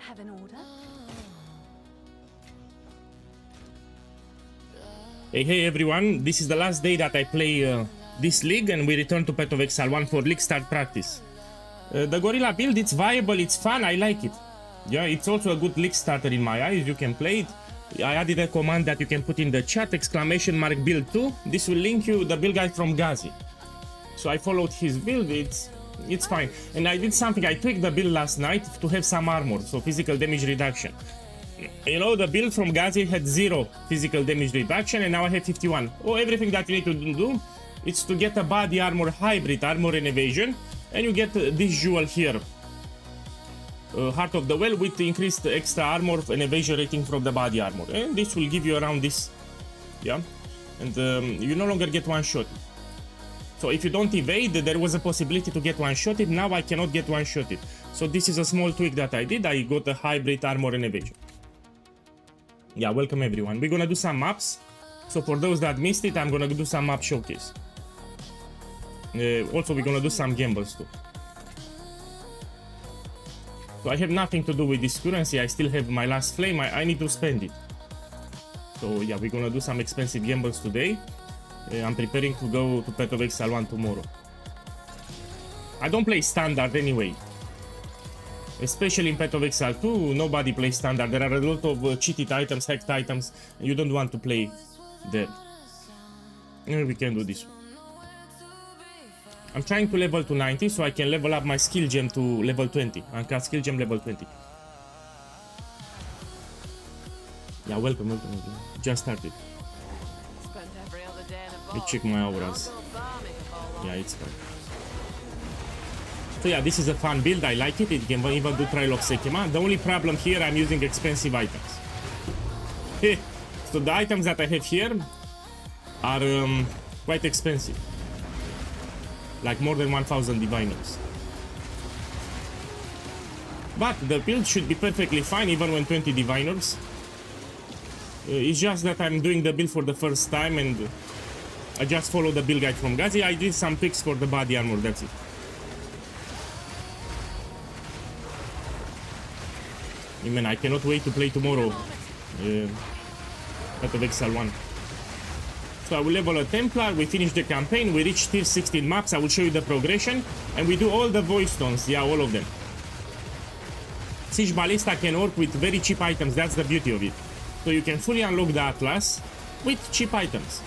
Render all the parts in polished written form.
have an order? Hey everyone, this is the last day that I play this league and we return to Path of Exile 1 for league start practice. The Gorilla build, it's viable, it's fun, I like it. Yeah, it's also a good league starter in my eyes, you can play it. I added a command that you can put in the chat, !build 2. This will link you the build guide from Gazi. So I followed his build, it's fine. And I did something, I tweaked the build last night to have some armor, so physical damage reduction. You know, the build from Gazi had 0 physical damage reduction and now I have 51. Oh, everything that you need to do is to get a body armor hybrid, armor and evasion, and you get this jewel here. Heart of the Well with increased extra armor and evasion rating from the body armor. And this will give you around this. Yeah. And you no longer get one-shot. So if you don't evade, there was a possibility to get one-shotted. Now I cannot get one-shotted. So this is a small tweak that I did. I got a hybrid armor and evasion. Yeah, welcome everyone. We're gonna do some maps. So for those that missed it, I'm gonna do some map showcase. Also, we're gonna do some gambles too. So I have nothing to do with this currency. I still have my last flame. I need to spend it. So yeah, we're gonna do some expensive gambles today. I'm preparing to go to Path of Exile 1 tomorrow. I don't play standard anyway. Especially in Path of Exile 2, nobody plays standard. There are a lot of cheated items, hacked items, and you don't want to play there. And we can do this one. I'm trying to level to 90 so I can level up my skill gem to level 20. Uncut skill gem level 20. Yeah, welcome. Just started. Let me check my auras. Yeah, it's fine. So yeah, this is a fun build, I like it. It can even do Trial of Sekima. The only problem here, I'm using expensive items. So the items that I have here are quite expensive. Like more than 1000 diviners. But the build should be perfectly fine even when 20 diviners. It's just that I'm doing the build for the first time and I just follow the build guide from Gazi. I did some picks for the body armor, that's it. I mean, I cannot wait to play tomorrow. Path of Exile 1. So I will level a Templar, we finish the campaign, we reach tier 16 maps, I will show you the progression, and we do all the voice stones, yeah, all of them. Siege Ballista can work with very cheap items, that's the beauty of it. So you can fully unlock the Atlas with cheap items.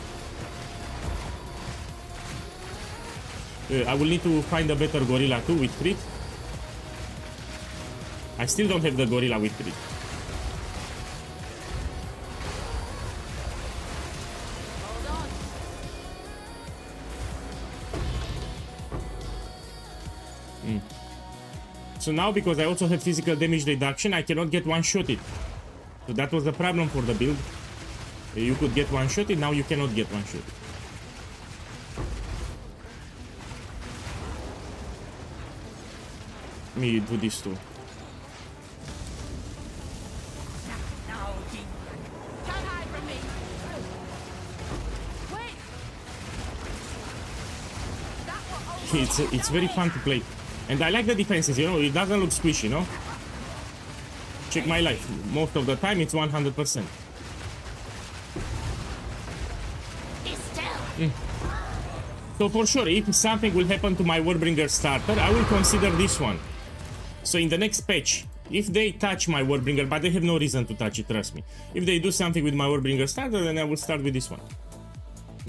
I will need to find a better Gorilla too with crit. I still don't have the Gorilla with crit. So now, because I also have physical damage reduction, I cannot get one-shotted. So that was the problem for the build. You could get one-shotted, now you cannot get one-shotted. Let me do this too. It's very fun to play. And I like the defenses, you know, it doesn't look squishy, no? Check my life. Most of the time it's 100%. So for sure, if something will happen to my Warbringer starter, I will consider this one. So in the next patch, if they touch my Warbringer, but they have no reason to touch it, trust me. If they do something with my Warbringer starter, then I will start with this one.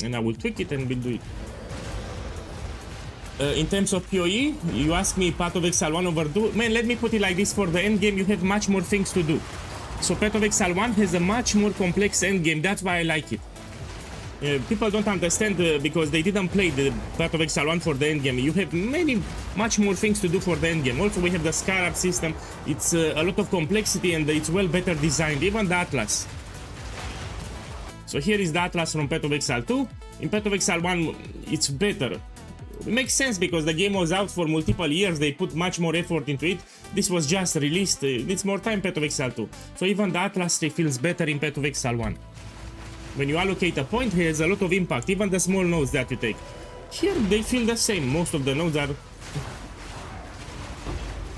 And I will tweak it and we'll do it. In terms of PoE, you ask me Path of Exile 1 overdue. Man, let me put it like this, for the end game you have much more things to do. So Path of Exile 1 has a much more complex end game, that's why I like it. People don't understand because they didn't play the Path of Exile 1 for the end game. You have much more things to do for the end game. Also we have the Scarab system, it's a lot of complexity and it's well better designed, even the Atlas. So here is the Atlas from Path of Exile 2. In Path of Exile 1 it's better. It makes sense because the game was out for multiple years, they put much more effort into it. This was just released, it's more time Path of Exile 2. So even the Atlas tree feels better in Path of Exile 1. When you allocate a point, it has a lot of impact, even the small nodes that you take. Here they feel the same, most of the nodes are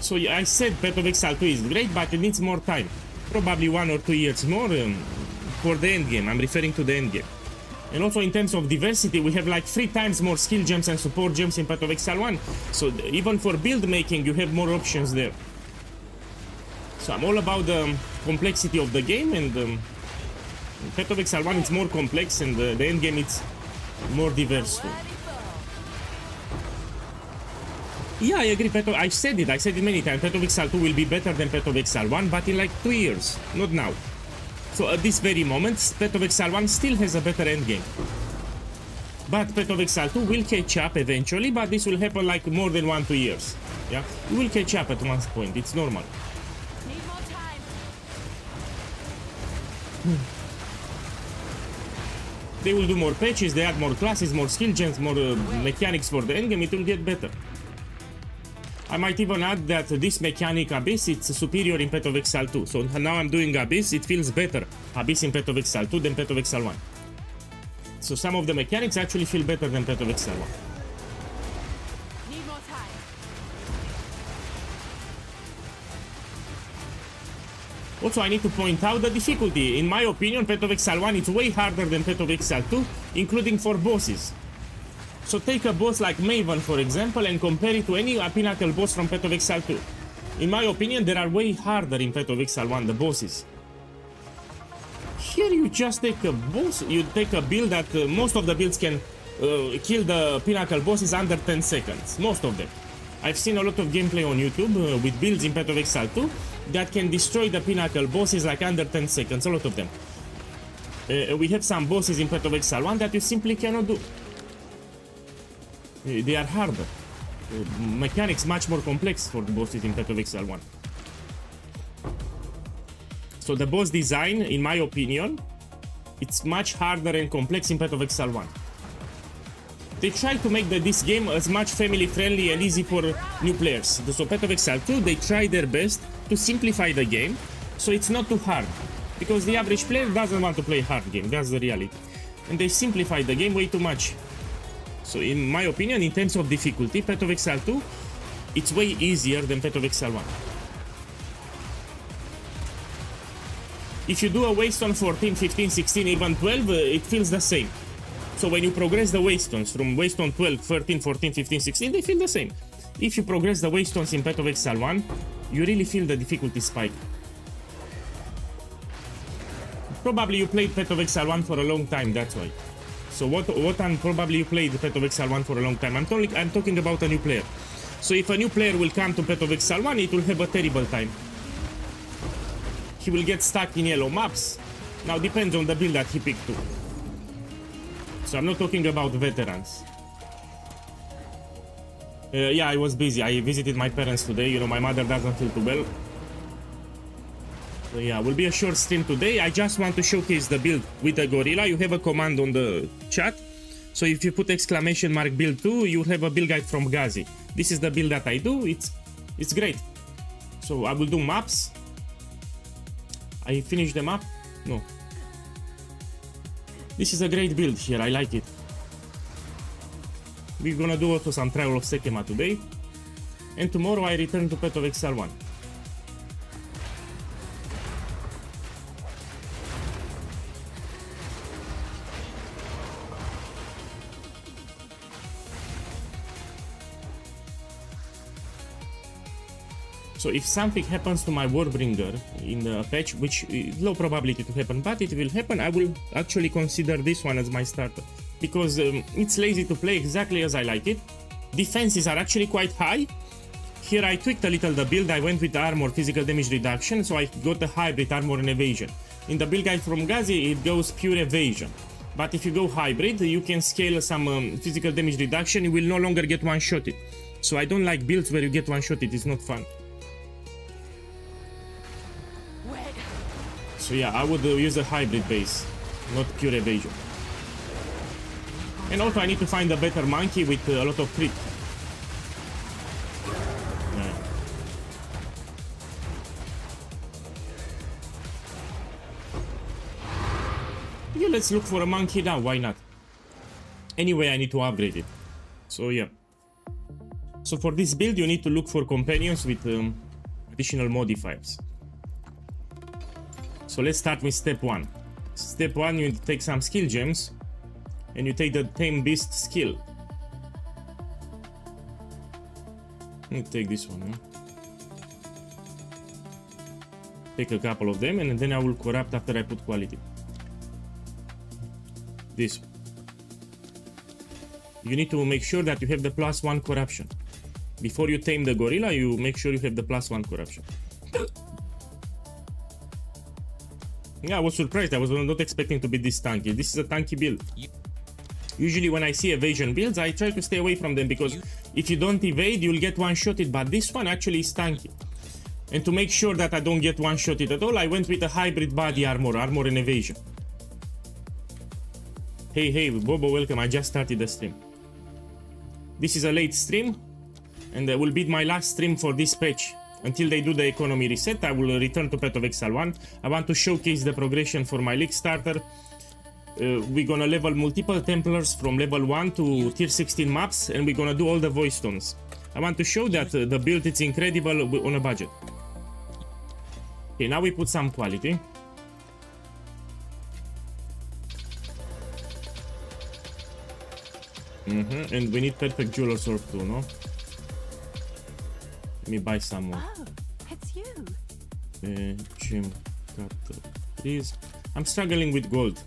So yeah, I said PoE Exile 2 is great, but it needs more time. Probably 1 or 2 years more for the end game. I'm referring to the end game. And also in terms of diversity, we have like 3 times more skill gems and support gems in PoE Exile 1. So even for build making, you have more options there. So I'm all about the complexity of the game, and PoE Exile 1 is more complex, and the end game it's more diverse too. Yeah, I agree. I said it many times. PoE Exile 2 will be better than PoE Exile 1, but in like 2 years, not now. So at this very moment, PoE Exile 1 still has a better endgame. But PoE Exile 2 will catch up eventually, but this will happen like more than 1-2 years. Yeah, it will catch up at one point. It's normal. Need more time. They will do more patches, they add more classes, more skill gems, more mechanics for the endgame. It will get better. I might even add that this mechanic Abyss, it's superior in PoE Exile 2. So now I'm doing Abyss, it feels better, Abyss in PoE Exile 2 than PoE Exile 1. So some of the mechanics actually feel better than PoE Exile 1. Need more time. Also, I need to point out the difficulty. In my opinion, PoE Exile 1 is way harder than PoE Exile 2, including for bosses. So take a boss like Maven, for example, and compare it to any pinnacle boss from PoE Exile 2. In my opinion, they are way harder in PoE Exile 1, the bosses. Here you just take a boss, you take a build that most of the builds can kill the pinnacle bosses under 10 seconds. Most of them. I've seen a lot of gameplay on YouTube with builds in PoE Exile 2 that can destroy the pinnacle bosses like under 10 seconds, a lot of them. We have some bosses in PoE Exile 1 that you simply cannot do. They are harder. Mechanics much more complex for the bosses in PoE Exile 1. So the boss design, in my opinion, it's much harder and complex in PoE Exile 1. They try to make this game as much family friendly and easy for new players. So PoE Exile 2, they try their best to simplify the game so it's not too hard. Because the average player doesn't want to play a hard game, that's the reality. And they simplify the game way too much. So in my opinion, in terms of difficulty, PoE Exile 2, it's way easier than PoE Exile 1. If you do a waste on 14, 15, 16, even 12, it feels the same. So when you progress the waystones from waystone 12, 13, 14, 15, 16, they feel the same. If you progress the waystones in PoE Exile 1, you really feel the difficulty spike. Probably you played PoE Exile 1 for a long time, that's why. So probably you played PoE Exile 1 for a long time. I'm talking about a new player. So if a new player will come to PoE Exile 1, it will have a terrible time. He will get stuck in yellow maps. Now depends on the build that he picked too. So I'm not talking about veterans. Yeah, I was busy. I visited my parents today. You know, my mother doesn't feel too well. So yeah, will be a short stream today. I just want to showcase the build with the gorilla. You have a command on the chat. So if you put exclamation mark build 2, you have a build guide from Gazi. This is the build that I do. It's great. So I will do maps. I finished the map? No. This is a great build here, I like it. We're gonna do also some trial of Sekema today. And tomorrow I return to PoE Exile 1. So if something happens to my Warbringer in the patch, which is low probability to happen, but it will happen, I will actually consider this one as my starter. Because it's lazy to play exactly as I like it. Defenses are actually quite high. Here I tweaked a little the build, I went with armor, physical damage reduction, so I got a hybrid armor and evasion. In the build guide from Gazi, it goes pure evasion. But if you go hybrid, you can scale some physical damage reduction, you will no longer get one-shotted. So I don't like builds where you get one-shotted, it's not fun. So yeah, I would use a hybrid base, not pure evasion. And also I need to find a better monkey with a lot of crit. Yeah, let's look for a monkey now, why not? Anyway, I need to upgrade it. So yeah. So for this build, you need to look for companions with additional modifiers. So let's start with step 1. Step 1, you take some skill gems, and you take the Tame Beast skill. Let me take this one. Huh? Take a couple of them, and then I will corrupt after I put quality. This. You need to make sure that you have the +1 corruption. Before you tame the gorilla, you make sure you have the +1 corruption. Yeah, I was surprised. I was not expecting to be this tanky. This is a tanky build. Usually when I see evasion builds, I try to stay away from them because if you don't evade, you'll get one-shotted. But this one actually is tanky. And to make sure that I don't get one-shotted at all, I went with a hybrid body armor and evasion. Hey, Bobo, welcome. I just started the stream. This is a late stream, and will be my last stream for this patch. Until they do the economy reset, I will return to Path of Exile 1. I want to showcase the progression for my League starter. We're gonna level multiple Templars from level 1 to tier 16 maps, and we're gonna do all the voice stones. I want to show that the build is incredible on a budget. Okay, now we put some quality. And we need perfect jeweler's orb too, no? Let me buy some more. Oh, it's you. Gym cutter, please. I'm struggling with gold.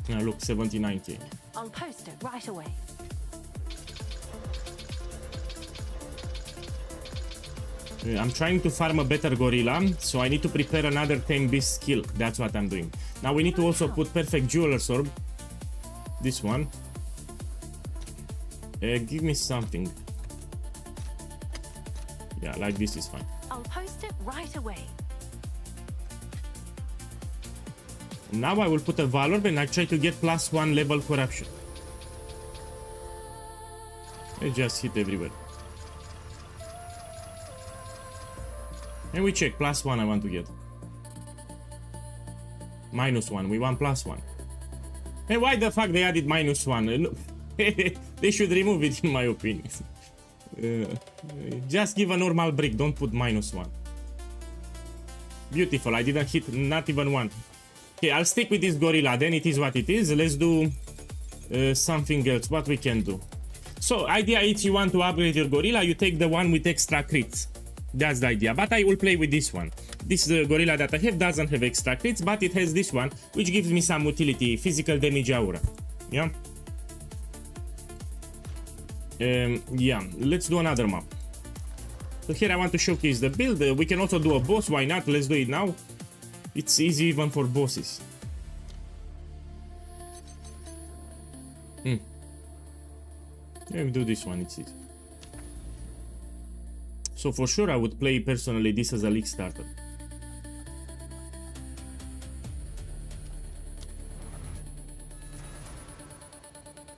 Now look, 79k. I'll post it right away. I'm trying to farm a better gorilla, so I need to prepare another Tame Beast skill. That's what I'm doing. Now we need to also put perfect jeweler's orb. This one. Give me something. Yeah, like this is fine. I'll post it right away. Now I will put a Valor and I try to get +1 level corruption. I just hit everywhere. And we check +1 I want to get. -1, we want +1. Hey, why the fuck they added -1? They should remove it in my opinion. Just give a normal brick, don't put -1. Beautiful, I didn't hit not even one. Okay, I'll stick with this gorilla, then it is what it is. Let's do something else, what we can do. So, idea is you want to upgrade your gorilla, you take the one with extra crits. That's the idea, but I will play with this one. This gorilla that I have doesn't have extra crits, but it has this one, which gives me some utility, physical damage aura. Yeah? Yeah, let's do another map. So here I want to showcase the build. We can also do a boss, why not? Let's do it now. It's easy even for bosses. Let me do this one, it's easy. So for sure I would play personally this as a League starter.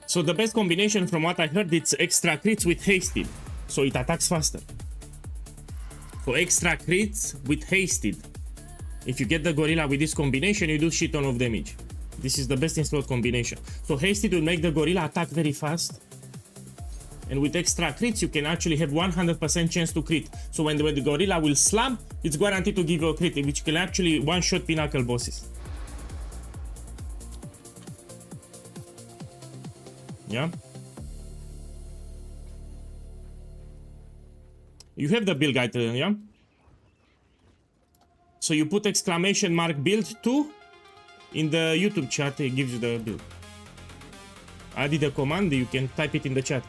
So the best combination from what I heard, it's extra crits with hasted. So it attacks faster. So extra crits with hasted. If you get the gorilla with this combination, you do shit ton of damage. This is the best in slot combination. So hasted will make the gorilla attack very fast. And with extra crits, you can actually have 100% chance to crit. So when the gorilla will slam, it's guaranteed to give you a crit, which can actually one-shot pinnacle bosses. Yeah? You have the build guide, yeah? So you put exclamation mark build 2 in the YouTube chat, it gives you the build. I did a command, you can type it in the chat.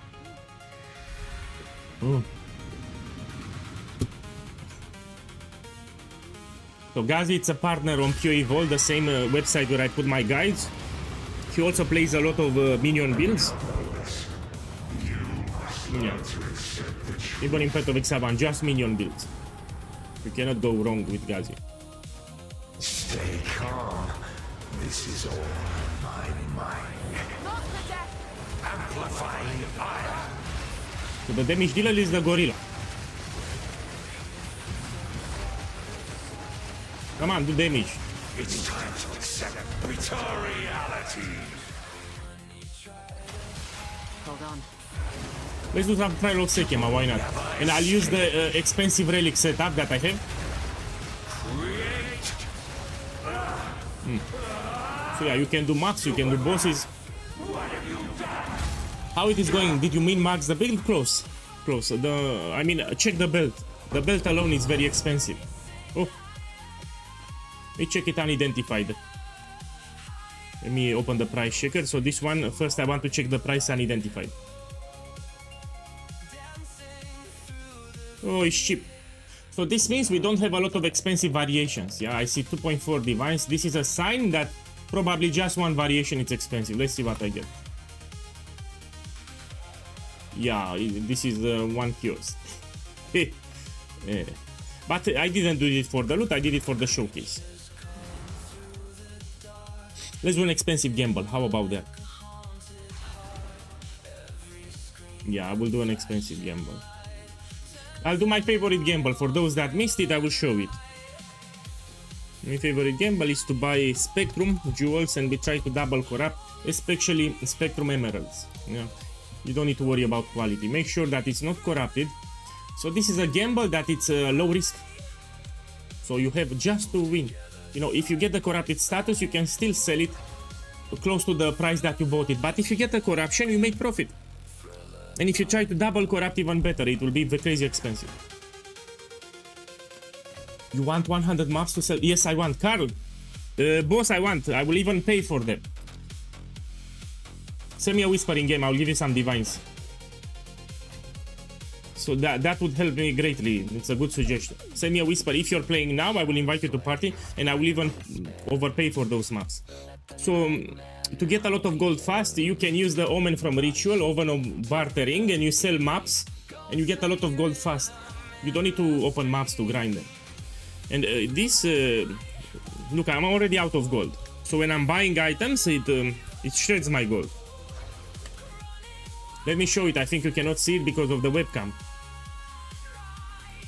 So Gazi, it's a partner on PoE2, the same website where I put my guides. He also plays a lot of minion builds. Yeah. Even in Path of Exile 1, just minion builds. You cannot go wrong with Gazi. Stay calm. This is all my mind. Not the death. Amplifying fire. So the damage dealer is the gorilla. Come on, do damage. It's time to accept reality. Hold on. Let's do some trial of Sekema, why not? And I'll use the expensive relic setup that I have. So yeah, you can do max, you can do bosses. How it is going? Did you mean max the build? Close. Close. I mean, check the belt. The belt alone is very expensive. Oh. Let me check it unidentified. Let me open the price checker. So this one, first I want to check the price unidentified. Oh, it's cheap. So this means we don't have a lot of expensive variations. Yeah, I see 2.4 divines. This is a sign that probably just one variation is expensive. Let's see what I get. Yeah, this is one kiosk. But I didn't do it for the loot, I did it for the showcase. Let's do an expensive gamble. How about that? Yeah, I will do an expensive gamble. I'll do my favorite gamble. For those that missed it, I will show it. My favorite gamble is to buy Spectrum jewels and we try to double corrupt, especially Spectrum emeralds. Yeah. You don't need to worry about quality. Make sure that it's not corrupted. So this is a gamble that it's low risk. So you have just to win. You know, if you get the corrupted status, you can still sell it close to the price that you bought it. But if you get a corruption, you make profit. And if you try to double corrupt, even better. It will be crazy expensive. You want 100 maps to sell? Yes, I want. Carl, boss, I want. I will even pay for them. Send me a whispering game. I'll give you some divines. So that would help me greatly. It's a good suggestion. Send me a whisper. If you're playing now, I will invite you to party and I will even overpay for those maps. So to get a lot of gold fast, you can use the Omen from Ritual, Omen of Bartering, and you sell maps and you get a lot of gold fast. You don't need to open maps to grind them. And look, I'm already out of gold. So when I'm buying items, it shreds my gold. Let me show it. I think you cannot see it because of the webcam.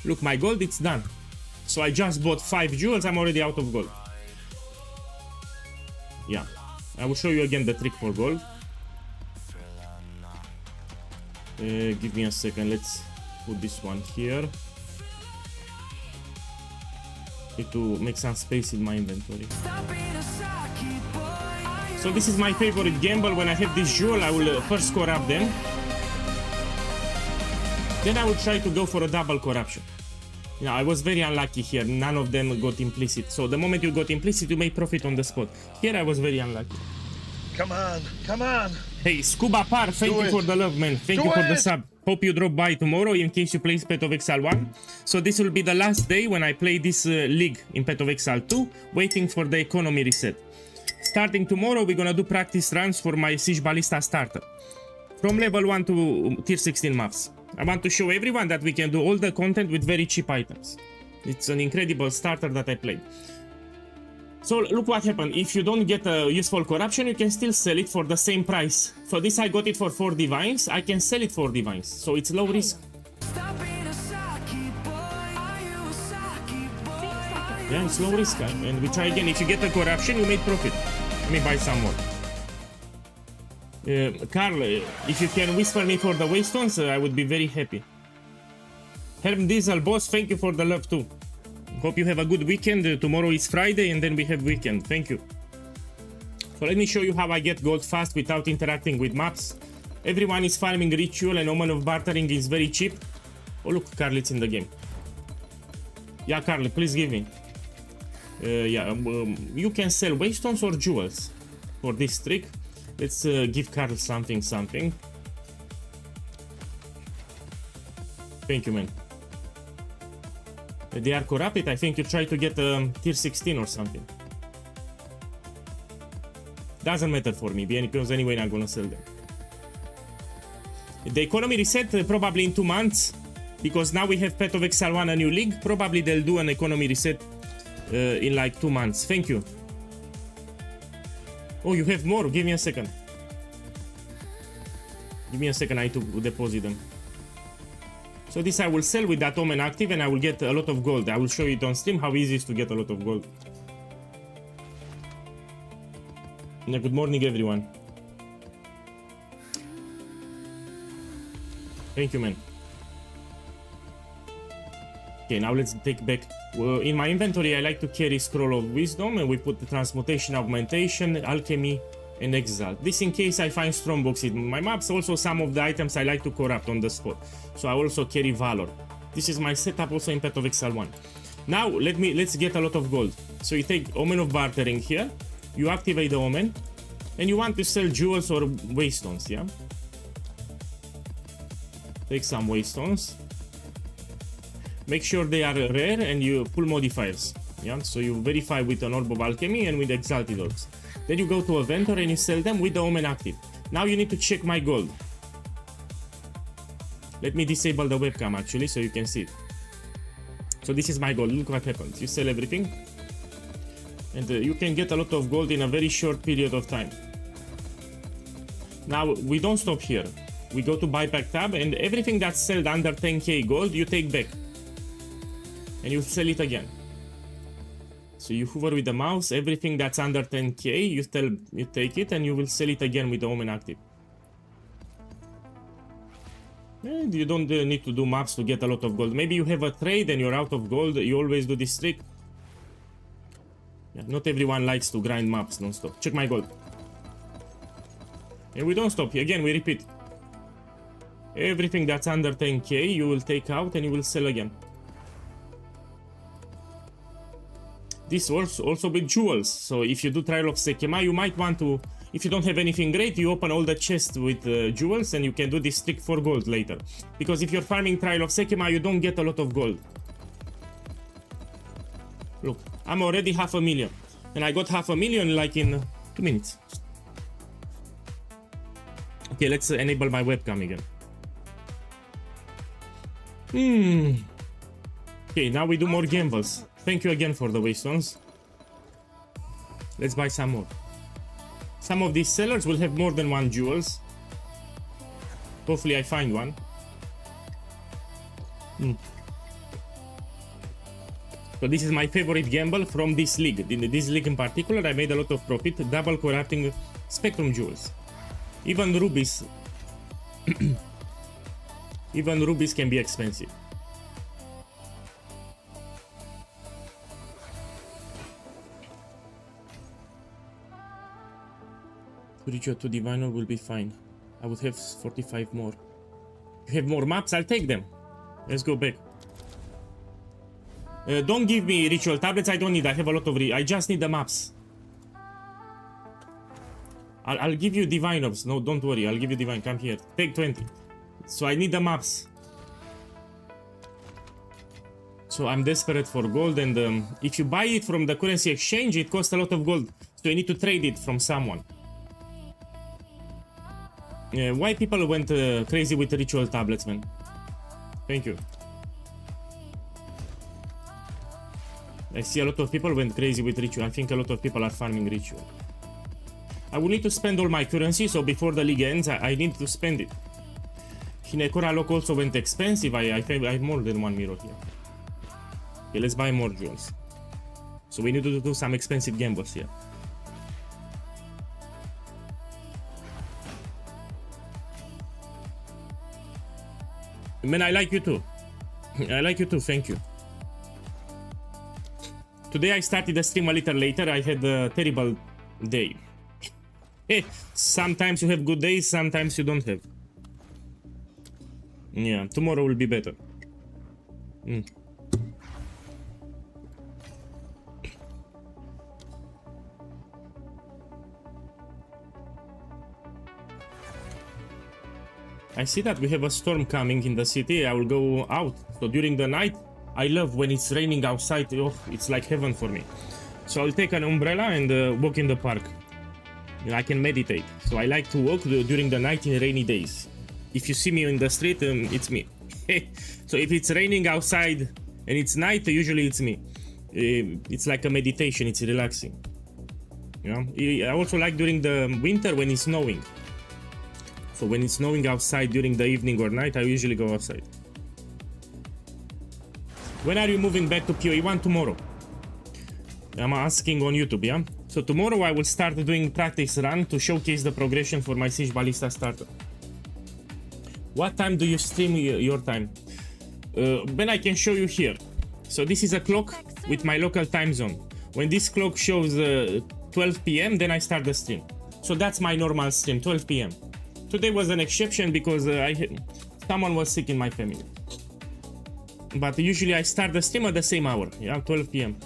Look, my gold, it's done. So I just bought 5 jewels, I'm already out of gold. Yeah, I will show you again the trick for gold. Give me a second, let's put this one here. Need to make some space in my inventory. So this is my favorite gamble. When I have this jewel, I will first corrupt them. Then I will try to go for a double corruption. Yeah, I was very unlucky here. None of them got implicit. So the moment you got implicit, you make profit on the spot. Here I was very unlucky. Come on, come on. Hey, Scuba Par, thank you for the love, man. Thank you for the sub. Hope you drop by tomorrow in case you play Path of Exile 1. So this will be the last day when I play this league in Path of Exile 2, waiting for the economy reset. Starting tomorrow, we're gonna do practice runs for my Siege Ballista starter. From level 1 to tier 16 maps. I want to show everyone that we can do all the content with very cheap items. It's an incredible starter that I played. So look what happened. If you don't get a useful corruption, you can still sell it for the same price. For this I got it for 4 divines. I can sell it for divines. So it's low risk. Yeah, it's low risk. And we try again. If you get a corruption, you make profit. Let me buy some more. Carl, if you can whisper me for the waystones, I would be very happy. Herm Diesel, boss, thank you for the love too. Hope you have a good weekend. Tomorrow is Friday and then we have weekend. Thank you. So let me show you how I get gold fast without interacting with maps. Everyone is farming Ritual and Omen of Bartering is very cheap. Oh look, Carl, it's in the game. Yeah, Carl, please give me. You can sell waystones or jewels for this trick. Let's give Carl something. Thank you, man. They are corrupted. I think you try to get tier 16 or something. Doesn't matter for me because anyway I'm gonna sell them. The economy reset probably in 2 months because now we have Path of Exile 1, a new league. Probably they'll do an economy reset in like 2 months. Thank you. Oh, you have more. Give me a second. Give me a second. I need to deposit them. So this I will sell with that Omen active and I will get a lot of gold. I will show you it on stream how easy it is to get a lot of gold. Yeah, good morning everyone. Thank you, man. Okay, now let's take back. In my inventory, I like to carry Scroll of Wisdom, and we put the Transmutation, Augmentation, Alchemy, and Exalt. This in case I find Strongbox in my maps. Also, some of the items I like to corrupt on the spot. So I also carry Valor. This is my setup also in Path of Exile 1. Now, let's get a lot of gold. So you take Omen of Bartering here. You activate the Omen. And you want to sell jewels or waystones, yeah? Take some waystones. Make sure they are rare and you pull modifiers. Yeah, so you verify with an Orb of Alchemy and with Exalted Orbs. Then you go to a vendor and you sell them with the Omen active. Now you need to check my gold. Let me disable the webcam actually so you can see it. So this is my gold. Look what happens. You sell everything. And you can get a lot of gold in a very short period of time. Now we don't stop here. We go to buyback tab and everything that's sold under 10k gold you take back. And you sell it again. So you hover with the mouse, everything that's under 10k, you take it and you will sell it again with the Omen active. And you don't need to do maps to get a lot of gold. Maybe you have a trade and you're out of gold, you always do this trick. Yeah, not everyone likes to grind maps non-stop. Check my gold. And we don't stop. Again, we repeat. Everything that's under 10k, you will take out and you will sell again. This works also with jewels. So if you do Trial of Sekema, you might want to, if you don't have anything great, you open all the chests with jewels and you can do this trick for gold later. Because if you're farming Trial of Sekema, you don't get a lot of gold. Look, I'm already 500,000. And I got 500,000 like in 2 minutes. Okay, let's enable my webcam again. Okay, now we do more gambles. Thank you again for the waystones. Let's buy some more. Some of these sellers will have more than one jewels. Hopefully I find one. So this is my favorite gamble from this league. In this league in particular, I made a lot of profit, double corrupting Spectrum jewels. Even rubies... even rubies can be expensive. Reach 2 Diviner will be fine. I would have 45 more. You have more maps? I'll take them. Let's go back. Don't give me ritual tablets. I don't need. I have a lot of. I just need the maps. I'll give you divine orbs. No, don't worry. I'll give you divine. Come here. Take 20. So I need the maps. So I'm desperate for gold, and if you buy it from the currency exchange, it costs a lot of gold. So you need to trade it from someone. Why people went crazy with ritual tablets, man? Thank you. I see a lot of people went crazy with ritual. I think a lot of people are farming ritual. I will need to spend all my currency, so before the league ends, I need to spend it. Hinekora Lock also went expensive. I have more than one mirror here. Okay, let's buy more jewels. So we need to do some expensive gambles here. Man, I like you too. I like you too, thank you. Today I started the stream a little later. I had a terrible day. Hey, sometimes you have good days, sometimes you don't have. Yeah, tomorrow will be better. I see that we have a storm coming in the city. I will go out. So during the night, I love when it's raining outside. Oh, it's like heaven for me. So I'll take an umbrella and walk in the park. I can meditate. So I like to walk during the night in rainy days. If you see me in the street, it's me. So if it's raining outside and it's night, usually it's me. It's like a meditation. It's relaxing. You know? I also like during the winter when it's snowing. So when it's snowing outside during the evening or night, I usually go outside. When are you moving back to PoE1? Tomorrow. I'm asking on YouTube, yeah? So tomorrow I will start doing practice run to showcase the progression for my Siege Ballista starter. What time do you stream your time? Then I can show you here. So this is a clock with my local time zone. When this clock shows 12 p.m. then I start the stream. So that's my normal stream, 12 p.m. Today was an exception because someone was sick in my family. But usually I start the stream at the same hour, yeah, 12 p.m.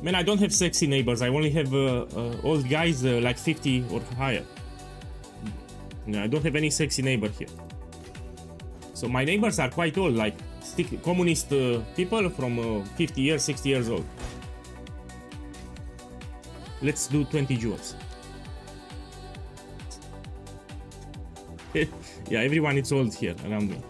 Man, I don't have sexy neighbors. I only have old guys like 50 or higher. No, I don't have any sexy neighbor here. So my neighbors are quite old, like communist people from 50 years, 60 years old. Let's do 20 joules. Yeah, everyone is old here around me.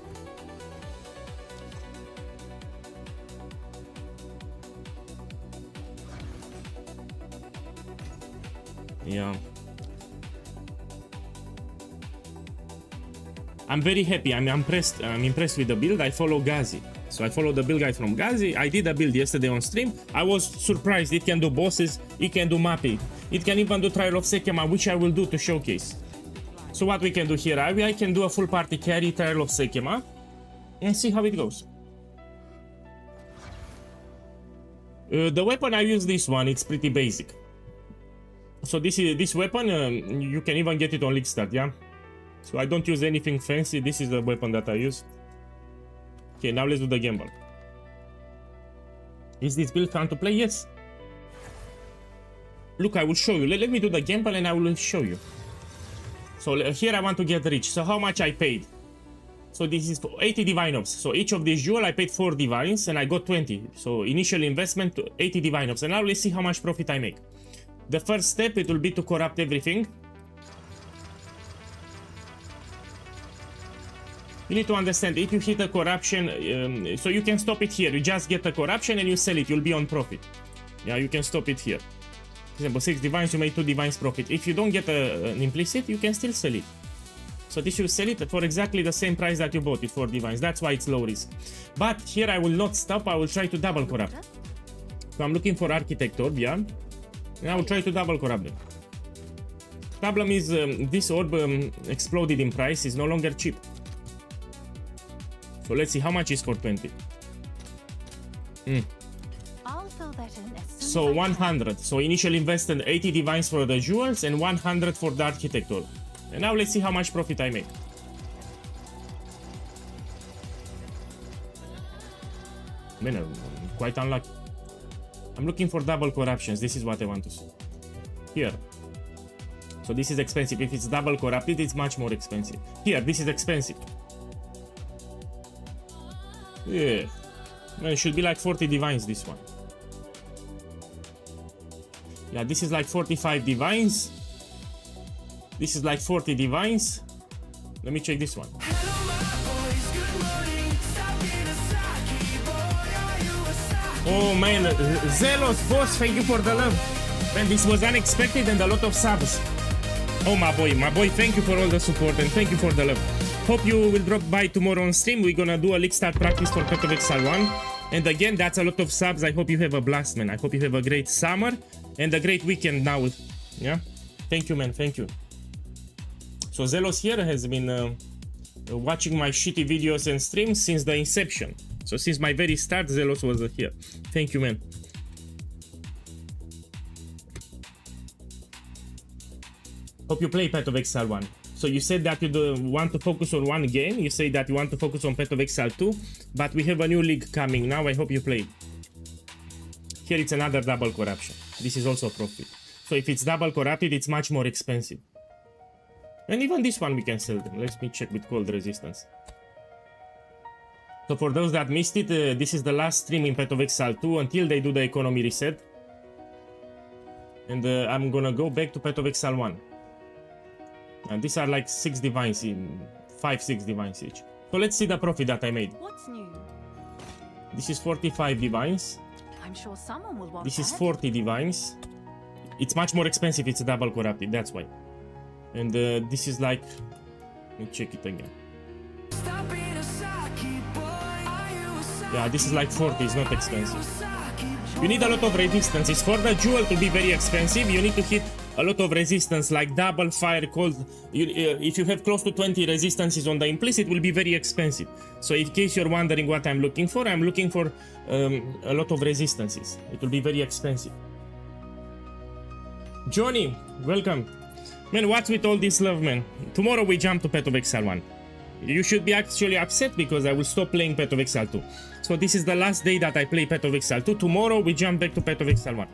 Yeah. I'm very happy. I'm impressed with the build. I follow Gazi. So I follow the build guide from Gazi. I did a build yesterday on stream. I was surprised. It can do bosses, it can do mapping, it can even do trial of Sekema, which I will do to showcase. So what we can do here, I can do a full party carry, trial of Sekema, and see how it goes. The weapon I use this one, it's pretty basic. So this weapon, you can even get it on League Start, yeah? So I don't use anything fancy, this is the weapon that I use. Okay, now let's do the gamble. Is this build fun to play? Yes. Look, I will show you. Let me do the gamble and I will show you. So here I want to get rich. So how much I paid? So this is 80 divine orbs. So each of these jewels I paid 4 divines and I got 20. So initial investment 80 divine orbs. And now let's see how much profit I make. The first step, it will be to corrupt everything. You need to understand, if you hit a corruption, so you can stop it here. You just get a corruption and you sell it, you'll be on profit. Yeah, you can stop it here. For example, 6 divines, you make 2 divines profit. If you don't get an implicit, you can still sell it. So this you sell it for exactly the same price that you bought it for divines. That's why it's low risk. But here I will not stop, I will try to double corrupt. So I'm looking for architect orb, yeah. And I will try to double corrupt them. Problem is, this orb exploded in price, is no longer cheap. So let's see how much is for 20. I'll fill that in as soon So as I 100. So initial invested 80 divines for the jewels and 100 for the architect orb. And now let's see how much profit I make. Man, I'm quite unlucky. I'm looking for double corruptions. This is what I want to see. Here. So this is expensive. If it's double corrupted, it's much more expensive. Here, this is expensive. Yeah. No, it should be like 40 divines, this one. Yeah, this is like 45 divines. This is like 40 divines. Let me check this one. Oh man, Zelos boss, thank you for the love. Man, this was unexpected and a lot of subs. Oh my boy, thank you for all the support and thank you for the love. Hope you will drop by tomorrow on stream. We're gonna do a League Start practice for PoE2 Exile 1. And again, that's a lot of subs. I hope you have a blast, man. I hope you have a great summer and a great weekend now. Yeah? Thank you, man. Thank you. So Zelos here has been watching my shitty videos and streams since the inception. So since my very start, Zelos was here. Thank you, man. Hope you play PoE2 Exile 1. So you said that you want to focus on one game. You say that you want to focus on PoE2 Exile 2. But we have a new league coming now. I hope you play. Here it's another double corruption. This is also profit. So if it's double corrupted, it's much more expensive. And even this one we can sell them. Let me check with cold resistance. So for those that missed it, this is the last stream in PoE2 Exile 2 until they do the economy reset. And I'm gonna go back to PoE2 Exile 1. And these are like 6 divines, 5-6 divines each. So let's see the profit that I made. What's new? This is 45 divines. I'm sure someone will want This is that. 40 divines. It's much more expensive, it's double corrupted, that's why. And this is like... Let me check it again. Yeah, this is like 40, it's not expensive. You need a lot of resistances. For the jewel to be very expensive, you need to hit a lot of resistance, like double fire, cold. If you have close to 20 resistances on the implicit, it will be very expensive. So in case you're wondering what I'm looking for a lot of resistances. It will be very expensive. Johnny, welcome. Man, what's with all this love, man? Tomorrow we jump to Path of Exile 1. You should be actually upset because I will stop playing Path of Exile 2. So this is the last day that I play Path of Exile 2. Tomorrow we jump back to Path of Exile 1.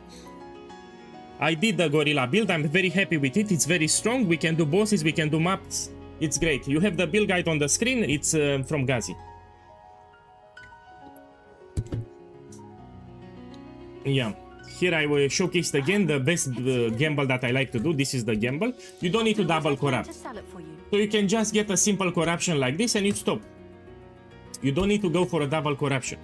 I did the gorilla build. I'm very happy with it. It's very strong. We can do bosses. We can do maps. It's great. You have the build guide on the screen. It's from Gazi. Yeah. Here I will showcase again the best gamble that I like to do. This is the gamble. You don't need to double corrupt. So you can just get a simple corruption like this and you stop. You don't need to go for a double corruption.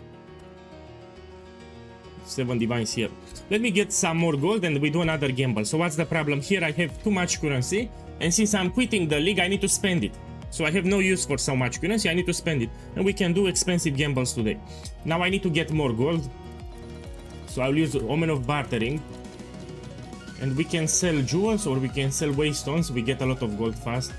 7 divines here. Let me get some more gold and we do another gamble. So what's the problem here? I have too much currency, and since I'm quitting the league, I need to spend it. So I have no use for so much currency, I need to spend it. And we can do expensive gambles today. Now I need to get more gold. So I'll use Omen of Bartering. And we can sell jewels or we can sell waystones. We get a lot of gold fast.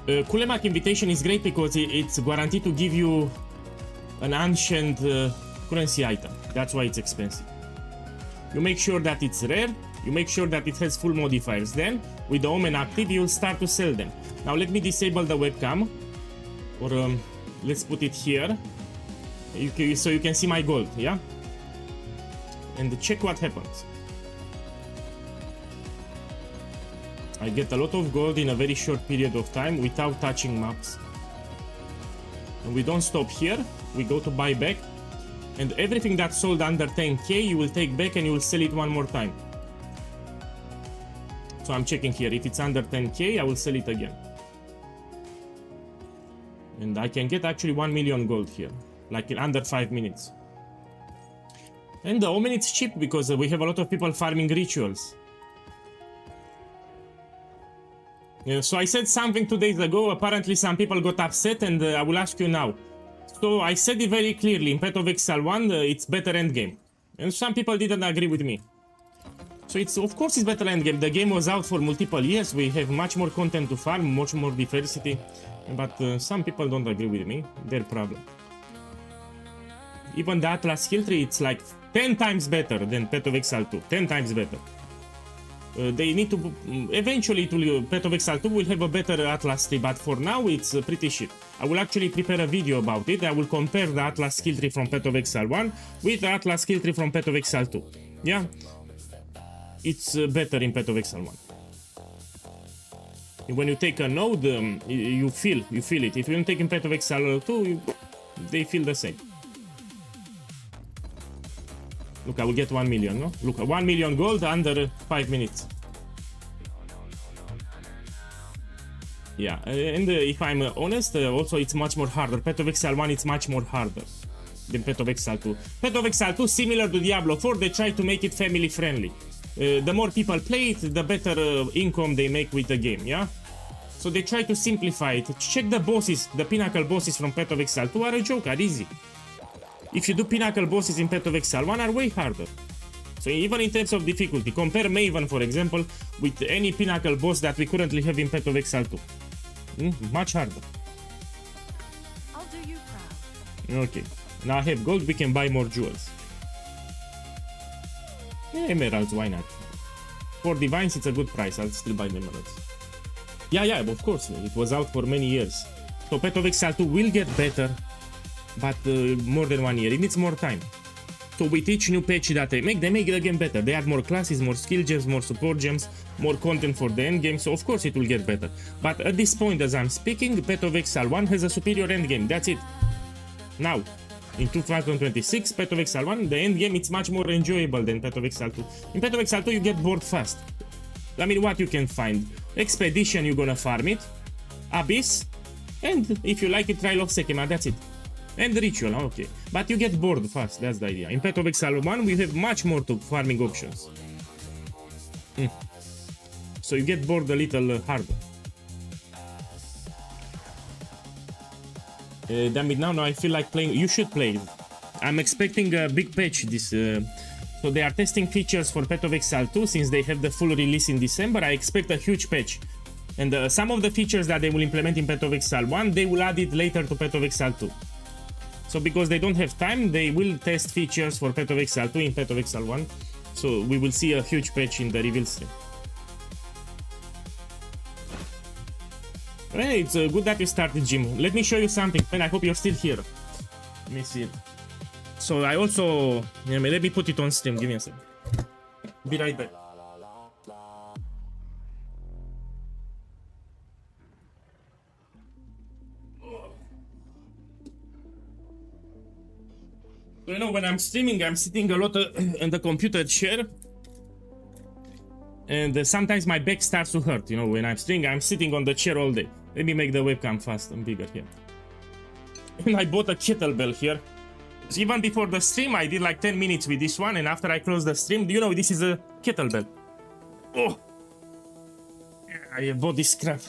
Kulemak invitation is great because it's guaranteed to give you an ancient currency item. That's why it's expensive. You make sure that it's rare. You make sure that it has full modifiers. Then, with the Omen active, you'll start to sell them. Now let me disable the webcam. Or let's put it here. So you can see my gold, yeah? And check what happens. I get a lot of gold in a very short period of time without touching maps. And we don't stop here. We go to buy back. And everything that's sold under 10k, you will take back and you will sell it one more time. So I'm checking here. If it's under 10k, I will sell it again. And I can get actually 1 million gold here. Like in under 5 minutes. And the Omen it's cheap because we have a lot of people farming rituals. So I said something 2 days ago, apparently some people got upset, and I will ask you now. So I said it very clearly, in Path of Exile 1, it's better endgame. And some people didn't agree with me. So of course it's better endgame. The game was out for multiple years, we have much more content to farm, much more diversity. But some people don't agree with me, their problem. Even the Atlas skill tree, it's like 10 times better than Path of Exile 2, 10 times better. They need to eventually Path of Exile 2 will have a better Atlas tree, but for now it's pretty shit. I will actually prepare a video about it. I will compare the Atlas skill tree from Path of Exile 1 with the Atlas skill tree from Path of Exile 2. Yeah, it's better in Path of Exile 1. When you take a node, you feel it. If you don't take in Path of Exile 2, they feel the same. Look, I will get 1 million, no? Look, 1 million gold under 5 minutes. Yeah, and if I'm honest, also it's much more harder. Path of Exile 1 it's much more harder than Path of Exile 2. Path of Exile 2, similar to Diablo 4, they try to make it family friendly. The more people play it, the better income they make with the game, yeah? So they try to simplify it. Check the bosses, the pinnacle bosses from Path of Exile 2 are a joke, are easy. If you do pinnacle bosses in Path of Exile 1 are way harder. So even in terms of difficulty, compare Maven for example with any pinnacle boss that we currently have in Path of Exile 2. Much harder. I'll do you proud. Okay, now I have gold, we can buy more jewels. Yeah, emeralds, why not? For divines it's a good price, I'll still buy the emeralds. Yeah, of course, it was out for many years. So Path of Exile 2 will get better. But more than 1 year, it needs more time. So with each new patch that they make the game better. They add more classes, more skill gems, more support gems, more content for the end game, so of course it will get better. But at this point as I'm speaking, Path of Exile 1 has a superior end game, that's it. Now, in 2026, Path of Exile 1, the end game it's much more enjoyable than Path of Exile 2. In Path of Exile 2 you get bored fast. I mean, what you can find? Expedition, you're gonna farm it. Abyss, and if you like it, Trial of Sekima, that's it. And Ritual, okay. But you get bored fast, that's the idea. In Path of Exile 1, we have much more to farming options. So you get bored a little harder. Damn it, now I feel like playing. You should play it. I'm expecting a big patch this. So they are testing features for Path of Exile 2 since they have the full release in December. I expect a huge patch. And some of the features that they will implement in Path of Exile 1, they will add it later to Path of Exile 2. So because they don't have time, they will test features for Path of Exile 2 in Path of Exile 1. So we will see a huge patch in the reveal stream. Hey, it's good that you started, Jim. Let me show you something, and I hope you're still here. Let me see it. So I also... let me put it on stream, give me a second. Be right back. You know, when I'm streaming, I'm sitting a lot in the computer chair. And sometimes my back starts to hurt, you know, when I'm streaming, I'm sitting on the chair all day. Let me make the webcam fast and bigger here. And I bought a kettlebell here. So even before the stream, I did like 10 minutes with this one, and after I closed the stream, you know, this is a kettlebell. Oh! I bought this crap.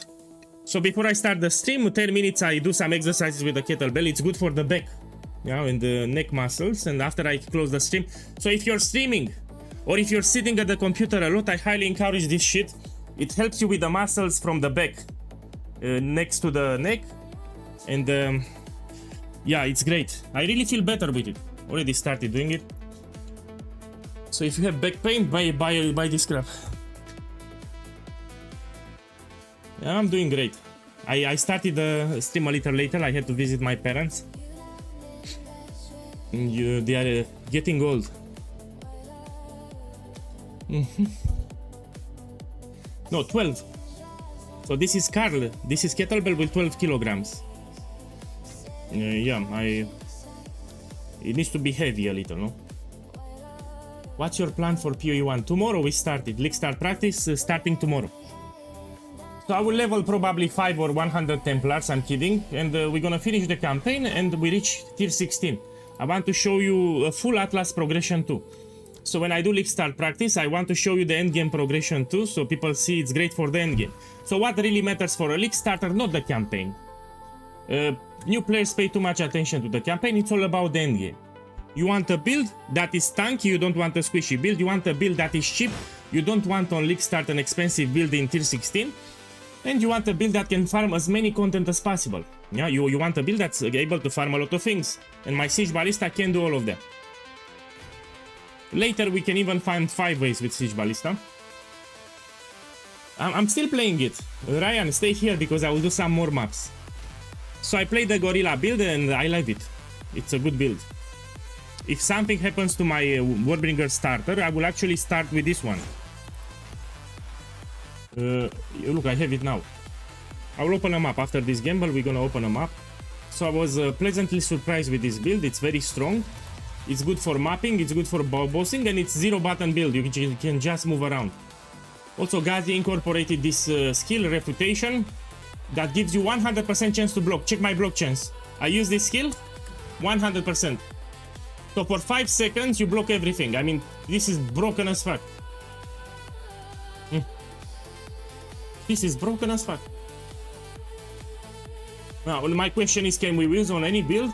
So before I start the stream, 10 minutes I do some exercises with the kettlebell. It's good for the back, you know, and the neck muscles, and after I close the stream. So if you're streaming, or if you're sitting at the computer a lot, I highly encourage this shit. It helps you with the muscles from the back, next to the neck, and yeah, it's great. I really feel better with it. Already started doing it. So if you have back pain, buy this crap. Yeah, I'm doing great. I started the stream a little later. I had to visit my parents. And they are getting old. No, 12. So this is Carl. This is kettlebell with 12 kilograms. Yeah, it needs to be heavy a little, no? What's your plan for PoE1? Tomorrow we started. League start practice starting tomorrow. So I will level probably 5 or 100 Templars, I'm kidding. And we're gonna finish the campaign and we reach tier 16. I want to show you a full Atlas progression too. So when I do League start practice, I want to show you the endgame progression too, so people see it's great for the endgame. So what really matters for a League starter, not the campaign. New players pay too much attention to the campaign, it's all about the endgame. You want a build that is tanky, you don't want a squishy build, you want a build that is cheap, you don't want on League start an expensive build in tier 16, and you want a build that can farm as many content as possible. Yeah, you want a build that's able to farm a lot of things, and my Siege Ballista can do all of that. Later we can even find 5 ways with Siege Ballista. I'm still playing it. Ryan, stay here because I will do some more maps. So I played the Gorilla build and I love it. It's a good build. If something happens to my Warbringer starter, I will actually start with this one. Look, I have it now. I will open a map after this gamble. We're gonna open a map. So I was pleasantly surprised with this build. It's very strong. It's good for mapping, it's good for bossing, and it's 0 button build. You can just move around. Also, Gazi incorporated this skill, Refutation, that gives you 100% chance to block. Check my block chance. I use this skill, 100%. So for 5 seconds, you block everything. I mean, this is broken as fuck. This is broken as fuck. Now, my question is, can we use on any build?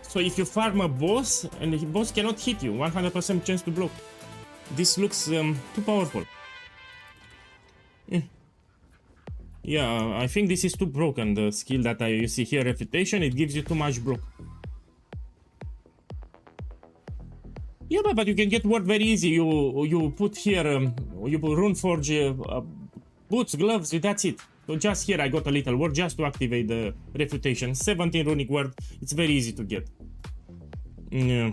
So if you farm a boss, and the boss cannot hit you, 100% chance to block. This looks too powerful. Yeah, I think this is too broken, the skill that you see here, Refutation, it gives you too much block. Yeah, but you can get word very easy. You put here, you put Runeforge boots, gloves, that's it. So just here I got a little word just to activate the Refutation. 17 runic word, it's very easy to get. Yeah.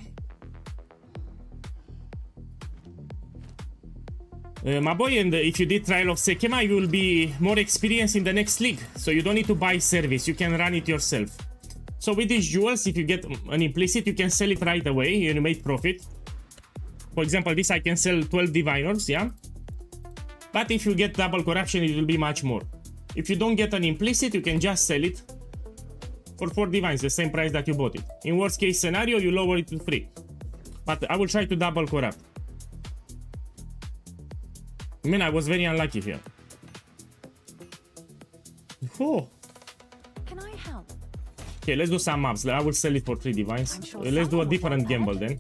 My boy, and if you did Trial of Sekema, you will be more experienced in the next league. So you don't need to buy service, you can run it yourself. So with these jewels, if you get an implicit, you can sell it right away and you make profit. For example, this I can sell 12 Diviners, yeah? But if you get double corruption, it will be much more. If you don't get an implicit, you can just sell it for 4 divines, the same price that you bought it. In worst case scenario, you lower it to 3. But I will try to double corrupt. Man, I was very unlucky here. Can I help? Okay, let's do some maps. I will sell it for 3 divines. I'm sure Let's do a someone would different want that. gamble then.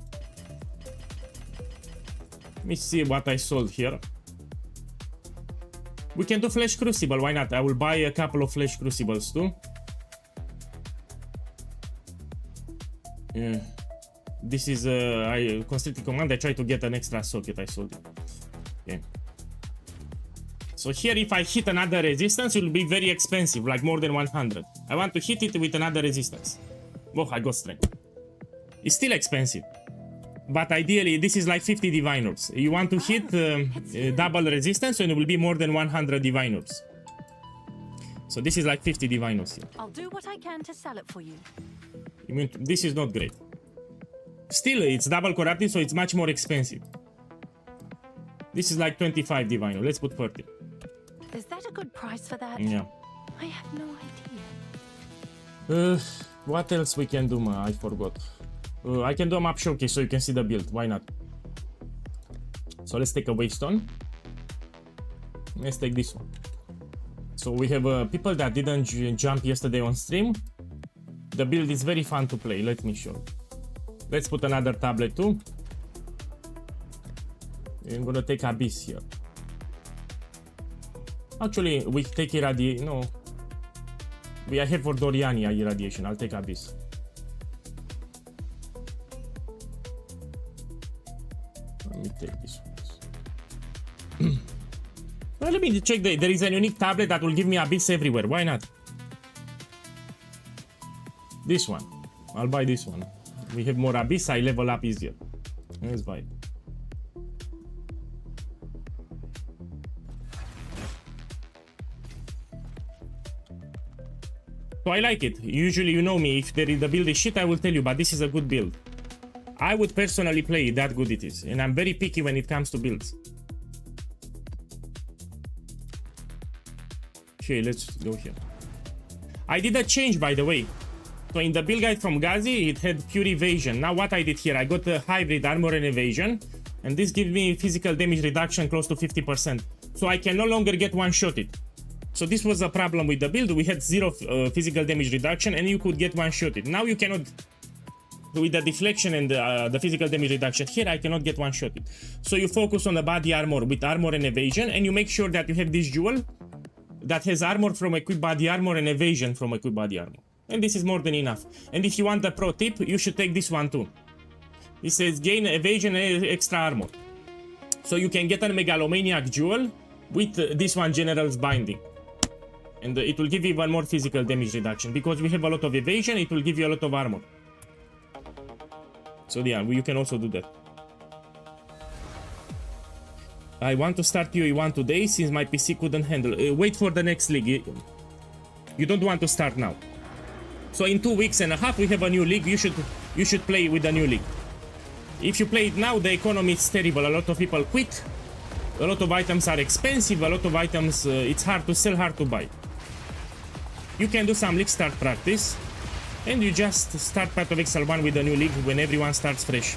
Let me see what I sold here. We can do Flash Crucible, why not? I will buy a couple of Flash Crucibles too. Yeah. This is I constricted command. I try to get an extra socket. I sold it. Okay. So here, if I hit another resistance, it will be very expensive, like more than 100. I want to hit it with another resistance. Oh, I got strength. It's still expensive. But ideally, this is like 50 diviners. You want to hit double resistance, and it will be more than 100 diviners. So this is like 50 diviners here. I'll do what I can to sell it for you. I mean, this is not great. Still, it's double corrupted, so it's much more expensive. This is like 25 diviner. Let's put 30. Is that a good price for that? Yeah. I have no idea. What else we can do, I forgot. I can do a map showcase so you can see the build. Why not? So let's take a wavestone. Let's take this one. So we have people that didn't jump yesterday on stream. The build is very fun to play. Let me show. Let's put another tablet too. I'm gonna take Abyss here. Actually, we take irradiation. No. I have for Doriania irradiation. I'll take Abyss. Let me take this one. Well, let me check. There is a unique tablet that will give me Abyss everywhere. Why not? This one. I'll buy this one. We have more Abyss. I level up easier. Let's buy it. So I like it. Usually, you know me, if the build is shit, I will tell you, but this is a good build. I would personally play it, that good it is. And I'm very picky when it comes to builds. Okay, let's go here. I did a change, by the way. So in the build guide from Ghazi, it had pure evasion. Now what I did here, I got a hybrid armor and evasion. And this gives me physical damage reduction close to 50%. So I can no longer get one-shotted. So this was a problem with the build. We had 0 physical damage reduction and you could get one-shotted. Now you cannot, with the deflection and the physical damage reduction here, I cannot get one-shotted. So you focus on the body armor with armor and evasion, and you make sure that you have this jewel that has armor from equipped body armor and evasion from equipped body armor. And this is more than enough. And if you want a pro tip, you should take this one too. It says gain evasion and extra armor. So you can get a megalomaniac jewel with this one general's binding. And it will give you even more physical damage reduction. Because we have a lot of evasion, it will give you a lot of armor. So yeah, you can also do that. I want to start PoE1 today since my PC couldn't handle. Wait for the next league. You don't want to start now. So in 2 weeks and a half we have a new league. You should play with the new league. If you play it now, the economy is terrible. A lot of people quit. A lot of items are expensive. A lot of items it's hard to sell, hard to buy. You can do some league start practice, and you just start Path of Exile 1 with the new league when everyone starts fresh.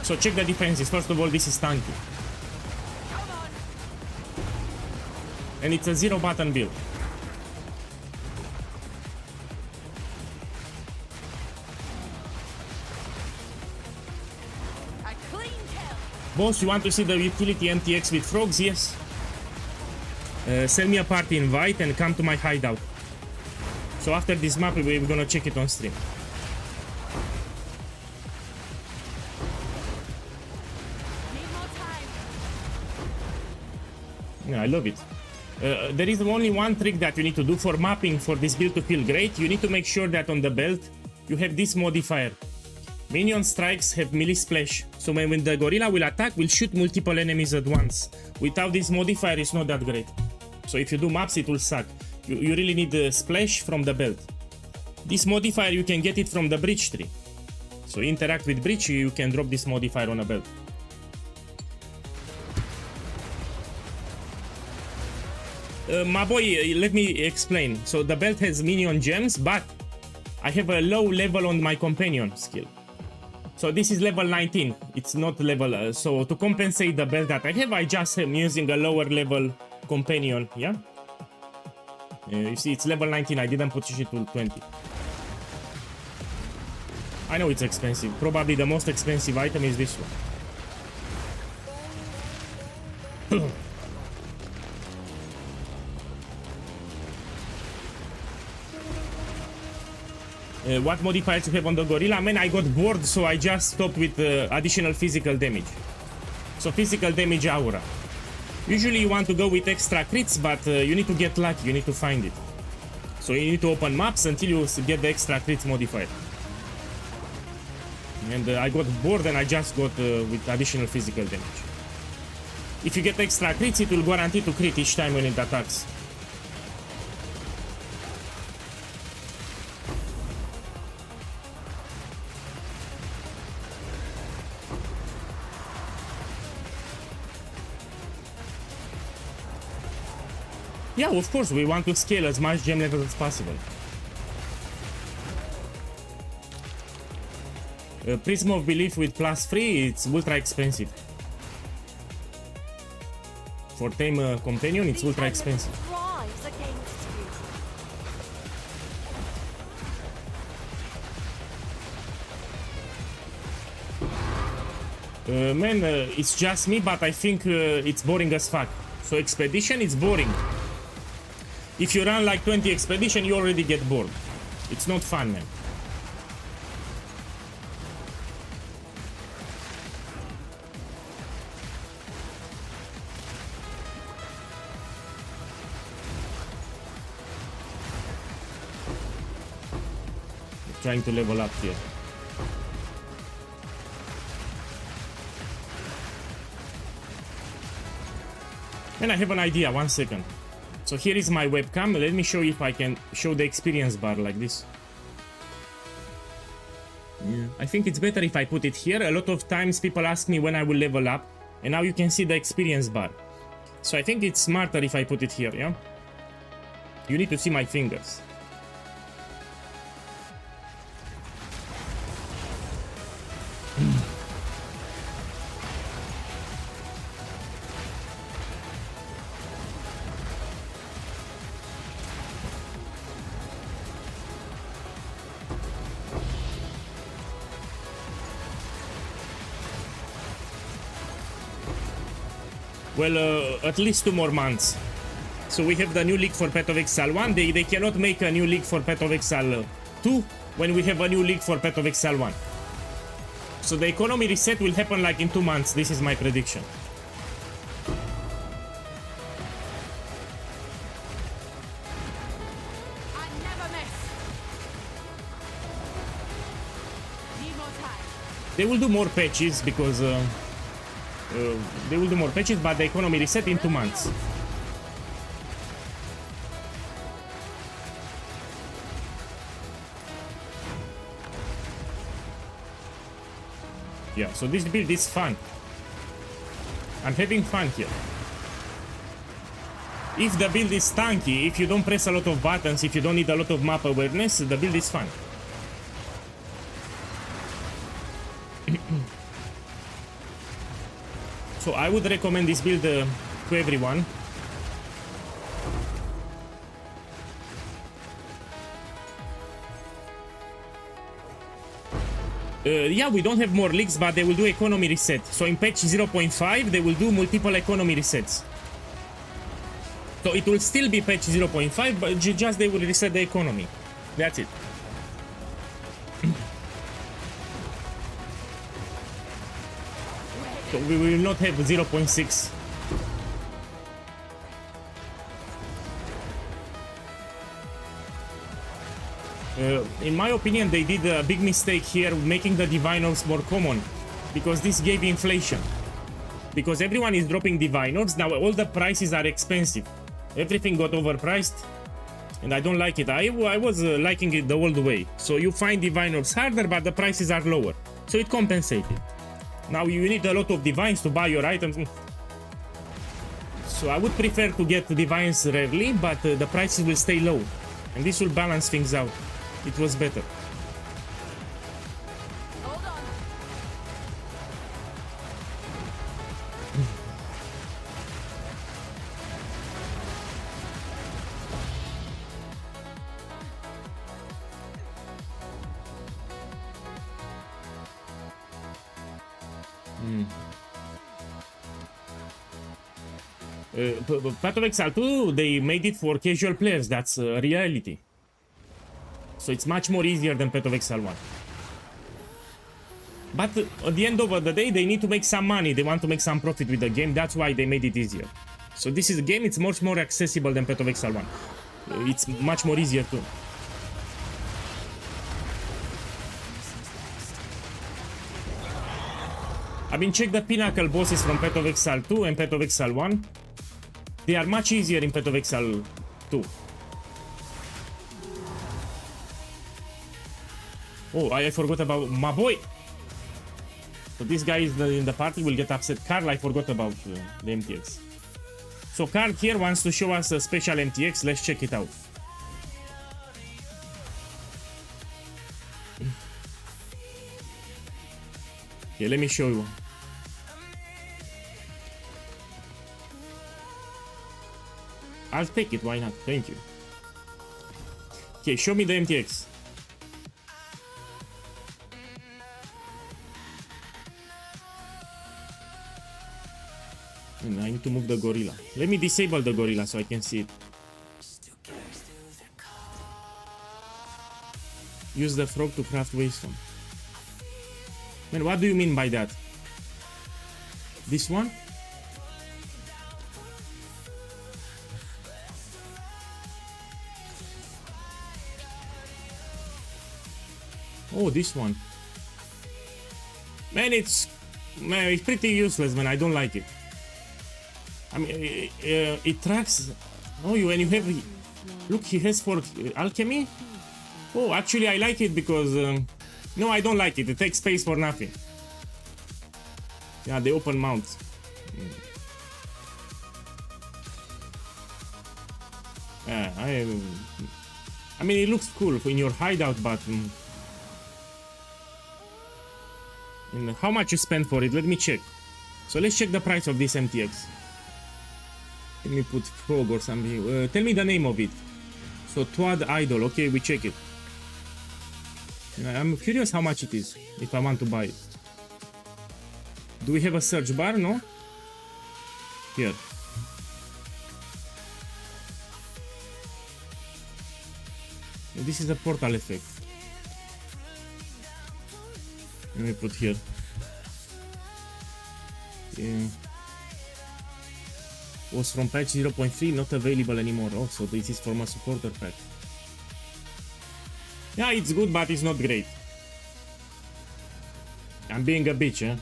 So check the defenses. First of all, this is tanky. And it's a 0 button build. Boss, you want to see the utility MTX with frogs? Yes. Send me a party invite and come to my hideout. So after this map, we're gonna check it on stream. Yeah, I love it. There is only one trick that you need to do for mapping for this build to feel great. You need to make sure that on the belt you have this modifier. Minion strikes have melee splash, so when the gorilla will attack, will shoot multiple enemies at once. Without this modifier, it's not that great. So if you do maps, it will suck. You really need the splash from the belt. This modifier, you can get it from the bridge tree. So interact with bridge, you can drop this modifier on a belt. My boy, let me explain. So the belt has minion gems, but I have a low level on my companion skill. So this is level 19, it's not level, so to compensate the belt that I have, I just am using a lower level companion, yeah? You see, it's level 19. I didn't push it to 20. I know it's expensive. Probably the most expensive item is this one. What modifiers you have on the gorilla? Man, I got bored, so I just stopped with additional physical damage. So physical damage aura. Usually you want to go with extra crits, but you need to get lucky, you need to find it. So you need to open maps until you get the extra crits modifier. And I got bored and I just got with additional physical damage. If you get extra crits, it will guarantee to crit each time when it attacks. Yeah, of course, we want to scale as much gem levels as possible. Prism of Belief with +3, it's ultra expensive. For Tame Companion, it's ultra expensive. Man, it's just me, but I think it's boring as fuck. So Expedition, it's boring. If you run like 20 Expedition, you already get bored. It's not fun, man. Trying to level up here. And I have an idea, 1 second. So here is my webcam. Let me show you if I can show the experience bar like this. Yeah. I think it's better if I put it here. A lot of times people ask me when I will level up, and now you can see the experience bar. So I think it's smarter if I put it here, yeah? You need to see my fingers. Well, at least 2 more months. So we have the new league for Path of Exile 1. They cannot make a new league for Path of Exile 2 when we have a new league for Path of Exile 1. So the economy reset will happen like in 2 months. This is my prediction. They will do more patches because they will do more patches, but the economy reset in 2 months. Yeah, so this build is fun. I'm having fun here. If the build is tanky, if you don't press a lot of buttons, if you don't need a lot of map awareness, the build is fun. So I would recommend this build to everyone. Yeah, we don't have more leaks, but they will do economy reset. So in patch 0.5, they will do multiple economy resets. So it will still be patch 0.5, but just they will reset the economy. That's it. So we will not have 0.6. In my opinion, they did a big mistake here making the Divine Orbs more common, because this gave inflation. Because everyone is dropping Divine Orbs, now all the prices are expensive. Everything got overpriced, and I don't like it. I was liking it the old way. So you find Divine Orbs harder, but the prices are lower. So it compensated. Now you need a lot of divines to buy your items. So I would prefer to get divines rarely, but the prices will stay low. And this will balance things out. It was better. Hold on. Path of Exile 2, they made it for casual players. That's reality. So it's much more easier than Path of Exile 1. But at the end of the day, they need to make some money. They want to make some profit with the game. That's why they made it easier. So this is a game. It's much more accessible than Path of Exile 1. It's much more easier too. I mean, check the pinnacle bosses from Path of Exile 2 and Path of Exile 1. They are much easier in Path of Exile 2. Oh, I forgot about my boy. So this guy is in the party, will get upset. Carl, I forgot about the MTX. So Carl here wants to show us a special MTX. Let's check it out. Okay, let me show you. I'll take it, why not? Thank you. Okay, show me the MTX. And I need to move the gorilla. Let me disable the gorilla so I can see it. Use the frog to craft waystone. Man, what do you mean by that? This one? Oh, this one. Man, it's pretty useless, man. I don't like it. I mean, it tracks. Oh, when you have. Look, he has for alchemy. Oh, actually, I like it because. No, I don't like it. It takes space for nothing. Yeah, the open mount. Yeah, I mean, it looks cool in your hideout, but. How much you spend for it? Let me check. So let's check the price of this MTX. Let me put frog or something. Tell me the name of it. So Twad Idol. Okay, we check it. I'm curious how much it is if I want to buy it. Do we have a search bar? No? Here. This is a portal effect. Let me put here. Yeah. Was from patch 0.3, not available anymore. Also, this is from a supporter pack. Yeah, it's good, but it's not great. I'm being a bitch, eh?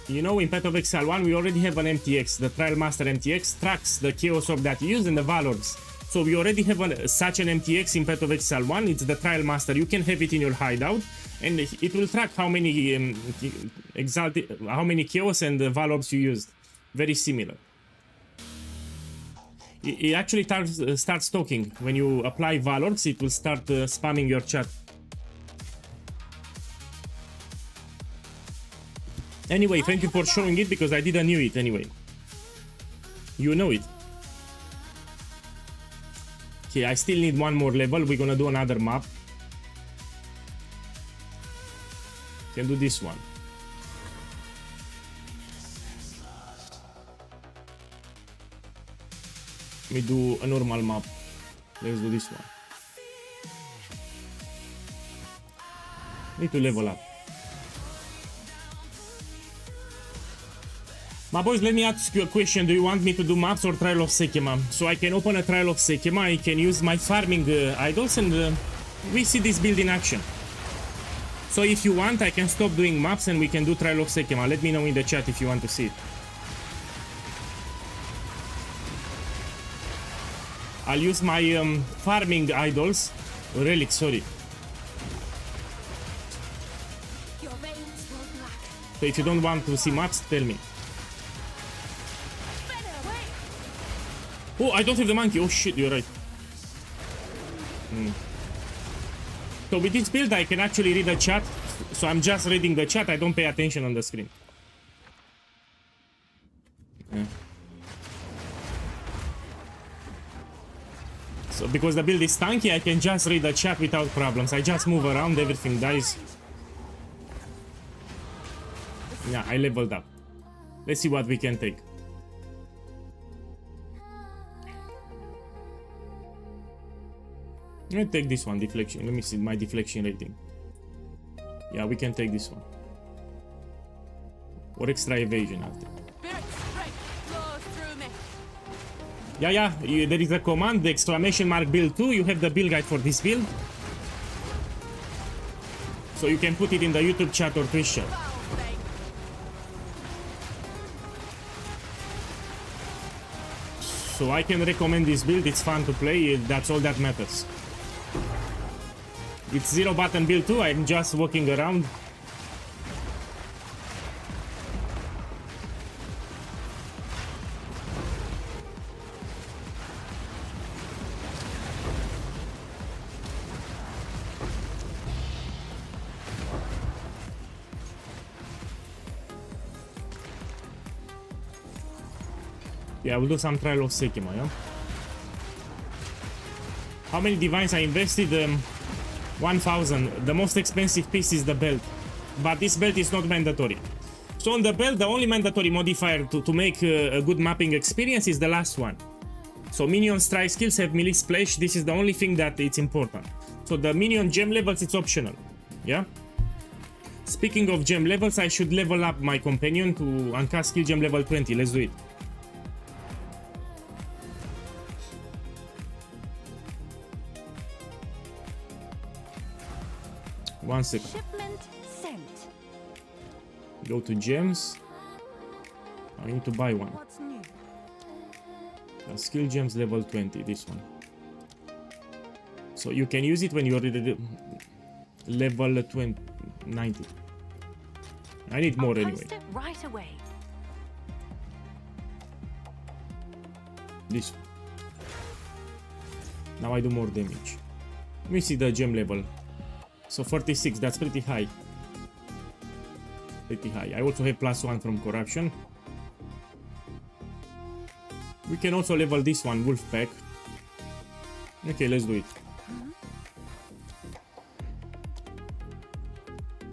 You know, in Path of Exile 1, we already have an MTX. The Trial Master MTX tracks the Chaos Orb that you use and the Valors. So we already have such an MTX in Path of Exile 1. It's the Trial Master. You can have it in your hideout, and it will track how many how many Chaos and Valorbs you used. Very similar. It actually starts talking. When you apply Valorbs, it will start spamming your chat. Anyway, thank you for showing it because I didn't know it anyway. You know it. Okay, I still need one more level. We're gonna do another map. Can do this one. Let me do a normal map. Let's do this one. Need to level up. My boys, let me ask you a question. Do you want me to do maps or Trial of Sekema? So I can open a Trial of Sekema, I can use my farming idols, and we see this build in action. So if you want, I can stop doing maps and we can do Trial of Sekema. Let me know in the chat if you want to see it. I'll use my farming idols. Relics, sorry. So if you don't want to see maps, tell me. Oh, I don't have the monkey. Oh shit, you're right. So with this build, I can actually read the chat. So I'm just reading the chat. I don't pay attention on the screen. Yeah. So because the build is tanky, I can just read the chat without problems. I just move around, everything dies. Yeah, I leveled up. Let's see what we can take. Let me take this one, deflection. Let me see my deflection rating. Yeah, we can take this one. Or extra evasion after. Yeah, there is a command, the exclamation mark build 2. You have the build guide for this build. So you can put it in the YouTube chat or Twitch chat. So I can recommend this build, it's fun to play, that's all that matters. It's 0 button build 2, I'm just walking around. Yeah, we'll do some trial of Sekima, yeah? How many divines I invested? 1000. The most expensive piece is the belt. But this belt is not mandatory. So on the belt, the only mandatory modifier to make a good mapping experience is the last one. So minion strike skills have melee splash. This is the only thing that it's important. So the minion gem levels, it's optional. Yeah? Speaking of gem levels, I should level up my companion to uncast skill gem level 20. Let's do it. One second. Shipment sent. Go to gems. I need to buy one. What's new? Skill gems level 20, this one. So you can use it when you're level 90. I need more anyway. Post it right away. This one. Now I do more damage. Let me see the gem level. So 46, that's pretty high. Pretty high. I also have +1 from corruption. We can also level this one, wolf pack. Okay, let's do it.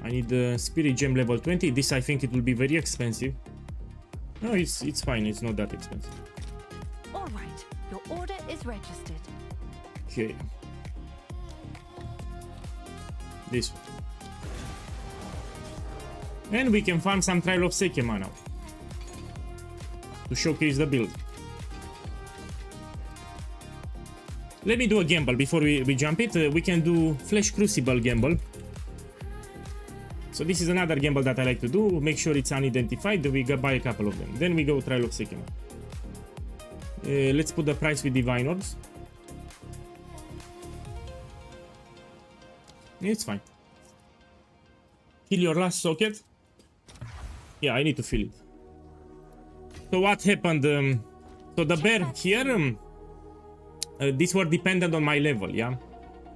I need the spirit gem level 20. This I think it will be very expensive. No, it's fine. It's not that expensive. All right, your order is registered. Okay. This one. And we can farm some trial of Sekima now to showcase the build. Let me do a gamble before we jump it. We can do Flesh Crucible gamble. So this is another gamble that I like to do. Make sure it's unidentified. We go buy a couple of them. Then we go trial of Sekima. Let's put the price with Divine Orbs. It's fine. Kill your last socket. Yeah, I need to fill it. So what happened? So the bear here, these were dependent on my level, yeah?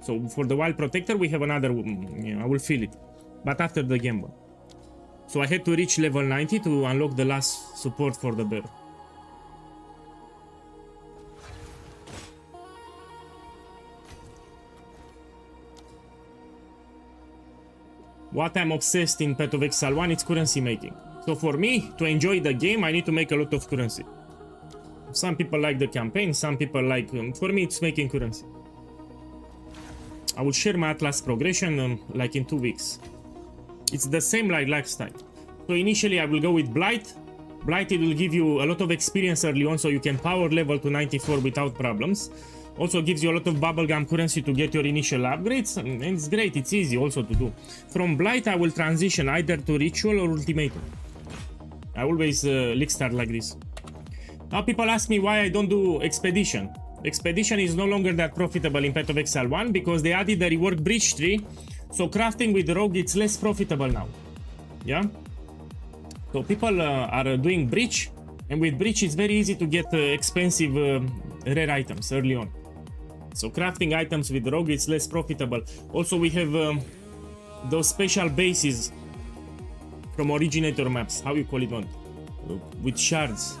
So for the Wild Protector, we have another, I will fill it. But after the gamble. So I had to reach level 90 to unlock the last support for the bear. What I'm obsessed in Path of Exile 1, it's currency making. So for me, to enjoy the game, I need to make a lot of currency. Some people like the campaign, some people like... for me, it's making currency. I will share my Atlas progression like in 2 weeks. It's the same like last time. So initially I will go with Blight. Blight, it will give you a lot of experience early on, so you can power level to 94 without problems. Also gives you a lot of bubblegum currency to get your initial upgrades, and it's great, it's easy also to do. From Blight I will transition either to Ritual or Ultimatum. I always league start like this. Now people ask me why I don't do Expedition. Expedition is no longer that profitable in Path of Exile 1 because they added the rework Breach tree, so crafting with Rogue it's less profitable now. Yeah? So people are doing Breach, and with Breach it's very easy to get expensive rare items early on. So crafting items with Rogue it's less profitable. Also we have those special bases from originator maps, how you call it one, with shards.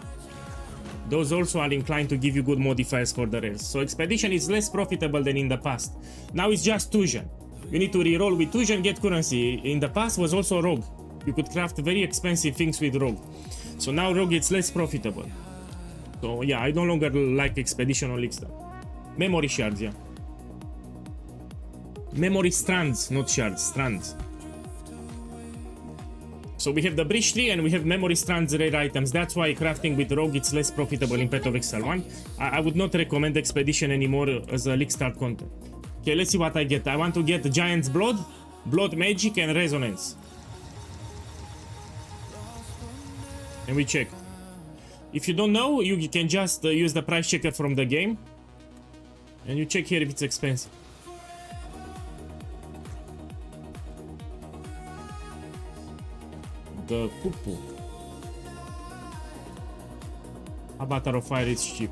those also are inclined to give you good modifiers for the rest. So Expedition is less profitable than in the past. Now it's just Tusion. You need to reroll with Tusion, get currency. In the past was also Rogue. You could craft very expensive things with Rogue. So now Rogue is less profitable. So yeah, I no longer like Expedition on League Start. Memory shards, yeah. Memory strands, not shards, strands. So we have the bridge tree and we have memory strands rare items. That's why crafting with Rogue it's less profitable in Path of Exile 1. I would not recommend Expedition anymore as a League Start content. Okay, let's see what I get. I want to get Giant's Blood, Blood Magic and Resonance. And we check. If you don't know, you can just use the price checker from the game. And you check here if it's expensive. The Kupu. Avatar of Fire is cheap.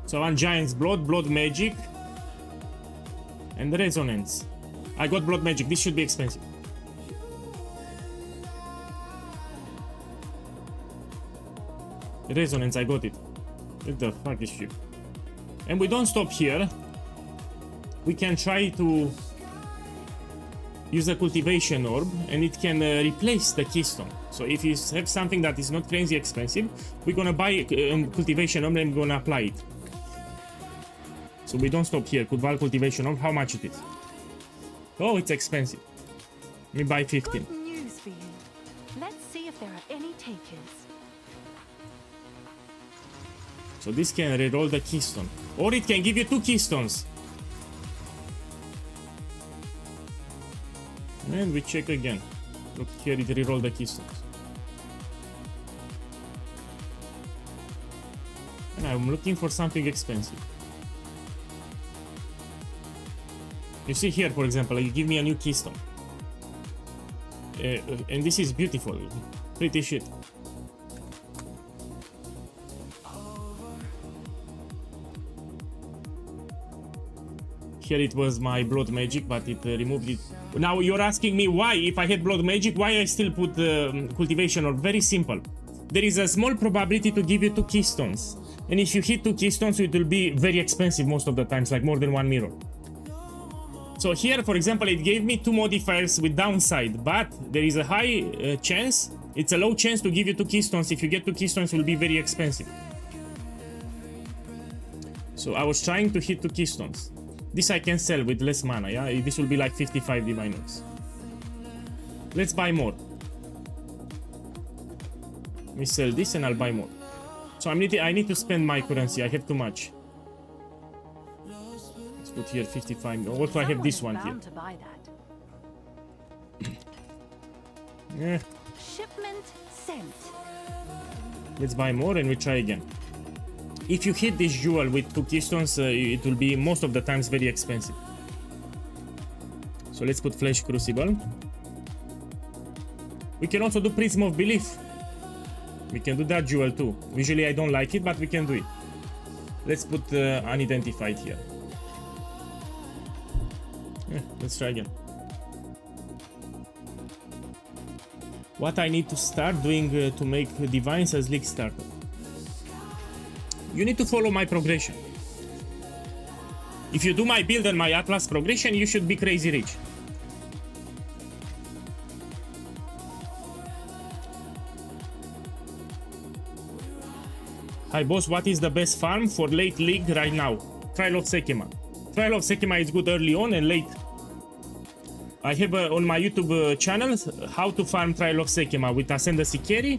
So I want Giant's Blood, Blood Magic, and Resonance. I got Blood Magic. This should be expensive. Resonance, I got it. What the fuck is cheap? And we don't stop here. We can try to use a cultivation orb and it can replace the keystone. So if you have something that is not crazy expensive, we're gonna buy a cultivation orb and we're gonna apply it. So we don't stop here. Kudval cultivation orb, how much it is? Oh, it's expensive. Let me buy 15. Good news for you. Let's see if there are any takers. So this can reroll the keystone. Or it can give you 2 keystones. And we check again. Look here, it reroll the keystones. And I'm looking for something expensive. You see here, for example, you give me a new keystone. And this is beautiful. Pretty shit. Here it was my Blood Magic, but it removed it. Now you're asking me why, if I had Blood Magic, why I still put Cultivation Orb? Very simple. There is a small probability to give you 2 keystones. And if you hit 2 keystones, it will be very expensive most of the times, like more than 1 mirror. So here, for example, it gave me 2 modifiers with downside, but there is a high chance, it's a low chance to give you 2 keystones. If you get 2 keystones, it will be very expensive. So I was trying to hit 2 keystones. This I can sell with less mana, yeah? This will be like 55 Divine Orbs. Let's buy more. Let me sell this and I'll buy more. So I need to spend my currency, I have too much. Let's put here 55. Also I have this one here. To buy that. Yeah. Shipment sent. Let's buy more and we try again. If you hit this jewel with 2 keystones, it will be most of the times very expensive. So let's put Flesh Crucible. We can also do Prism of Belief. We can do that jewel too. Usually I don't like it, but we can do it. Let's put Unidentified here. Yeah, let's try again. What I need to start doing to make Divines as League Starter? You need to follow my progression. If you do my build and my Atlas progression, you should be crazy rich. Hi boss, what is the best farm for late league right now? Trial of Sekima. Trial of Sekima is good early on and late. I have on my YouTube channel how to farm Trial of Sekima with Ascendancy carry.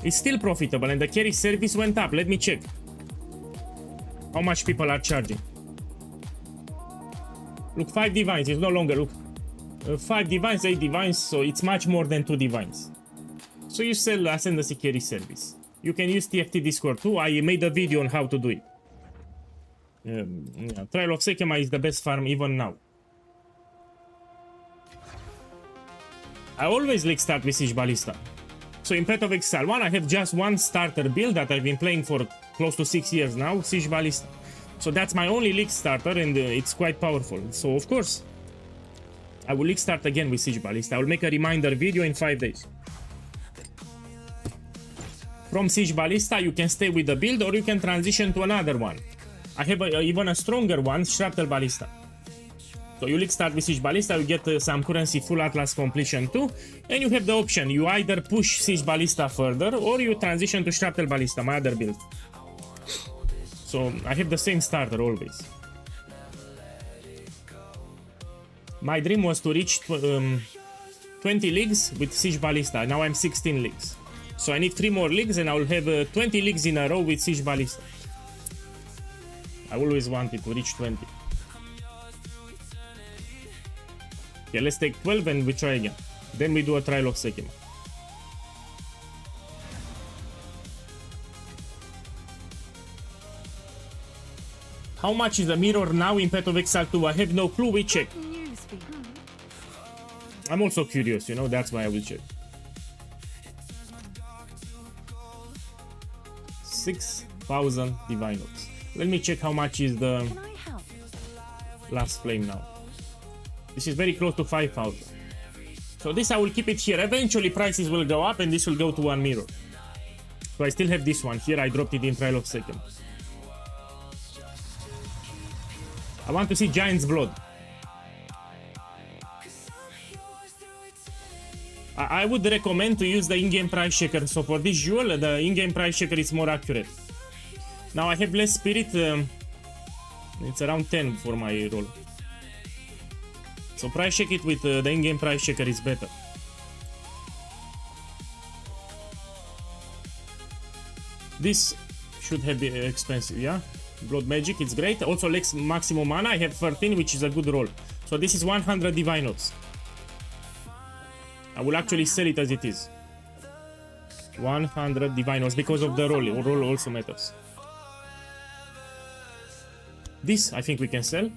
It's still profitable and the carry service went up. Let me check how much people are charging. Look, 5 divines, it's no longer, look, 5 divines, 8 divines, so it's much more than 2 divines. So you sell Ascendancy carry service. You can use TFT Discord too. I made a video on how to do it. Yeah, Trial of Sekima is the best farm even now. I always like start with Siege Ballista. So in Path of Exile 1, I have just one starter build that I've been playing for close to 6 years now, Siege Ballista. So that's my only league starter and it's quite powerful. So of course, I will league start again with Siege Ballista. I will make a reminder video in 5 days. From Siege Ballista, you can stay with the build or you can transition to another one. I have even a stronger one, Shrapnel Ballista. So you start with Siege Ballista, you get some currency full Atlas completion too, and you have the option, you either push Siege Ballista further or you transition to Shrapnel Ballista, my other build. So I have the same starter always. My dream was to reach 20 leagues with Siege Ballista, now I'm 16 leagues. So I need 3 more leagues and I will have 20 leagues in a row with Siege Ballista. I always wanted to reach 20. Okay, let's take 12 and we try again. Then we do a trial of Sekima. How much is the mirror now in Path of Exile 2? I have no clue, we check. News for you. I'm also curious, you know, that's why I will check. 6,000 Divine Orbs. Let me check how much is the Can I help? last flame now. This is very close to 5,000. So this I will keep it here. Eventually prices will go up and this will go to 1 mirror. So I still have this one here. I dropped it in trial of second. I want to see Giant's Blood. I would recommend to use the in-game price checker. So for this jewel, the in-game price checker is more accurate. Now I have less spirit. It's around 10 for my roll. So price check it with the in-game price checker is better. This should have been expensive, yeah? Blood Magic, it's great. Also Lex Maximum Mana, I have 13, which is a good roll. So this is 100 Divine Notes. I will actually sell it as it is. 100 Divine Notes because of the roll. Roll also matters. This, I think we can sell.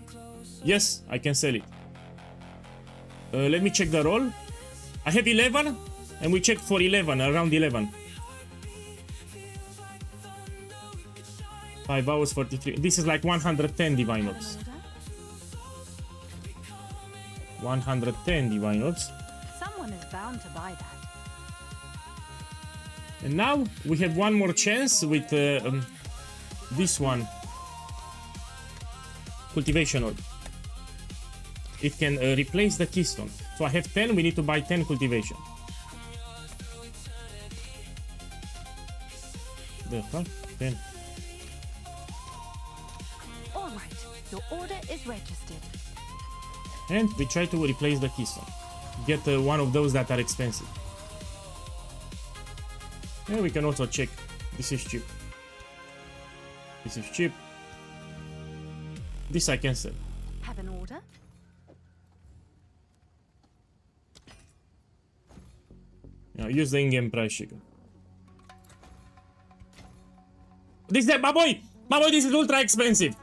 Yes, I can sell it. Let me check the roll. I have 11, and we check for 11, around 11. 5 hours, 43. This is like 110 Divine Orbs. 110 Divine Orbs. Someone is bound to buy that. And now we have one more chance with this one. Cultivation Orb. It can replace the keystone. So I have 10, we need to buy 10 cultivation. The fuck? 10. Alright, your order is registered. And we try to replace the keystone. Get one of those that are expensive. And we can also check. This is cheap. This is cheap. This I can sell. Have an order? Now use the in-game price checker. This is my boy! My boy, this is ultra expensive!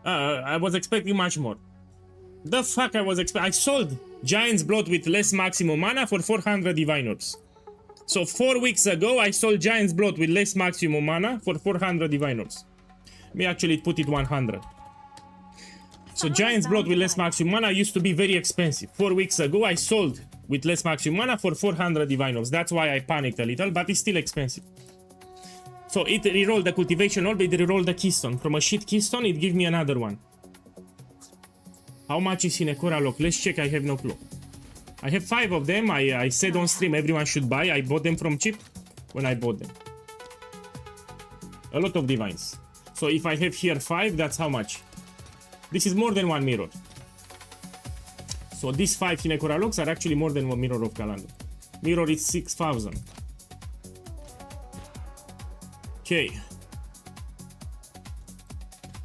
I was expecting much more. The fuck I was expecting? I sold Giant's Blood with less maximum mana for 400 Divine Orbs. So 4 weeks ago I sold Giant's Blood with less maximum mana for 400 Divine Orbs. We actually put it 100. So Giant's Blood with less maximum mana used to be very expensive. 4 weeks ago I sold with less maximum mana for 400 Divine Orbs. That's why I panicked a little, but it's still expensive. So it rerolled the Cultivation Orb, it rerolled the Keystone. From a shit Keystone, it gave me another one. How much is in a Cora Lock? Let's check, I have no clue. I have 5 of them, I said on stream everyone should buy. I bought them from cheap when I bought them. A lot of Divines. So if I have here 5, that's how much? This is more than 1 mirror. So these 5 Hinekora locks are actually more than 1 mirror of Calendar. Mirror is 6,000. Okay.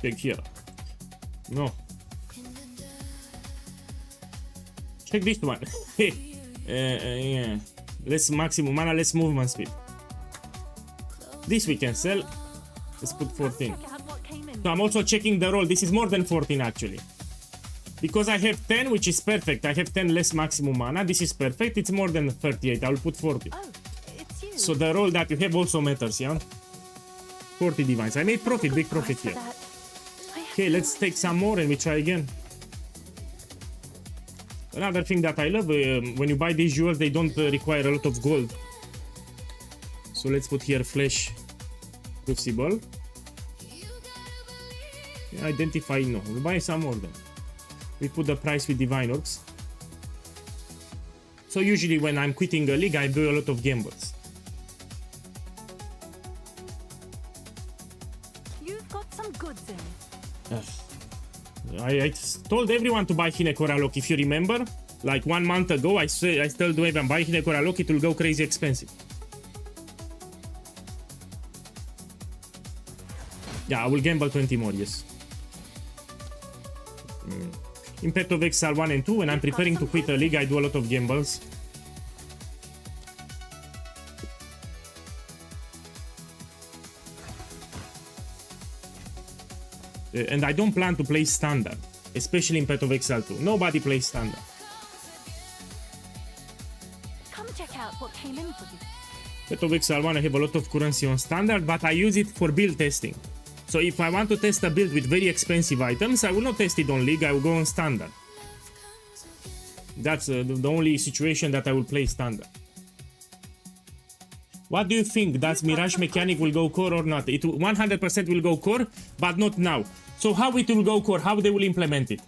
Check here. No. Check this one. Yeah. Less maximum mana, less movement speed. This we can sell. Let's put 14. So I'm also checking the roll. This is more than 14 actually. Because I have 10, which is perfect. I have 10 less maximum mana. This is perfect. It's more than 38. I'll put 40. Oh, it's you. So the roll that you have also matters, yeah? 40 divines. I made profit, big profit here. Okay, let's take some more and we try again. Another thing that I love, when you buy these jewels, they don't require a lot of gold. So let's put here flash crucible. Identify, no. We'll buy some more then. We put the price with divine orbs. So usually when I'm quitting a league, I do a lot of gambles. You've got some goods in. I told everyone to buy Hinekoralok, if you remember. Like 1 month ago, I still do even buy Hinekoralok, it will go crazy expensive. Yeah, I will gamble 20 more, yes. In Pet of Exile 1 and 2, when I'm preparing to quit a league, I do a lot of gambles. And I don't plan to play standard, especially in Pet of Exile 2. Nobody plays standard. Come check out what came in for you. Pet of Exile 1, I have a lot of currency on standard, but I use it for build testing. So if I want to test a build with very expensive items, I will not test it on League, I will go on Standard. That's the only situation that I will play Standard. What do you think? Does Mirage mechanic will go core or not? It 100% will go core, but not now. So how it will go core? How they will implement it?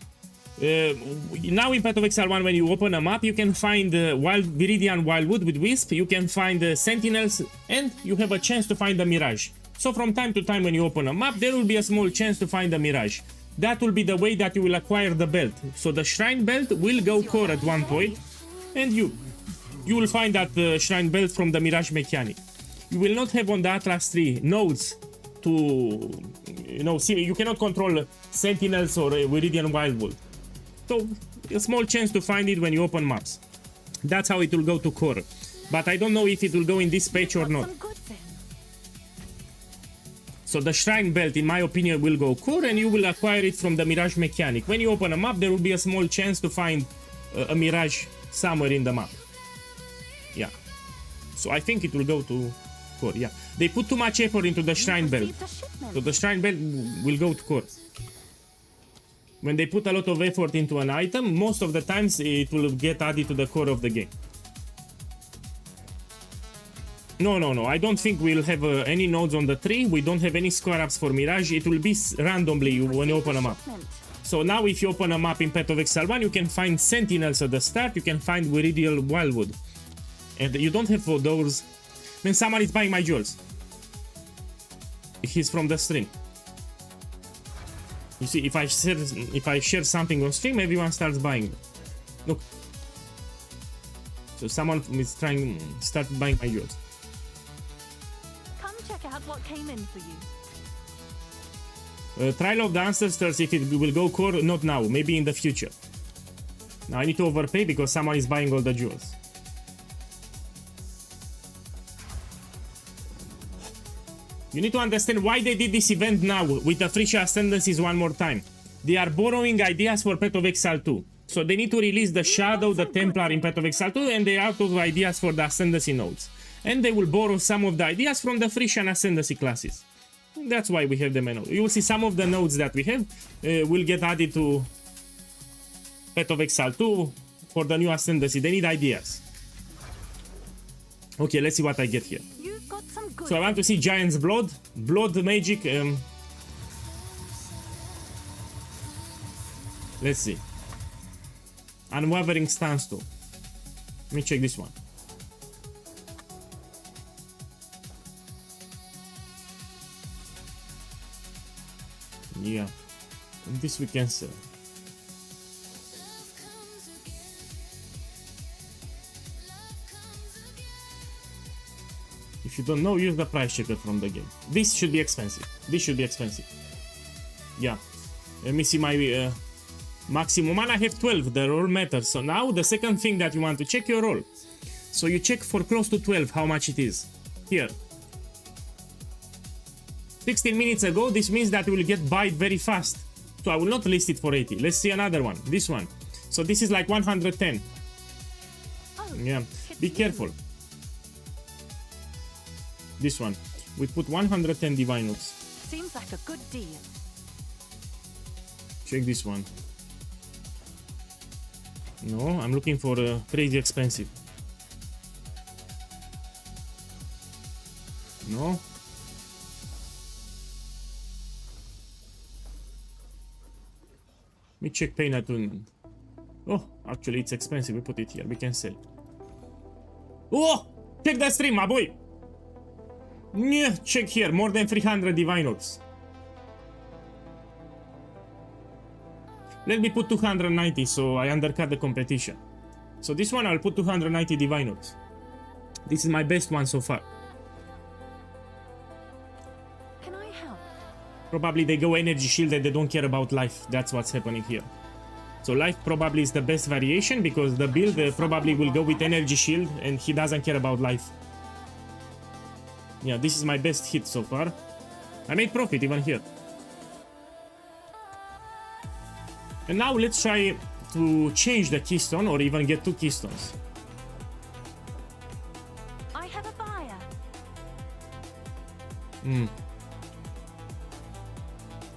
Now in Path of Exile 1, when you open a map, you can find Viridian Wildwood with Wisp, you can find Sentinels, and you have a chance to find the Mirage. So from time to time when you open a map, there will be a small chance to find a Mirage. That will be the way that you will acquire the belt. So the Shrine belt will go core at one point, and you will find that Shrine belt from the Mirage mechanic. You will not have on the Atlas 3 nodes to, see, you cannot control Sentinels or Viridian Wildwood. So a small chance to find it when you open maps. That's how it will go to core. But I don't know if it will go in this patch or not. So the Shrine belt, in my opinion, will go core, and you will acquire it from the Mirage mechanic. When you open a map, there will be a small chance to find a Mirage somewhere in the map. Yeah. So I think it will go to core, yeah. They put too much effort into the Shrine belt. So the Shrine belt will go to core. When they put a lot of effort into an item, most of the times it will get added to the core of the game. No, I don't think we'll have any nodes on the tree. We don't have any square ups for Mirage. It will be randomly when you open a map. So now if you open a map in Path of Exile 1, you can find Sentinels at the start, you can find Viridian Wildwood. And you don't have for those. When someone is buying my jewels. He's from the stream. You see, if I share something on stream, everyone starts buying them. Look. So someone is trying to start buying my jewels. Come check out what came in for you. Trial of the Ancestors, if it will go core, not now, maybe in the future. Now I need to overpay because someone is buying all the jewels. You need to understand why they did this event now with the Frisha Ascendancies one more time. They are borrowing ideas for Path of Exile 2. So they need to release the Shadow, the Templar in Path of Exile 2, and they are out of ideas for the Ascendancy nodes. And they will borrow some of the ideas from the Frisha and Ascendancy classes. That's why we have them. You will see some of the nodes that we have will get added to Path of Exile 2 for the new Ascendancy. They need ideas. Okay, let's see what I get here. So I want to see Giant's Blood, Blood Magic. Let's see. Unwavering Standstill. Let me check this one. Yeah, and this we can sell. If you don't know, use the price checker from the game. This should be expensive. This should be expensive. Yeah. Let me see my maximum. And I have 12. The roll matters. So now the second thing that you want to check your roll. So you check for close to 12 how much it is. Here. 16 minutes ago, this means that we will get buyed very fast. So I will not list it for 80. Let's see another one. This one. So this is like 110. Yeah. Be careful. This one. We put 110 divine orbs. Seems like a good deal. Check this one. No, I'm looking for crazy expensive. No? Let me check pain attunement. Oh, actually it's expensive. We put it here. We can sell. Oh! Check that stream, my boy! Yeah, check here. More than 300 divine orbs. Let me put 290 so I undercut the competition. So this one I'll put 290 divine orbs. This is my best one so far. Can I help? Probably they go energy shield and they don't care about life. That's what's happening here. So life probably is the best variation because the build probably will go with energy shield and he doesn't care about life. Yeah, this is my best hit so far. I made profit even here. And now let's try to change the keystone or even get 2 keystones. I have a buyer.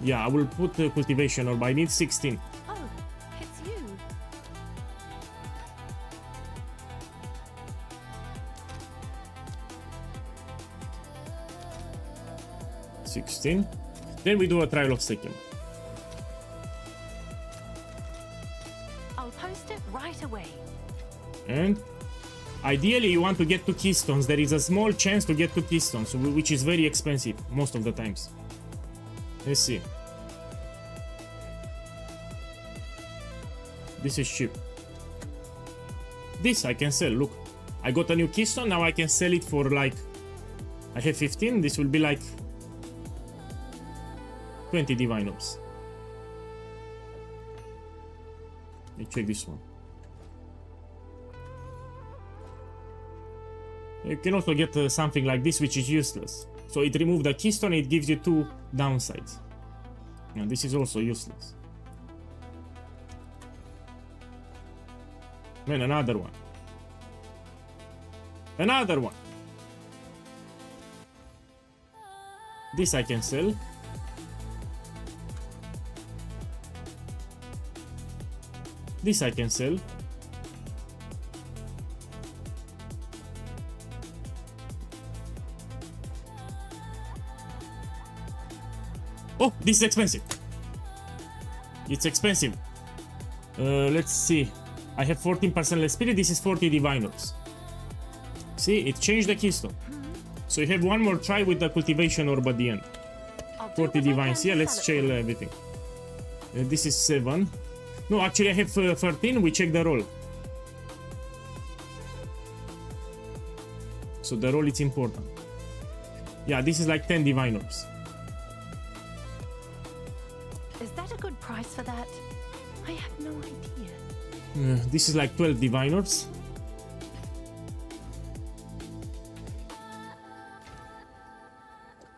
Yeah, I will put cultivation orb. I need 16. Oh, it's you. 16. Then we do a trial of second. I'll post it right away. And ideally you want to get 2 keystones. There is a small chance to get 2 keystones, which is very expensive most of the times. Let's see. This is cheap. This I can sell. Look, I got a new keystone. Now I can sell it for like, I have 15. This will be like 20 divine orbs. Let me check this one. You can also get something like this, which is useless. So it removes the keystone, it gives you 2 downsides. Now this is also useless. Man, another one. Another one. This I can sell. This I can sell. Oh, this is expensive. It's expensive. Let's see. I have 14% less spirit. This is 40 divine orbs. See, it changed the keystone. So you have one more try with the cultivation orb at the end. 40 divines. Yeah, let's chill everything. This is 7. No, actually I have 13. We check the roll. So the roll is important. Yeah, this is like 10 divine orbs. Is that a good price for that? I have no idea. This is like 12 divine orbs.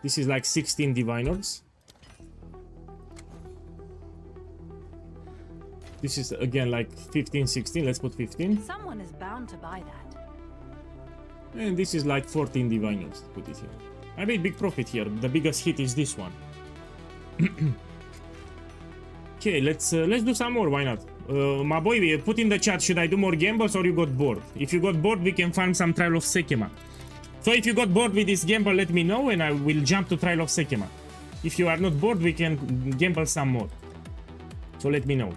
This is like 16 divine orbs. This is again like 15, 16. Let's put 15. Someone is bound to buy that. And this is like 14 divine orbs. Put it here. I made big profit here. The biggest hit is this one. Okay, let's do some more. Why not? My boy, put in the chat. Should I do more gambles or you got bored? If you got bored, we can farm some Trial of Sekema. So if you got bored with this gamble, let me know and I will jump to Trial of Sekema. If you are not bored, we can gamble some more. So let me know.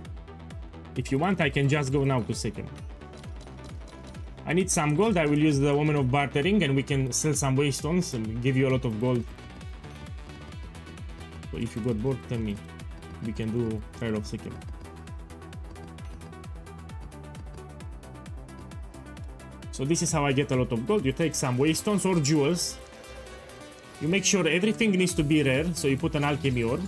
If you want, I can just go now to Sekema. I need some gold. I will use the Woman of Bartering and we can sell some waystones and give you a lot of gold. So if you got bored, tell me. We can do Trial of Sekema. So this is how I get a lot of gold. You take some waystones or jewels. You make sure everything needs to be rare. So you put an alchemy orb.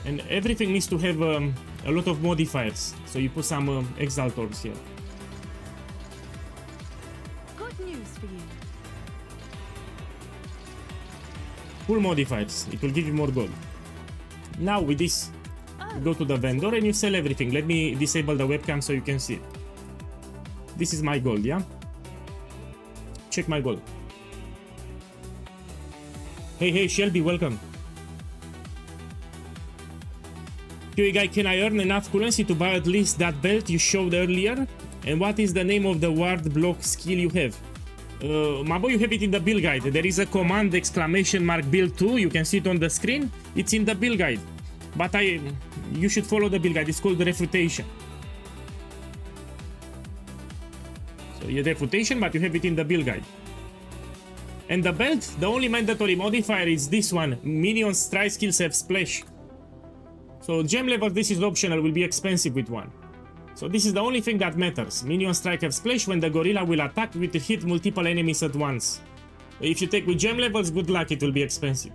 And everything needs to have a lot of modifiers. So you put some exalt orbs here. Good news for you. Full modifiers. It will give you more gold. Now with this, you go to the vendor and you sell everything. Let me disable the webcam so you can see. This is my gold, yeah? Check my gold. Hey, Shelby, welcome. QA guy, can I earn enough currency to buy at least that belt you showed earlier? And what is the name of the ward block skill you have? Mabo, you have it in the build guide. There is a command !build 2. You can see it on the screen. It's in the build guide. But you should follow the build guide. It's called refutation. So you refutation, but you have it in the build guide. And the belt, the only mandatory modifier is this one. Minions strike skills have splash. So gem level, this is optional, will be expensive with one. So this is the only thing that matters. Minion strike have splash when the gorilla will attack with hit multiple enemies at once. If you take with gem levels, good luck, it will be expensive.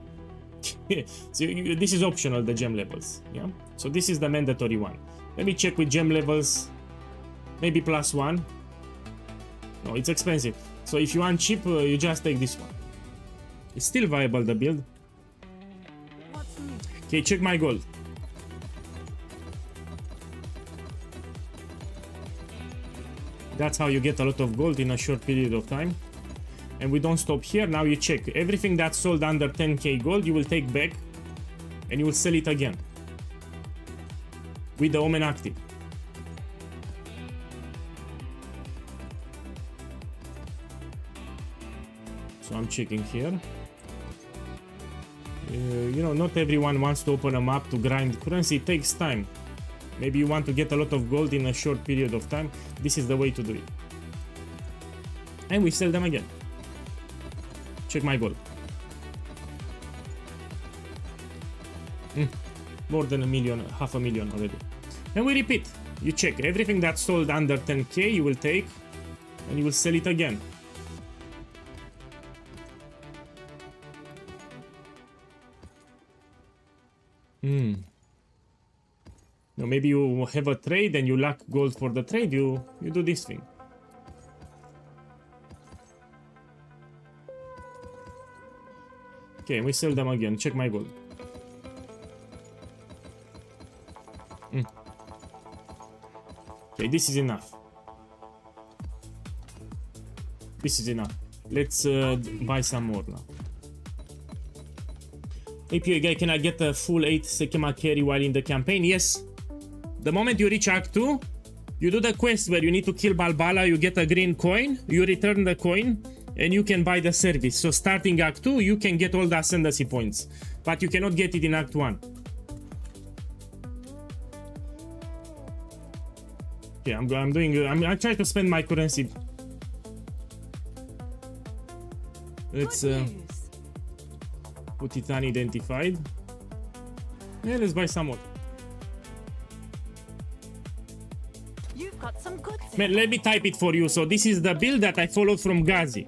So this is optional, the gem levels. Yeah. So this is the mandatory one. Let me check with gem levels. Maybe +1. No, it's expensive. So if you want cheap, you just take this one. It's still viable, the build. Okay, check my gold. That's how you get a lot of gold in a short period of time. And we don't stop here. Now you check. Everything that's sold under 10k gold, you will take back. And you will sell it again. With the Omen active. So I'm checking here. You know, not everyone wants to open a map to grind currency. It takes time. Maybe you want to get a lot of gold in a short period of time. This is the way to do it. And we sell them again. Check my gold. More than 1 million, half a million already. And we repeat. You check. Everything that's sold under 10k you will take. And you will sell it again. No, maybe you have a trade and you lack gold for the trade, you do this thing. Okay, we sell them again. Check my gold. Okay, this is enough. This is enough. Let's buy some more now. APA guy, can I get a full 8 Sekema carry while in the campaign? Yes. The moment you reach Act 2, you do the quest where you need to kill Balbala, you get a green coin, you return the coin, and you can buy the service. So starting Act 2, you can get all the ascendancy points, but you cannot get it in Act 1. Okay, I'm trying to spend my currency. Let's put it unidentified. Yeah, let's buy some more. You've got some goods. Man, let me type it for you. So this is the build that I followed from Gazi.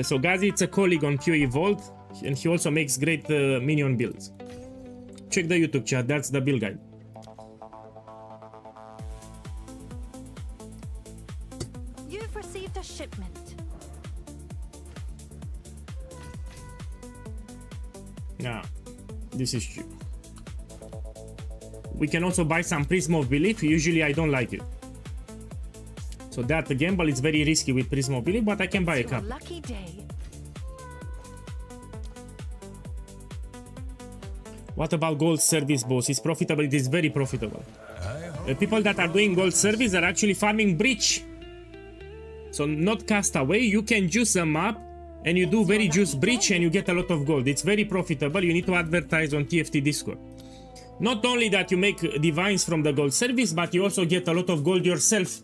So Gazi, it's a colleague on PoE Vault, and he also makes great minion builds. Check the YouTube chat. That's the build guide. You've received a shipment. Now, this is cheap. We can also buy some Prism of Belief. Usually I don't like it. So that gamble is very risky with Prism of Belief, but I can buy a cup. Lucky day. What about gold service, boss? It's profitable. It is very profitable. People that are doing gold service are actually farming breach. So not castaway. You can juice them up and you do very juice breach and you get a lot of gold. It's very profitable. You need to advertise on TFT Discord. Not only that you make divines from the gold service, but you also get a lot of gold yourself.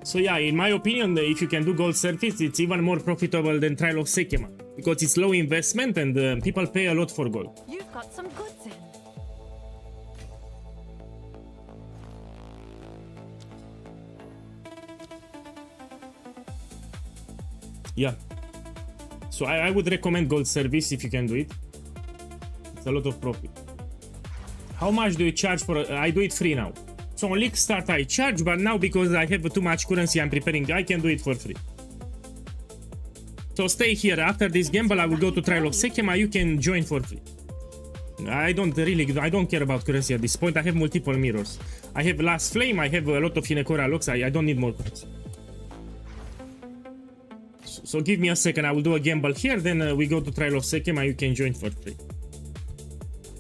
So yeah, in my opinion, if you can do gold service, it's even more profitable than Trial of Sekema. Because it's low investment and people pay a lot for gold. You've got some goods in. Yeah. So I would recommend gold service if you can do it. It's a lot of profit. How much do you charge for I do it free now. So on League Start I charge, but now because I have too much currency I'm preparing, I can do it for free. So stay here. After this gamble I will go to Trial of Sekema. You can join for free. I don't care about currency at this point. I have multiple mirrors. I have Last Flame, I have a lot of Hinekora locks. I don't need more currency. So give me a second, I will do a gamble here, then we go to Trial of Sekema, you can join for free.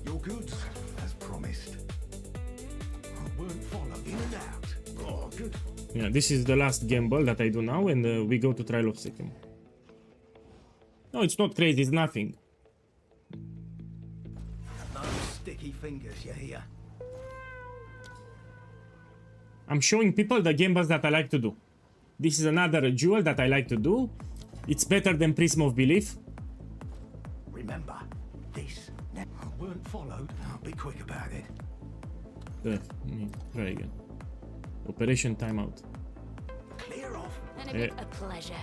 Your goods, as promised. I won't follow in and out. Oh, good. Yeah, this is the last gamble that I do now, and we go to trial of second. No, it's not crazy, it's nothing. Those sticky fingers, you hear? I'm showing people the gambles that I like to do. This is another jewel that I like to do. It's better than Prism of Belief. Remember, this weren't followed. Be quick about it. Try again. Operation timeout. Clear off. And a bit of pleasure.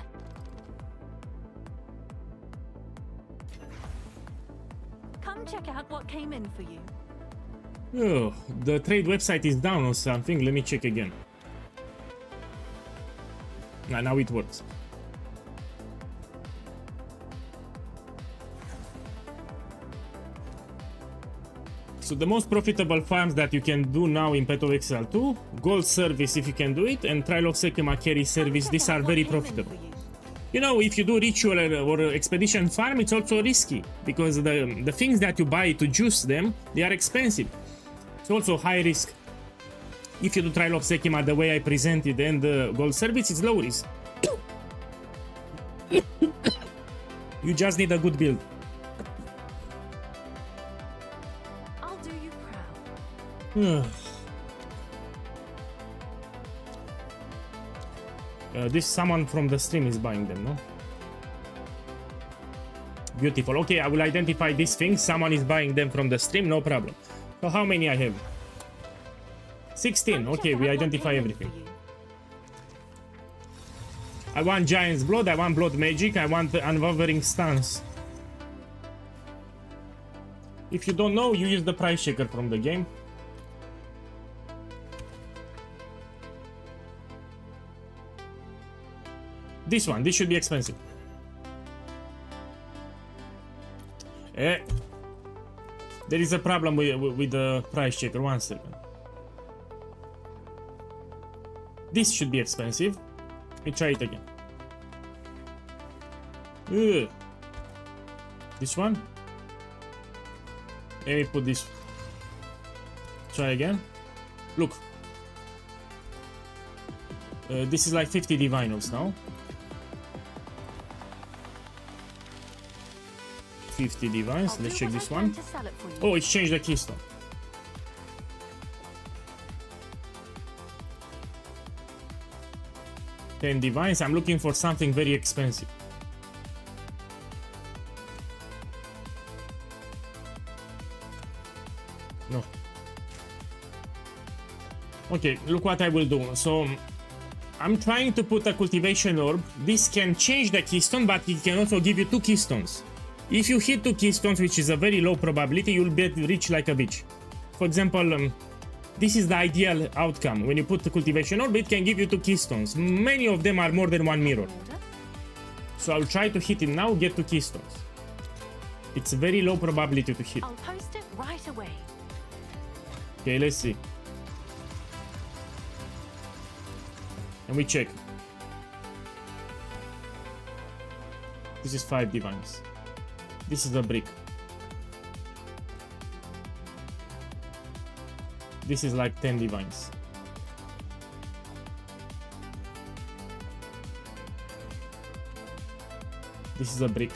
Come check out what came in for you. Oh, the trade website is down or something. Let me check again. Now it works. So the most profitable farms that you can do now in PoE 2, gold service if you can do it, and trial of Sekema carry service, these are very profitable. You know, if you do ritual or expedition farm, it's also risky, because the things that you buy to juice them, they are expensive. It's also high risk. If you do trial of Sekema the way I presented and gold service, it's low risk. You just need a good build. I'll do you proud. This someone from the stream is buying them, no? Beautiful. Okay, I will identify these things. Someone is buying them from the stream, no problem. So how many I have? 16. Okay, we identify everything. I want Giant's Blood, I want Blood Magic, I want Unwavering Stance. If you don't know, you use the price checker from the game. This one, this should be expensive. There is a problem with the price checker, 1 second. This should be expensive. Let me try it again. This one? Let me put this. Try again. Look. This is like 50 divinals now. 50 divines. Let's check this one. Oh, it's changed the keystone. $10 divines. I'm looking for something very expensive. No. Okay, look what I will do. So I'm trying to put a cultivation orb. This can change the keystone, but it can also give you 2 keystones. If you hit 2 keystones, which is a very low probability, you'll be rich like a bitch. For example, this is the ideal outcome. When you put the cultivation orb, it can give you 2 keystones. Many of them are more than 1 mirror. So I'll try to hit it now, get 2 keystones. It's a very low probability to hit. I'll post it right away. Okay, let's see. And we check. This is 5 divines. This is a brick. This is like 10 divines. This is a brick.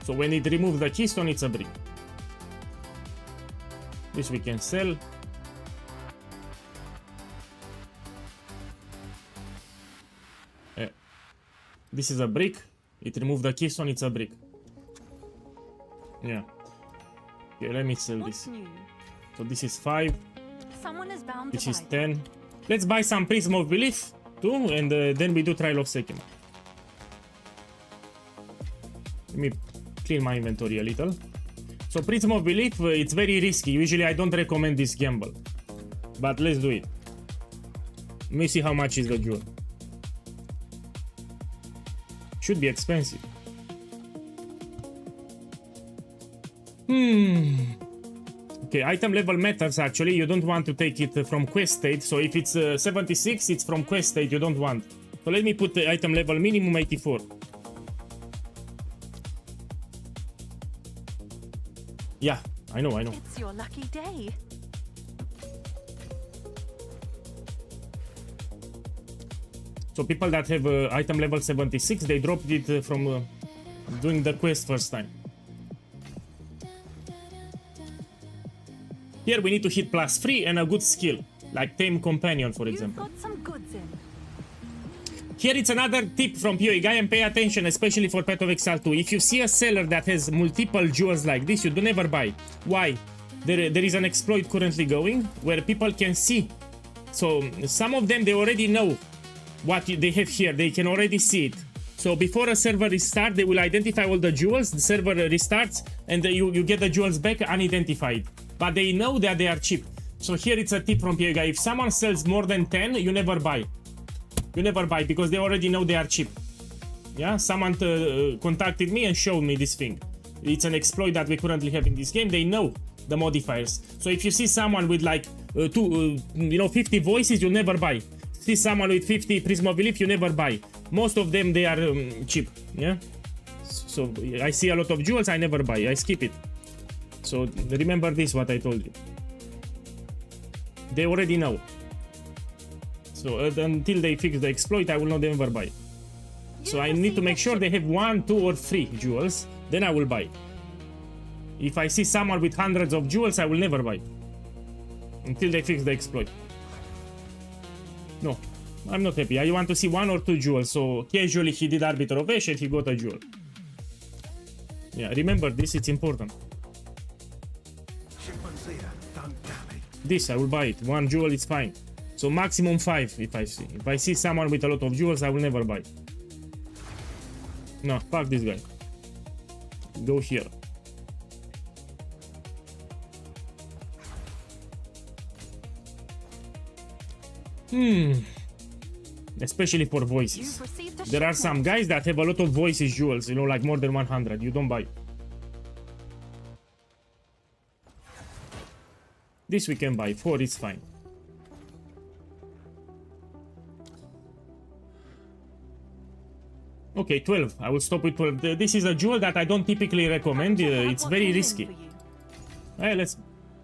So when it removes the keystone, it's a brick. This we can sell. This is a brick. It removed the keystone, it's a brick. Yeah. Okay, let me sell this. New? So this is 5. Someone is bound This to is buy 10. Let's buy some Prism of Belief too, and then we do Trial of Second. Let me clean my inventory a little. So Prism of Belief, it's very risky. Usually I don't recommend this gamble. But let's do it. Let me see how much is the jewel. Should be expensive. Okay, item level matters actually. You don't want to take it from quest state. So if it's 76, it's from quest state. You don't want. So let me put the item level minimum 84. Yeah, I know. It's your lucky day. So people that have item level 76, they dropped it from doing the quest first time. Here we need to hit +3 and a good skill, like Tame Companion, for example. You've got some goods in. Here it's another tip from PoE guy, and pay attention, especially for Path of Exile 2. If you see a seller that has multiple jewels like this, you do never buy. Why? There is an exploit currently going where people can see. So some of them, they already know what they have here. They can already see it. So before a server restarts, they will identify all the jewels. The server restarts and you get the jewels back unidentified. But they know that they are cheap. So here it's a tip from PoE guy. If someone sells more than 10, you never buy. You never buy because they already know they are cheap. Yeah, someone contacted me and showed me this thing. It's an exploit that we currently have in this game. They know the modifiers. So if you see someone with like 50 voices, you never buy. See someone with 50 Prism of Belief, you never buy. Most of them, they are cheap. Yeah. So I see a lot of jewels, I never buy. I skip it. So remember this, what I told you. They already know. So until they fix the exploit, I will not ever buy. So I need to make sure they have 1, 2, or 3 jewels. Then I will buy. If I see someone with hundreds of jewels, I will never buy. Until they fix the exploit. No, I'm not happy. I want to see 1 or 2 jewels. So casually he did Arbiter of Ash and he got a jewel. Yeah, remember this, it's important. Shipment's here. Don't damage. This, I will buy it. 1 jewel is fine. So maximum 5 if I see. If I see someone with a lot of jewels, I will never buy. No, fuck this guy. Go here. Especially for voices. There are some guys that have a lot of voices jewels, you know, like more than 100. You don't buy. This we can buy. 4 is fine. Okay, 12. I will stop with 12. This is a jewel that I don't typically recommend. It's very risky. Let's...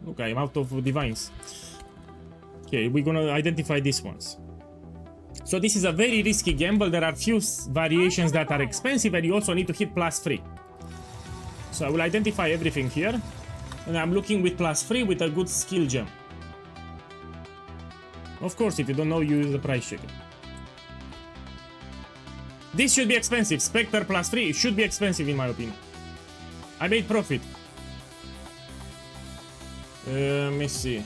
Okay, I'm out of divines. Okay, we're gonna identify these ones. So this is a very risky gamble. There are few variations that are expensive and you also need to hit +3. So I will identify everything here. And I'm looking with +3 with a good skill gem. Of course, if you don't know, you use the price checker. This should be expensive. Spectre +3 should be expensive in my opinion. I made profit. Let me see.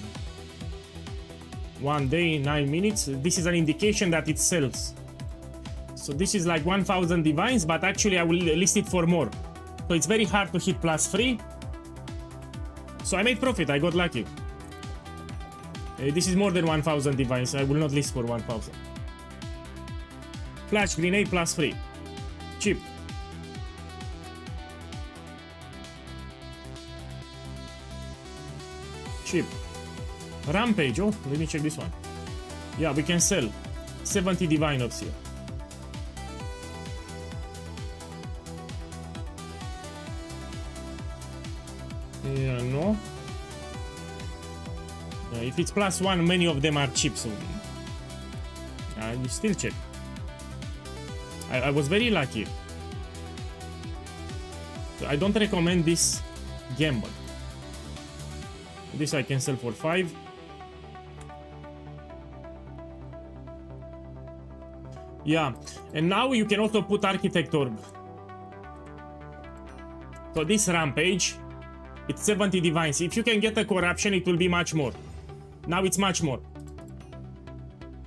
1 day, 9 minutes. This is an indication that it sells. So this is like 1000 divines, but actually I will list it for more. So it's very hard to hit +3. So I made profit, I got lucky. This is more than 1000 divines, I will not list for 1000. Flash grenade +3. Cheap. Cheap. Rampage, oh, let me check this one. Yeah, we can sell 70 divine orbs here. Yeah, no. If it's +1, many of them are cheap, so you still check. I was very lucky. So I don't recommend this gamble. This I can sell for 5. Yeah, and now you can also put Architect Orb. So this Rampage, it's 70 divines. If you can get a corruption, it will be much more. Now it's much more.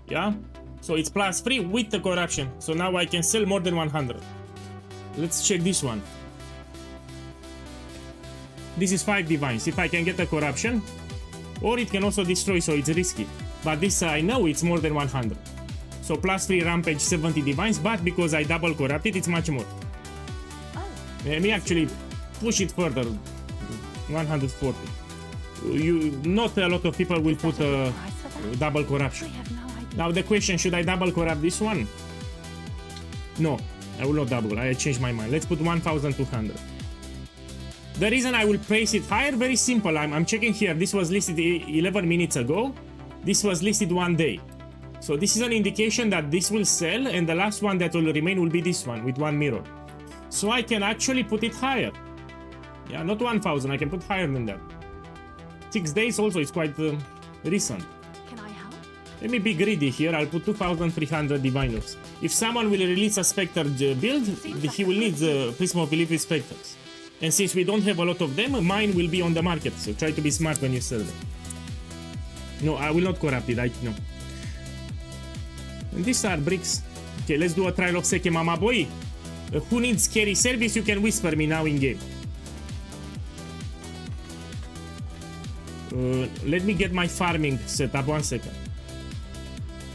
Yeah? So it's +3 with the corruption. So now I can sell more than 100. Let's check this one. This is 5 divines. If I can get a corruption, or it can also destroy, so it's risky. But this I know it's more than 100. So +3 Rampage, 70 divines, but because I double corrupted, it's much more. Let me actually push it further. 140. Not a lot of people will put double corruption. Now the question, should I double corrupt this one? No, I will not double. I changed my mind. Let's put 1200. The reason I will place it higher, very simple. I'm checking here. This was listed 11 minutes ago. This was listed 1 day. So this is an indication that this will sell, and the last one that will remain will be this one with one mirror. So I can actually put it higher. Yeah, not 1000, I can put higher than that. 6 days also is quite recent. Can I help? Let me be greedy here, I'll put 2300 diviners. If someone will release a Spectre build, he will need the Prism of Belief with Spectres. And since we don't have a lot of them, mine will be on the market, so try to be smart when you sell them. No, I will not corrupt it, I know. And these are bricks. Okay, let's do a trial of Seke Mama Boy. Who needs carry service? You can whisper me now in game. Let me get my farming set up 1 second.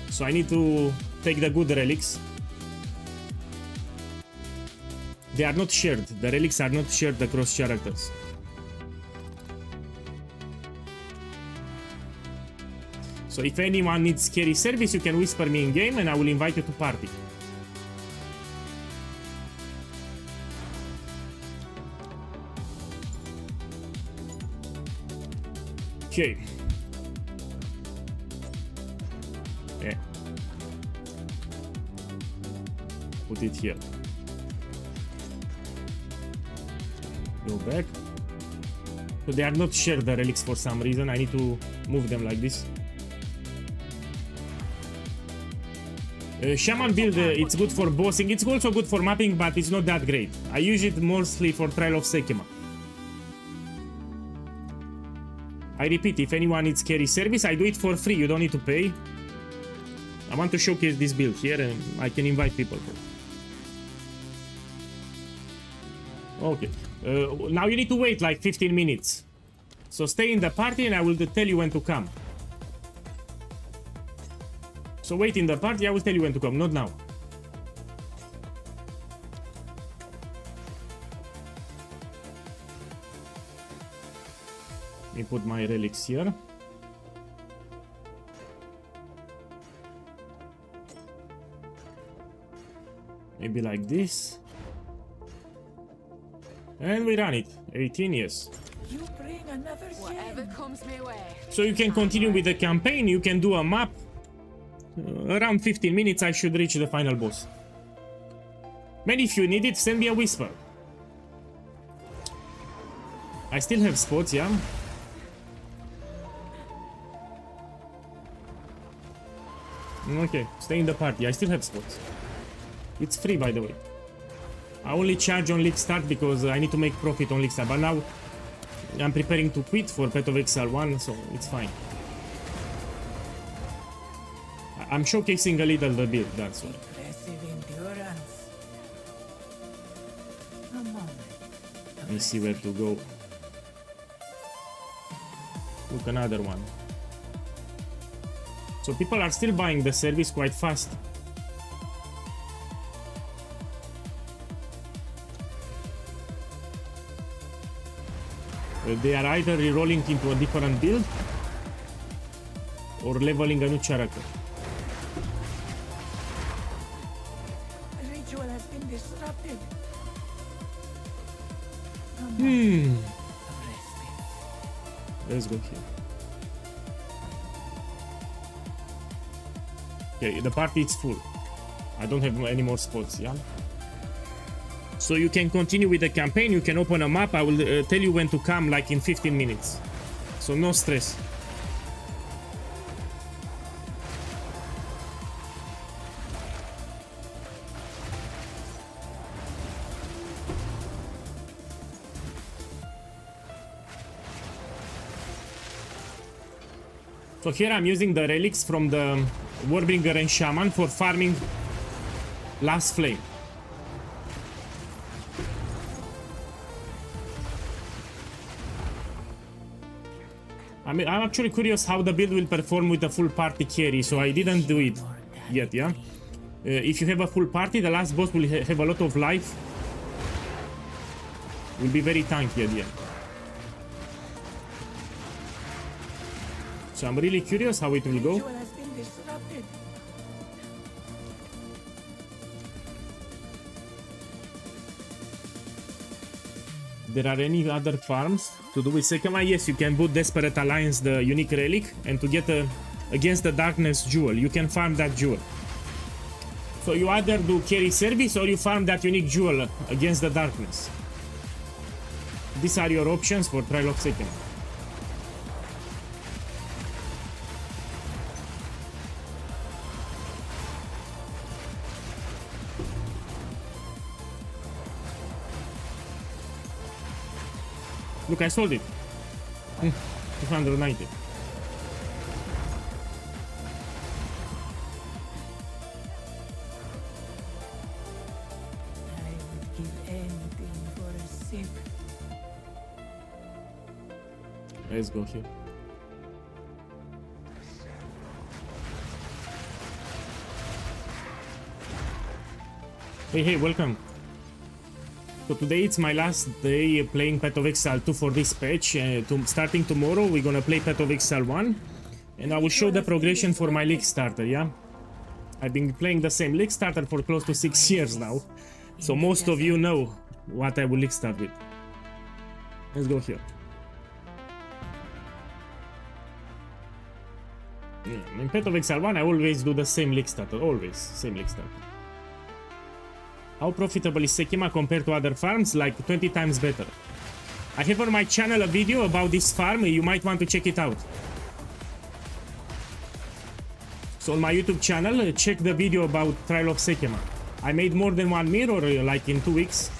So I need to take the good relics. They are not shared. The relics are not shared across characters. So if anyone needs carry service, you can whisper me in game and I will invite you to party. Okay. Yeah. Put it here. Go back. So they are not shared, the relics, for some reason. I need to move them like this. Shaman build, it's good for bossing. It's also good for mapping, but it's not that great. I use it mostly for Trial of Sekema. I repeat, if anyone needs carry service, I do it for free. You don't need to pay. I want to showcase this build here and I can invite people. Okay. Now you need to wait like 15 minutes. So stay in the party and I will tell you when to come. So wait in the party, I will tell you when to come, not now. Let me put my relics here. Maybe like this. And we run it. 18 years. You bring another Whatever comes my way. So you can continue with the campaign, you can do a map. Around 15 minutes I should reach the final boss. Man, if you need it, send me a whisper. I still have spots, yeah? Okay, stay in the party, I still have spots. It's free, by the way. I only charge on League Start because I need to make profit on League Start, but now I'm preparing to quit for Path of Exile 1, so it's fine. I'm showcasing a little the build, that's why. impressive endurance. A moment. Let me see where to go. Look, another one. So people are still buying the service quite fast. They are either rerolling into a different build or leveling a new character. The ritual has been disrupted. Let's go here. Okay, the party is full. I don't have any more spots, yeah? So you can continue with the campaign, you can open a map, I will tell you when to come, like in 15 minutes. So no stress. So here I'm using the relics from the Warbringer and Shaman for farming Last Flame. I mean, I'm actually curious how the build will perform with the full party carry, so I didn't do it yet, yeah? If you have a full party, the last boss will have a lot of life. Will be very tanky at the end. So I'm really curious how it will go. Ritual has been disrupted. There are any other farms to do with Sekema? Yes, you can boot Desperate Alliance, the unique relic, and to get against the darkness jewel. You can farm that jewel. So you either do carry service or you farm that unique jewel against the darkness. These are your options for Trial of Second. Look, I sold it. 290. I would give anything for a sip. Let's go here. Hey, welcome. So today it's my last day playing Path of Exile 2 for this patch. Starting tomorrow, we're gonna play Path of Exile 1. And I will show the progression for my League Starter, yeah? I've been playing the same League Starter for close to 6 years now. So most of you know what I will League Start with. Let's go here. Yeah, in Path of Exile 1, I always do the same League Starter. Always, same League Starter. How profitable is Sekima compared to other farms? Like 20 times better. I have on my channel a video about this farm. You might want to check it out. So on my YouTube channel, check the video about Trial of Sekima. I made more than one mirror like in 2 weeks.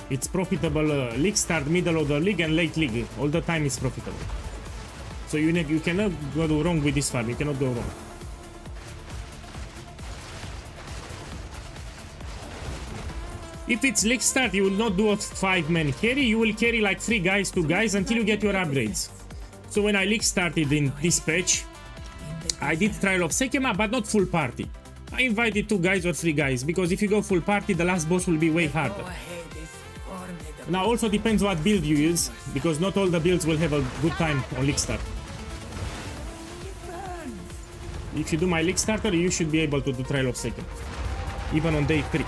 It's profitable league start, middle of the league and late league. All the time it's profitable. So you cannot go wrong with this farm. You cannot go wrong. If it's league start, you will not do a 5-man carry. You will carry like 3 guys, 2 guys until you get your upgrades. So when I league started in this patch, I did Trial of Sekima, but not full party. I invited 2 guys or 3 guys, because if you go full party, the last boss will be way harder. Now also depends what build you use, because not all the builds will have a good time on League Start. If you do my League Starter, you should be able to do Trial of Second, even on day 3.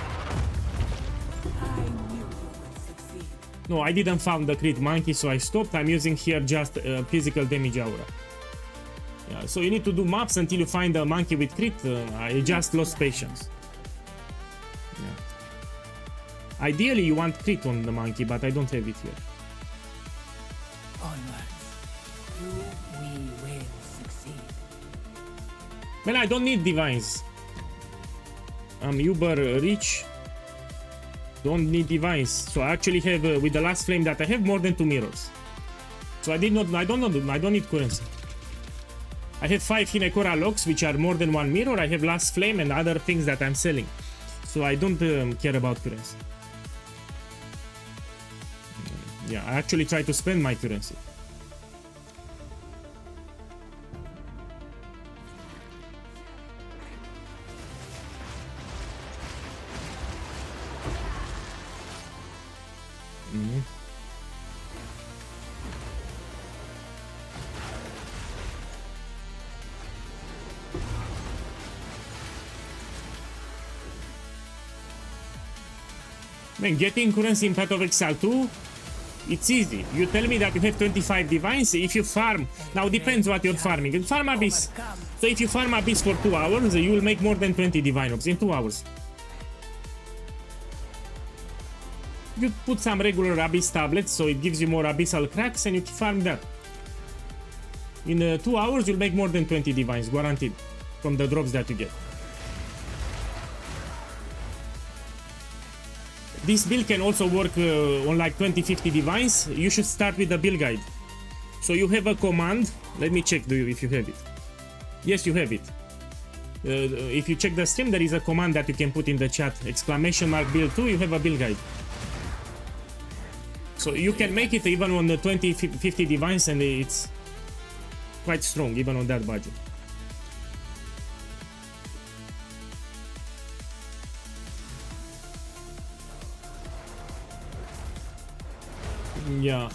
No, I didn't found the crit monkey, so I stopped. I'm using here just physical damage aura. Yeah, so you need to do maps until you find a monkey with crit. I just lost patience. Yeah. Ideally, you want crit on the monkey, but I don't have it here. Onwards. We will succeed. Man, I don't need divines. I'm uber rich. Don't need divines. So I actually have with the last flame that I have more than 2 mirrors. So I don't need currency. I have 5 Hinekora locks, which are more than 1 mirror. I have last flame and other things that I'm selling. So I don't care about currency. Yeah, I actually try to spend my currency. Man, getting currency in Path of Exile 2, it's easy. You tell me that you have 25 divines. If you farm, now depends what you're farming. You farm Abyss. So if you farm Abyss for 2 hours, you will make more than 20 divine orbs in 2 hours. You put some regular Abyss tablets, so it gives you more abyssal cracks, and you farm that. In 2 hours, you'll make more than 20 divines, guaranteed, from the drops that you get. This build can also work on like 20-50 divines. You should start with the build guide. So you have a command. Let me check if you have it. Yes, you have it. If you check the stream, there is a command that you can put in the chat. !build 2, you have a build guide. So you can make it even on the 20-50 divines, and it's quite strong even on that budget. Yeah.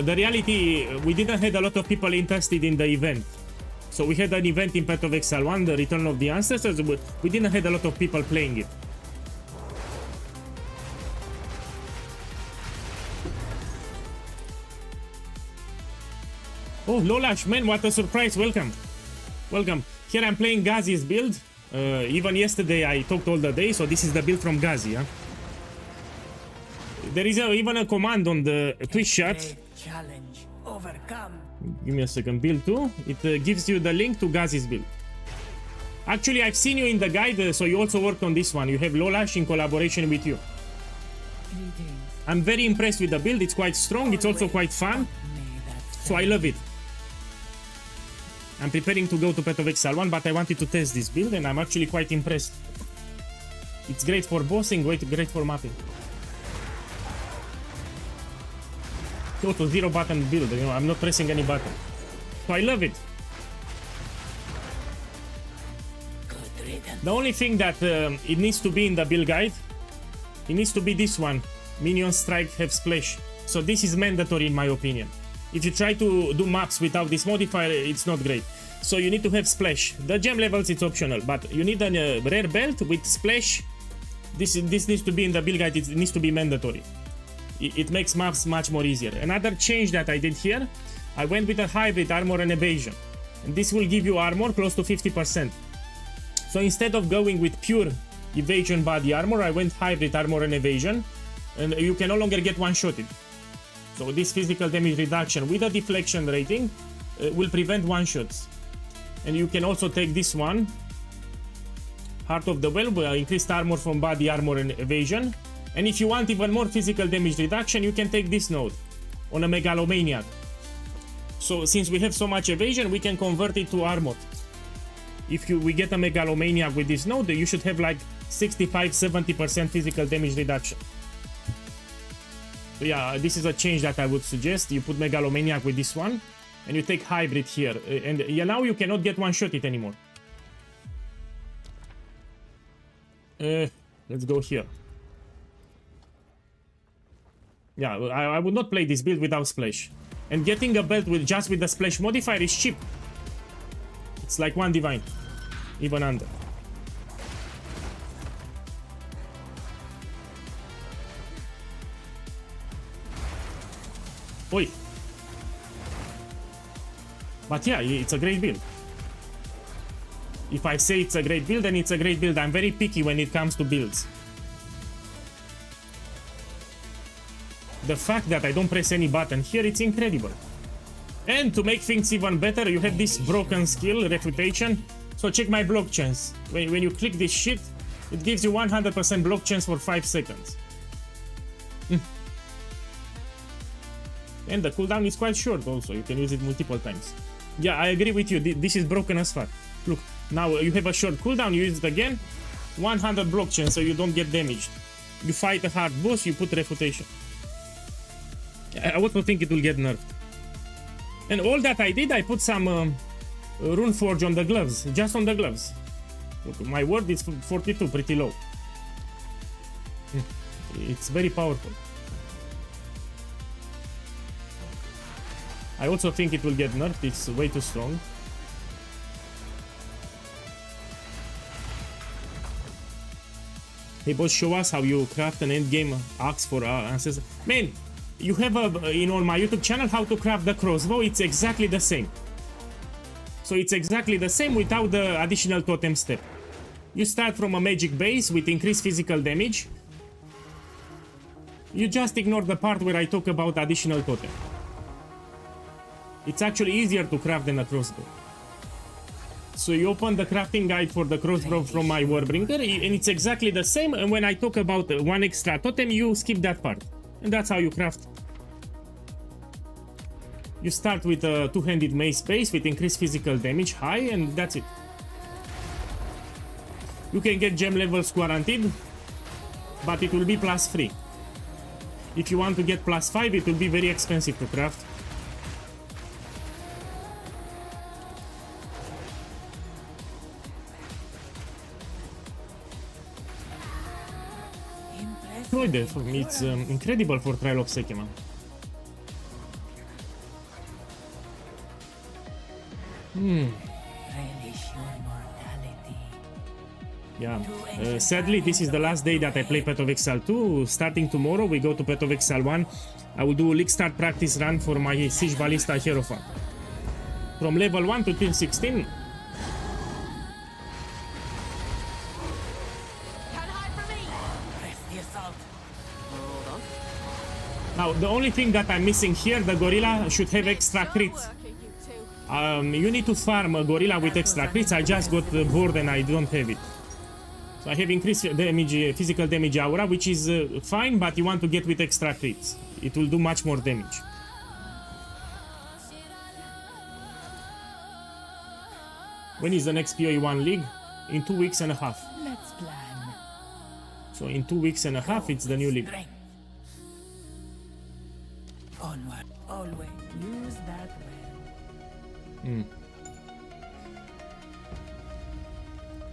The reality, we didn't have a lot of people interested in the event. So So we had an event in Path of Exile 1, the Return of the Ancestors, but we didn't have a lot of people playing it. Oh, Lolash, man, what a surprise. Welcome. Welcome. Here I'm playing Ghazi's build. Even yesterday I talked all the day, so this is the build from Ghazi. Huh? There is even a command on the Twitch chat. Challenge overcome. Give me a second. Build 2. It gives you the link to Ghazi's build. Actually, I've seen you in the guide, so you also worked on this one. You have Lolash in collaboration with you. I'm very impressed with the build. It's quite strong. It's also quite fun. So I love it. I'm preparing to go to Path of Exile 1, but I wanted to test this build, and I'm actually quite impressed. It's great for bossing, great for mapping. Total 0 button build, you know, I'm not pressing any button. So I love it. The only thing that it needs to be in the build guide, it needs to be this one. Minion strike, have splash. So this is mandatory in my opinion. If you try to do maps without this modifier, it's not great. So you need to have splash. The gem levels, it's optional, but you need a rare belt with splash. This needs to be in the build guide, it needs to be mandatory. It makes maps much more easier. Another change that I did here, I went with a hybrid armor and evasion. And this will give you armor close to 50%. So instead of going with pure evasion body armor, I went hybrid armor and evasion. And you can no longer get one-shotted. So this physical damage reduction with a deflection rating will prevent one-shots. And you can also take this one, Heart of the Well, increased armor from body armor and evasion. And if you want even more physical damage reduction, you can take this node on a Megalomaniac. So since we have so much evasion, we can convert it to armor. If we get a Megalomaniac with this node, you should have like 65-70% physical damage reduction. So yeah, this is a change that I would suggest. You put Megalomaniac with this one, and you take hybrid here. And yeah, now you cannot get one-shot it anymore. Let's go here. Yeah, I would not play this build without splash. And getting a belt with just with the splash modifier is cheap. It's like 1 divine, even under. Oi. But yeah, it's a great build. If I say it's a great build, then it's a great build. I'm very picky when it comes to builds. The fact that I don't press any button here, it's incredible. And to make things even better, you have this broken skill, Refutation. So check my block chance. When you click this shit, it gives you 100% block chance for 5 seconds. And the cooldown is quite short also, you can use it multiple times. Yeah, I agree with you, this is broken as fuck. Look, now you have a short cooldown, you use it again, 100 block chance so you don't get damaged. You fight a hard boss, you put Refutation. I also think it will get nerfed. And all that I did, I put some Rune Forge on the gloves, just on the gloves. Look, my word is 42, pretty low. It's very powerful. I also think it will get nerfed, it's way too strong. Hey boss, show us how you craft an endgame axe for ancestors. Man, you have on my YouTube channel how to craft the crossbow, it's exactly the same. So it's exactly the same without the additional totem step. You start from a magic base with increased physical damage. You just ignore the part where I talk about additional totem. It's actually easier to craft than a crossbow. So you open the crafting guide for the crossbow from my Warbringer, and it's exactly the same, and when I talk about one extra totem, you skip that part. And that's how you craft. You start with a two-handed mace base with increased physical damage high, and that's it. You can get gem levels guaranteed, but it will be +3. If you want to get +5, it will be very expensive to craft. It's incredible for Trial of Sekima. Yeah. Sadly, this is the last day that I play Path of Exile 2. Starting tomorrow, we go to Path of Exile 1. I will do a league start practice run for my Siege Ballista Hierophant. From level 1 to till 16. Now, the only thing that I'm missing here, the gorilla should have extra crits. You need to farm a gorilla with extra crits. I just got bored and I don't have it. So I have increased damage, physical damage aura, which is fine, but you want to get with extra crits. It will do much more damage. When is the next PoE1 league? In 2 weeks and a half. Let's plan. So in 2 weeks and a half, it's the new league. Onward. Always use that well.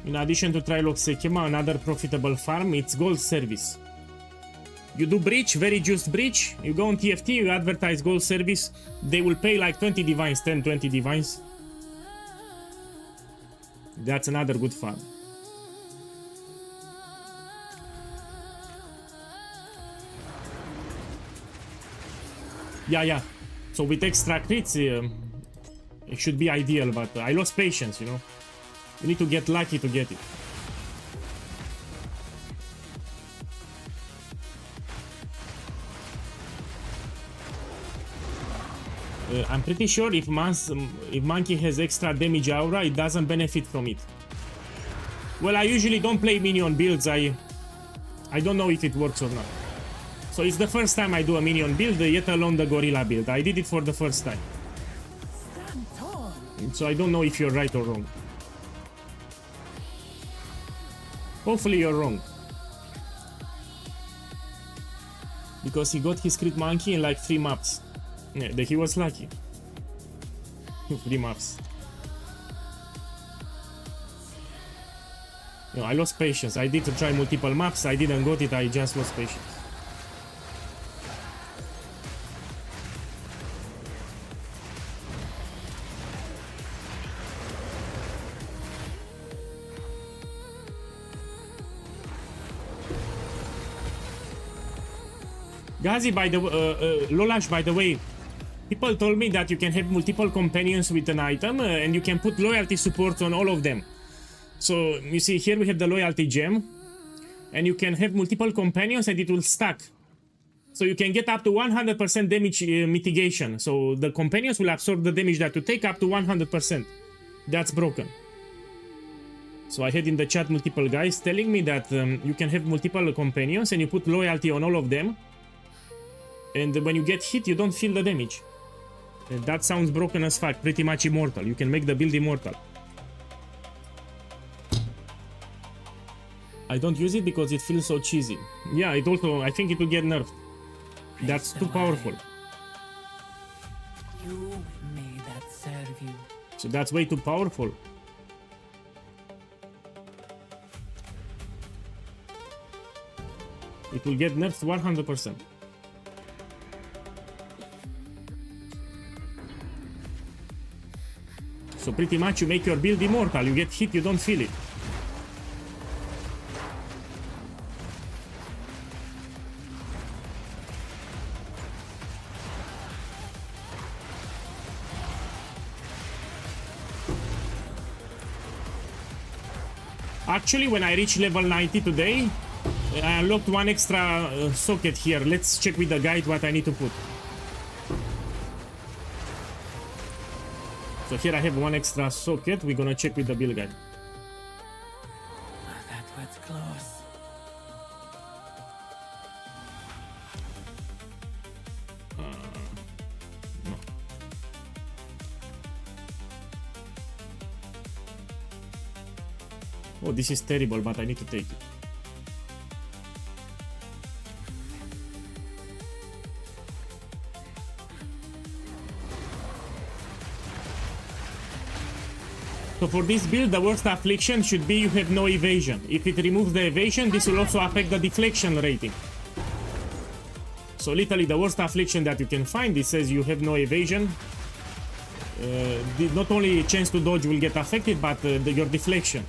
In addition to Trilox Sekema, another profitable farm, it's gold service. You do breach, very juiced breach, you go on TFT, you advertise gold service, they will pay like 20 divines, 10, 20 divines. That's another good farm. Yeah. So with extra crits, it should be ideal, but I lost patience, you know. You need to get lucky to get it. I'm pretty sure if Monkey has extra damage aura, it doesn't benefit from it. Well, I usually don't play minion builds. I don't know if it works or not. So it's the first time I do a minion build, yet alone the gorilla build. I did it for the first time. Stand tall. So I don't know if you're right or wrong. Hopefully you're wrong. Because he got his crit monkey in like 3 maps. Yeah, he was lucky. 3 maps. No, I lost patience. I did to try multiple maps. I didn't got it. I just lost patience. Gazi, by the Lolash, by the way, people told me that you can have multiple companions with an item and you can put loyalty support on all of them. So you see here we have the loyalty gem and you can have multiple companions and it will stack. So you can get up to 100% damage mitigation. So the companions will absorb the damage that you take up to 100%. That's broken. So I had in the chat multiple guys telling me that you can have multiple companions and you put loyalty on all of them. And when you get hit, you don't feel the damage. And that sounds broken as fuck, pretty much immortal. You can make the build immortal. I don't use it because it feels so cheesy. Yeah, it also, I think it will get nerfed. That's too powerful. You may that serve you. So that's way too powerful. It will get nerfed 100%. So pretty much you make your build immortal. You get hit, you don't feel it. Actually, when I reach level 90 today, I unlocked one extra socket here. Let's check with the guide what I need to put. So here I have one extra socket. We're gonna check with the build guide. That was close. No. Oh, this is terrible, but I need to take it. So for this build, the worst affliction should be you have no evasion. If it removes the evasion, this will also affect the deflection rating. So literally the worst affliction that you can find, it says you have no evasion. not only chance to dodge will get affected, but your deflection.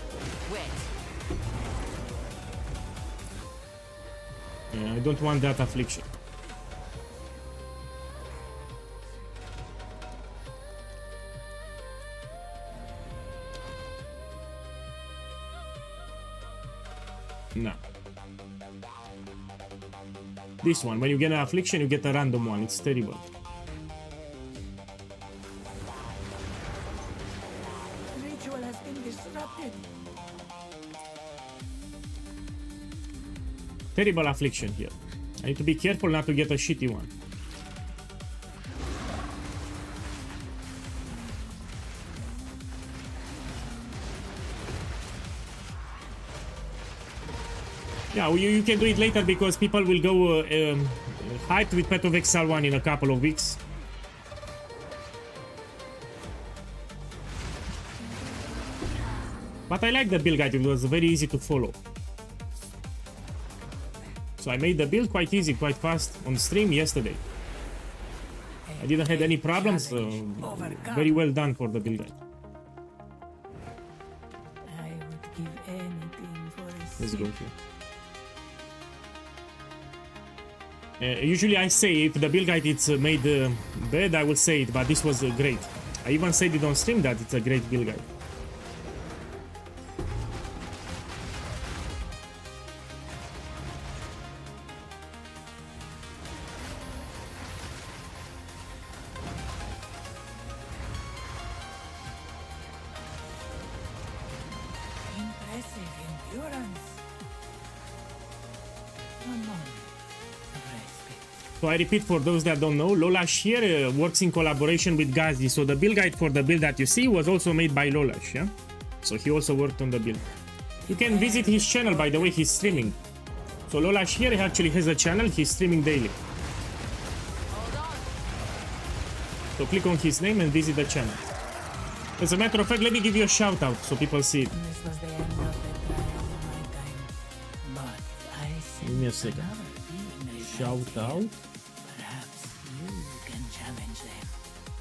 Yeah, I don't want that affliction. No. This one, when you get an affliction, you get a random one. It's terrible. Ritual has been disrupted. Terrible affliction here. I need to be careful not to get a shitty one. Yeah, you can do it later because people will go hyped with Path of Exile 1 in a couple of weeks. But I like the build guide, it was very easy to follow. So I made the build quite easy, quite fast on stream yesterday. I didn't have any problems, very well done for the build guide. I would give anything for a Let's go here. Usually I say if the build guide is made bad, I will say it, but this was great. I even said it on stream that it's a great build guide. Impressive endurance. One moment of respect. So I repeat for those that don't know, Lolash here works in collaboration with Gazdi. So the build guide for the build that you see was also made by Lolash, yeah? So he also worked on the build. You can visit his channel, by the way, he's streaming. So Lolash here actually has a channel, he's streaming daily. So click on his name and visit the channel. As a matter of fact, let me give you a shout out so people see it. This was the end of the trial of my time. But I Give me a sense second. another being Shout out. Perhaps you can challenge them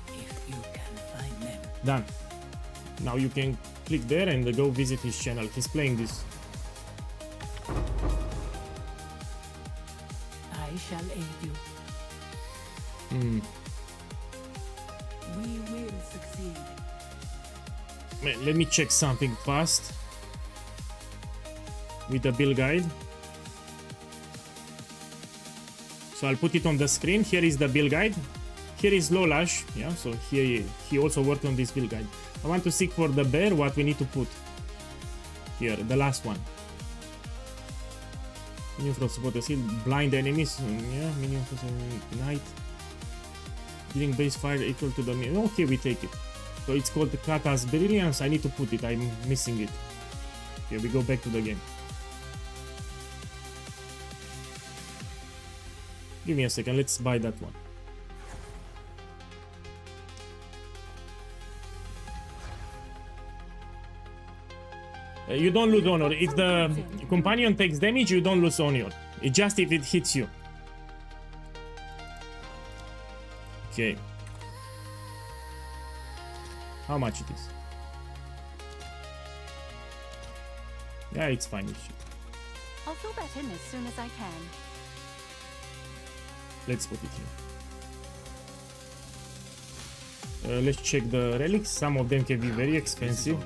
if you can find them. Done. Now you can click there and go visit his channel. He's playing this. I shall aid you. We will succeed. Man, let me check something fast with the build guide. So I'll put it on the screen. Here is the build guide. Here is Lolash. Yeah, so here he also worked on this build guide. I want to seek for the bear what we need to put here, the last one. Minion from support the seal, blind enemies. Yeah, minion from ignite. Dealing base fire equal to the minion. Okay, we take it. So it's called the Kata's Brilliance. I need to put it. I'm missing it. Here we go back to the game. Give me a second. Let's buy that one. You don't lose honor. If the companion takes damage, you don't lose honor. It's just if it hits you. Okay. How much it is? Yeah, it's fine. I'll fill that in as soon as I can. Let's put it here. Let's check the relics. Some of them can be very expensive.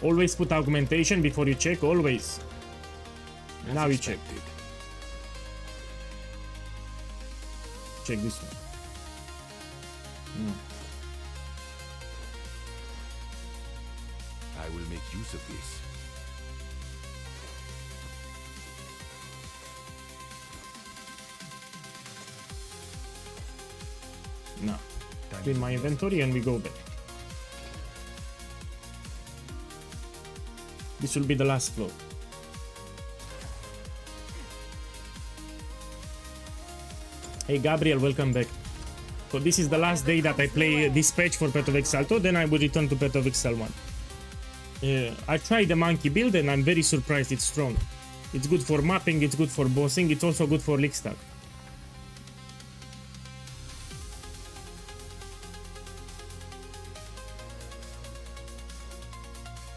Always put augmentation before you check. Always. Now you check. Check this one. No. I will make use of this. No. Clean my inventory and we go back. This will be the last floor. Hey Gabriel, welcome back. So this is the last day that I play this patch for Path of Exile 2, then I will return to Path of Exile 1. I tried the monkey build and I'm very surprised it's strong. It's good for mapping, it's good for bossing, it's also good for league stack.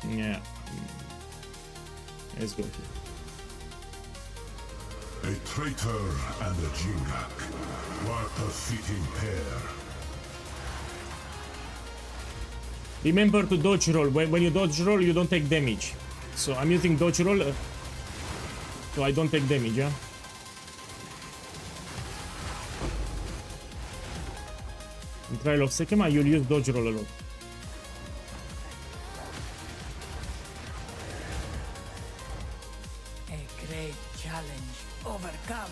Yeah. Let's go here. A traitor and a Jurak. What a fitting pair. Remember to dodge roll. When you dodge roll, you don't take damage. So I'm using dodge roll, so I don't take damage, yeah? In Trial of Sekema, you'll use dodge roll a lot. A great challenge overcome.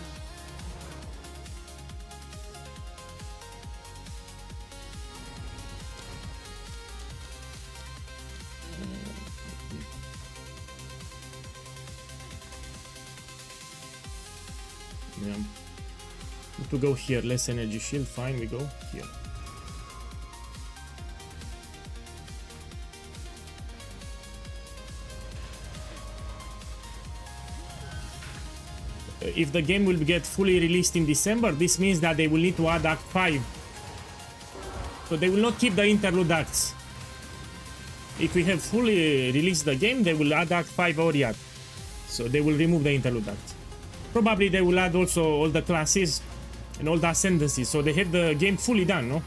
Yeah. Need to go here, less energy shield, fine, we go here. If the game will get fully released in December, this means that they will need to add Act 5. So they will not keep the interlude acts. If we have fully released the game, they will add Act 5 or yet. So they will remove the interlude acts. Probably they will add also all the classes and all the ascendancies. So they have the game fully done, no?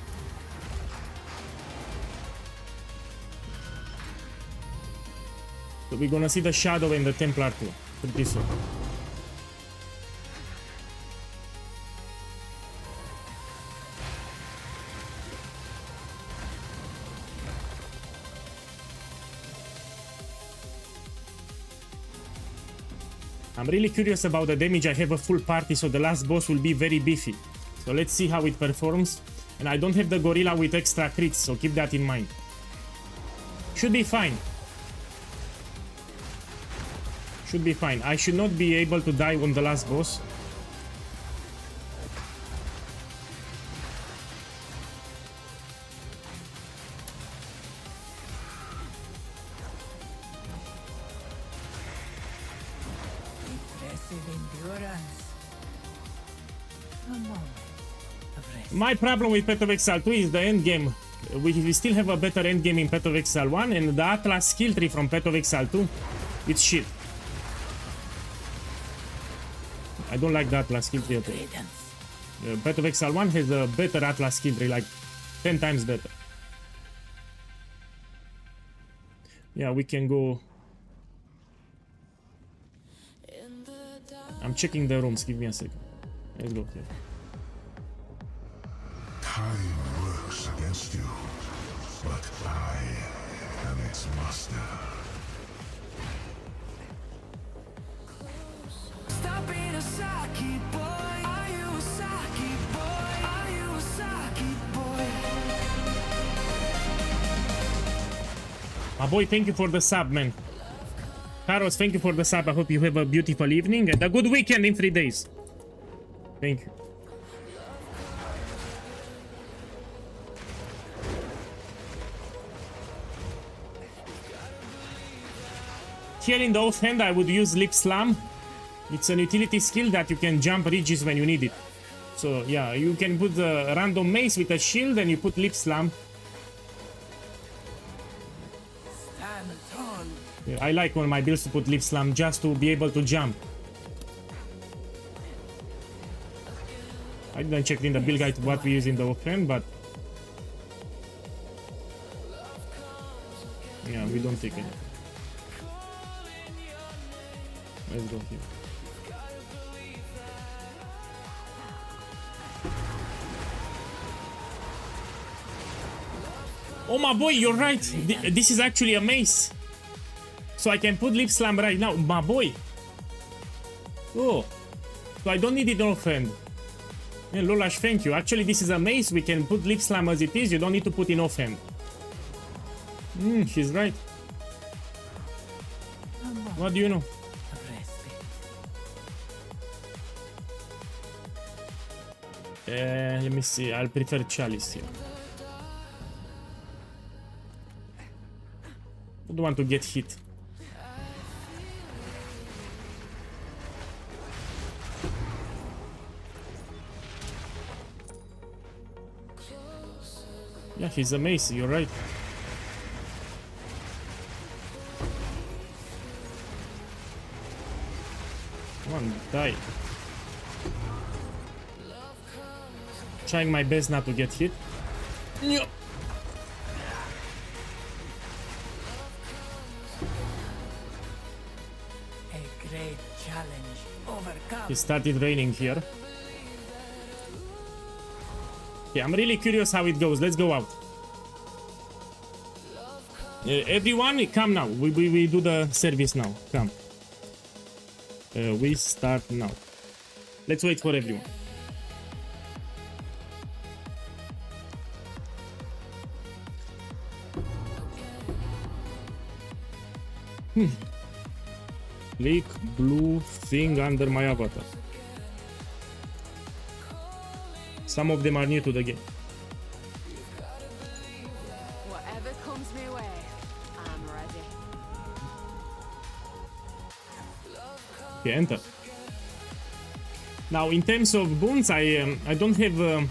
So we're gonna see the Shadow and the Templar too. Pretty soon. I'm really curious about the damage. I have a full party, so the last boss will be very beefy. So let's see how it performs. And I don't have the gorilla with extra crits, so keep that in mind. Should be fine. Should be fine. I should not be able to die on the last boss. Impressive endurance. A moment of rest. My problem with Path of Exile 2 is the end game. We still have a better end game in Path of Exile 1, and the Atlas skill tree from Path of Exile 2, it's shit. I don't like the Atlas skill tree at all. Credence. Path of Exile 1 has a better Atlas skill tree, like 10 times better. Yeah, we can go. I'm checking the rooms, give me a second. Let's go here. Time works against you, but I am its master. Stop being a Saki boy. Are you a Saki boy? Are you a Saki boy? My boy, thank you for the sub, man. Carlos, thank you for the sub. I hope you have a beautiful evening and a good weekend in 3 days. Thank you. Here in the offhand, I would use Lip Slam. It's an utility skill that you can jump ridges when you need it. So yeah, you can put a random mace with a shield and you put Lip Slam. Stand tall. Yeah, I like on my builds to put Lip Slam just to be able to jump. I didn't check in the build guide what we use in the offhand, but yeah, we don't take anything. Let's go here. Oh my boy, you're right. This is actually a mace. So I can put Lip Slam right now. My boy. Oh. So I don't need it on offhand. Yeah, Lolash, thank you. Actually, this is a mace. We can put Lip Slam as it is. You don't need to put in offhand. She's right. What do you know? Of respect. Let me see. I'll prefer Chalice here. I don't want to get hit. Yeah, he's a mace, you're right. Die. Trying my best not to get hit. Yeah. A great challenge overcome. It started raining here. Okay, I'm really curious how it goes. Let's go out. Everyone, come now. We do the service now. Come. We start now. Let's wait for everyone. Click blue thing under my avatar. Some of them are new to the game. Whatever comes my way, I'm ready. Okay, enter. Now, in terms of boons, I don't have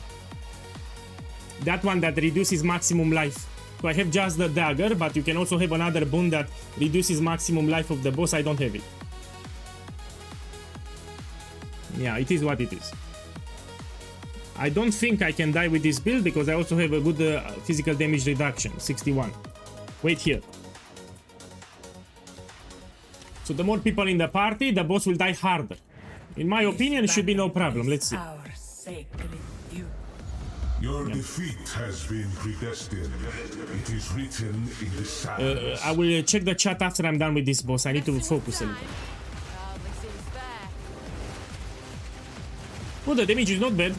that one that reduces maximum life. So I have just the dagger, but you can also have another boon that reduces maximum life of the boss. I don't have it. Yeah, it is what it is. I don't think I can die with this build because I also have a good physical damage reduction, 61. Wait here. So the more people in the party, the boss will die harder. In my opinion, it should be no problem. Let's see. Our sacred duty. Your defeat has been predestined. It is written in the sands. I will check the chat after I'm done with this boss. I need to focus a little. Hardly seems fair. Oh, the damage is not bad.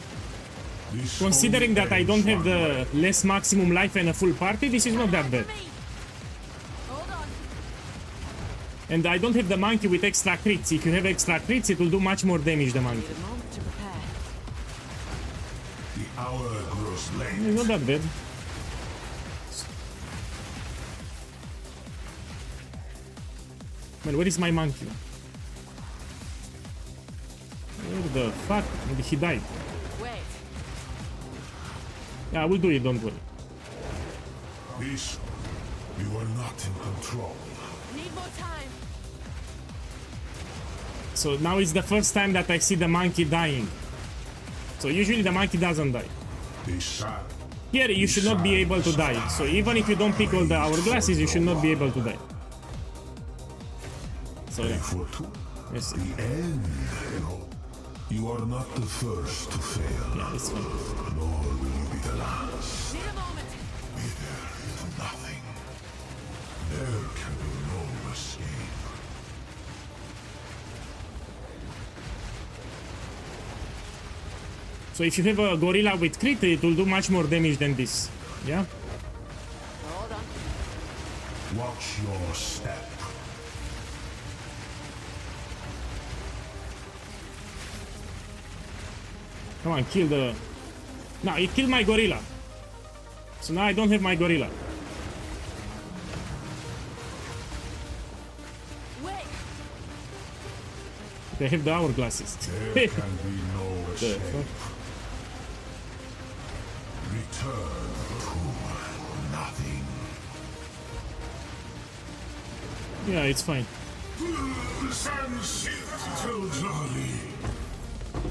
This Considering only that I don't ends have the one less maximum life and a full party, this is not that bad. Hold on. And I don't have the monkey with extra crits. If you have extra crits, it will do much more damage, the monkey. Need a moment to prepare. The hour grows late. It's not that bad. Man, where is my monkey? Where the fuck? Maybe he died. Wait. Yeah, I will do it, don't worry. This, you are not in control. Need more time. So now it's the first time that I see the monkey dying. So usually the monkey doesn't die. The sun. Here you should not be able to die. So even if you don't pick all the hourglasses, you should not be able to die. So yeah. For two. Yes. The end. No. You are not the first to fail. Yeah, it's fine. Nor will you be the last. Need a moment. There is nothing. There can be no escape. So if you have a gorilla with crit, it will do much more damage than this. Yeah? Hold on. Watch your step. Come on, kill the... No, it killed my gorilla. So now I don't have my gorilla. Wait. They have the hourglasses. There can be no The escape. fuck? Return to nothing. Yeah, it's fine. The sun sits till jolly.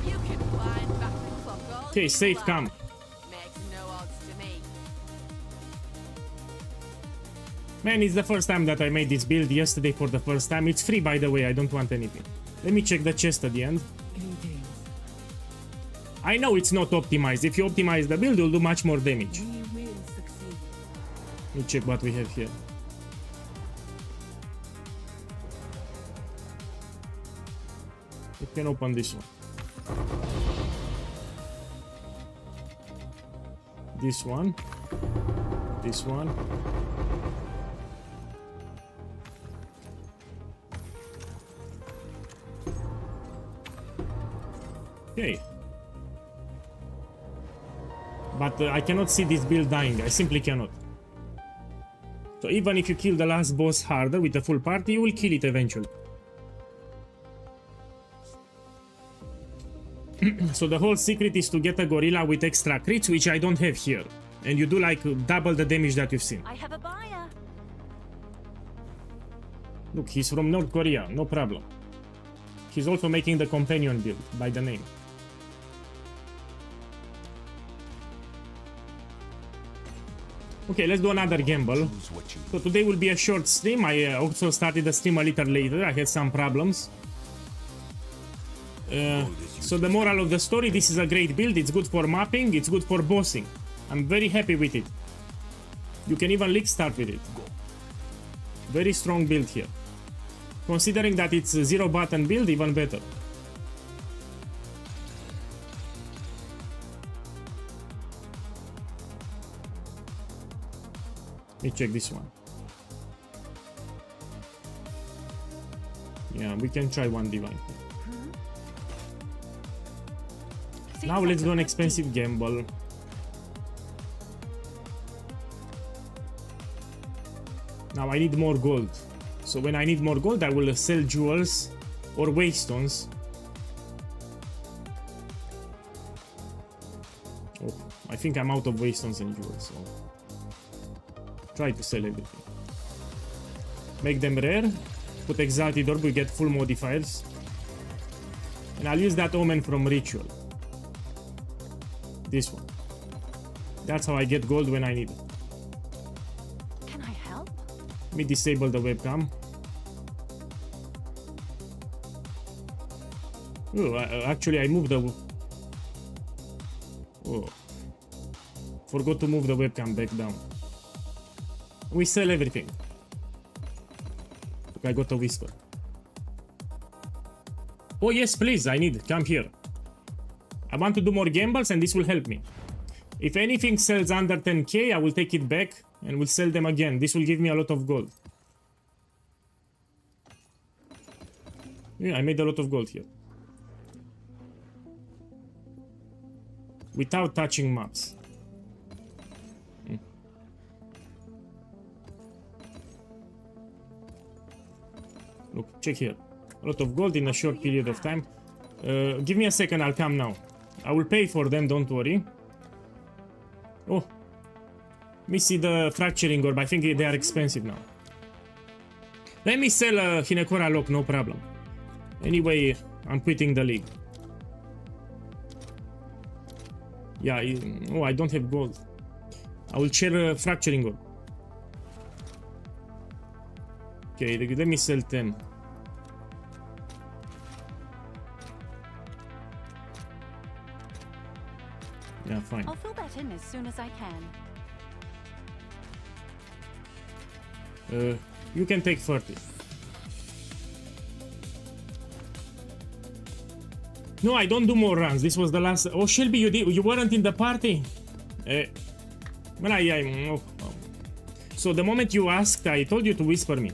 You can wind back the clock all Okay, you safe like. come. Makes no odds to me. Man, it's the first time that I made this build yesterday for the first time. It's free, by the way, I don't want anything. Let me check the chest at the end. Greetings. I know it's not optimized. If you optimize the build, you'll do much more damage. We will succeed. Let me check what we have here. You can open this one. This one. This one. Okay. But I cannot see this build dying. I simply cannot. So even if you kill the last boss harder with a full party, you will kill it eventually. So the whole secret is to get a gorilla with extra crits, which I don't have here. And you do like double the damage that you've seen. I have a buyer. Look, he's from North Korea, no problem. He's also making the companion build by the name. Okay, let's do another gamble. So today will be a short stream. I also started the stream a little later. I had some problems. So the moral of the story, this is a great build. It's good for mapping. It's good for bossing. I'm very happy with it. You can even league start with it. Very strong build here. Considering that it's a 0 button build, even better. Let me check this one. Yeah, we can try one divine. Now let's do an expensive gamble. Now I need more gold. So when I need more gold, I will sell jewels or waystones. Oh, I think I'm out of waystones and jewels. So try to sell everything. Make them rare. Put exalted orb, we get full modifiers. And I'll use that omen from ritual. This one. That's how I get gold when I need it. Can I help? Let me disable the webcam. Oh, actually I moved the... Oh. Forgot to move the webcam back down. We sell everything. Look, I got a whisper. Oh yes, please, I need. Come here. I want to do more gambles and this will help me. If anything sells under 10k, I will take it back and will sell them again. This will give me a lot of gold. Yeah, I made a lot of gold here. Without touching maps. Look, check here. A lot of gold in a short period of time. Give me a second, I'll come now. I will pay for them, don't worry. Oh. Let me see the fracturing orb. I think they are expensive now. Let me sell Hinekora Lock, no problem. Anyway, I'm quitting the league. Yeah, oh, I don't have gold. I will share fracturing orb. Okay, let me sell 10. Yeah, fine. I'll fill that in as soon as I can. You can take 30. No, I don't do more runs. This was the last. Oh, Shelby, you weren't in the party. Well, oh. So the moment you asked, I told you to whisper me.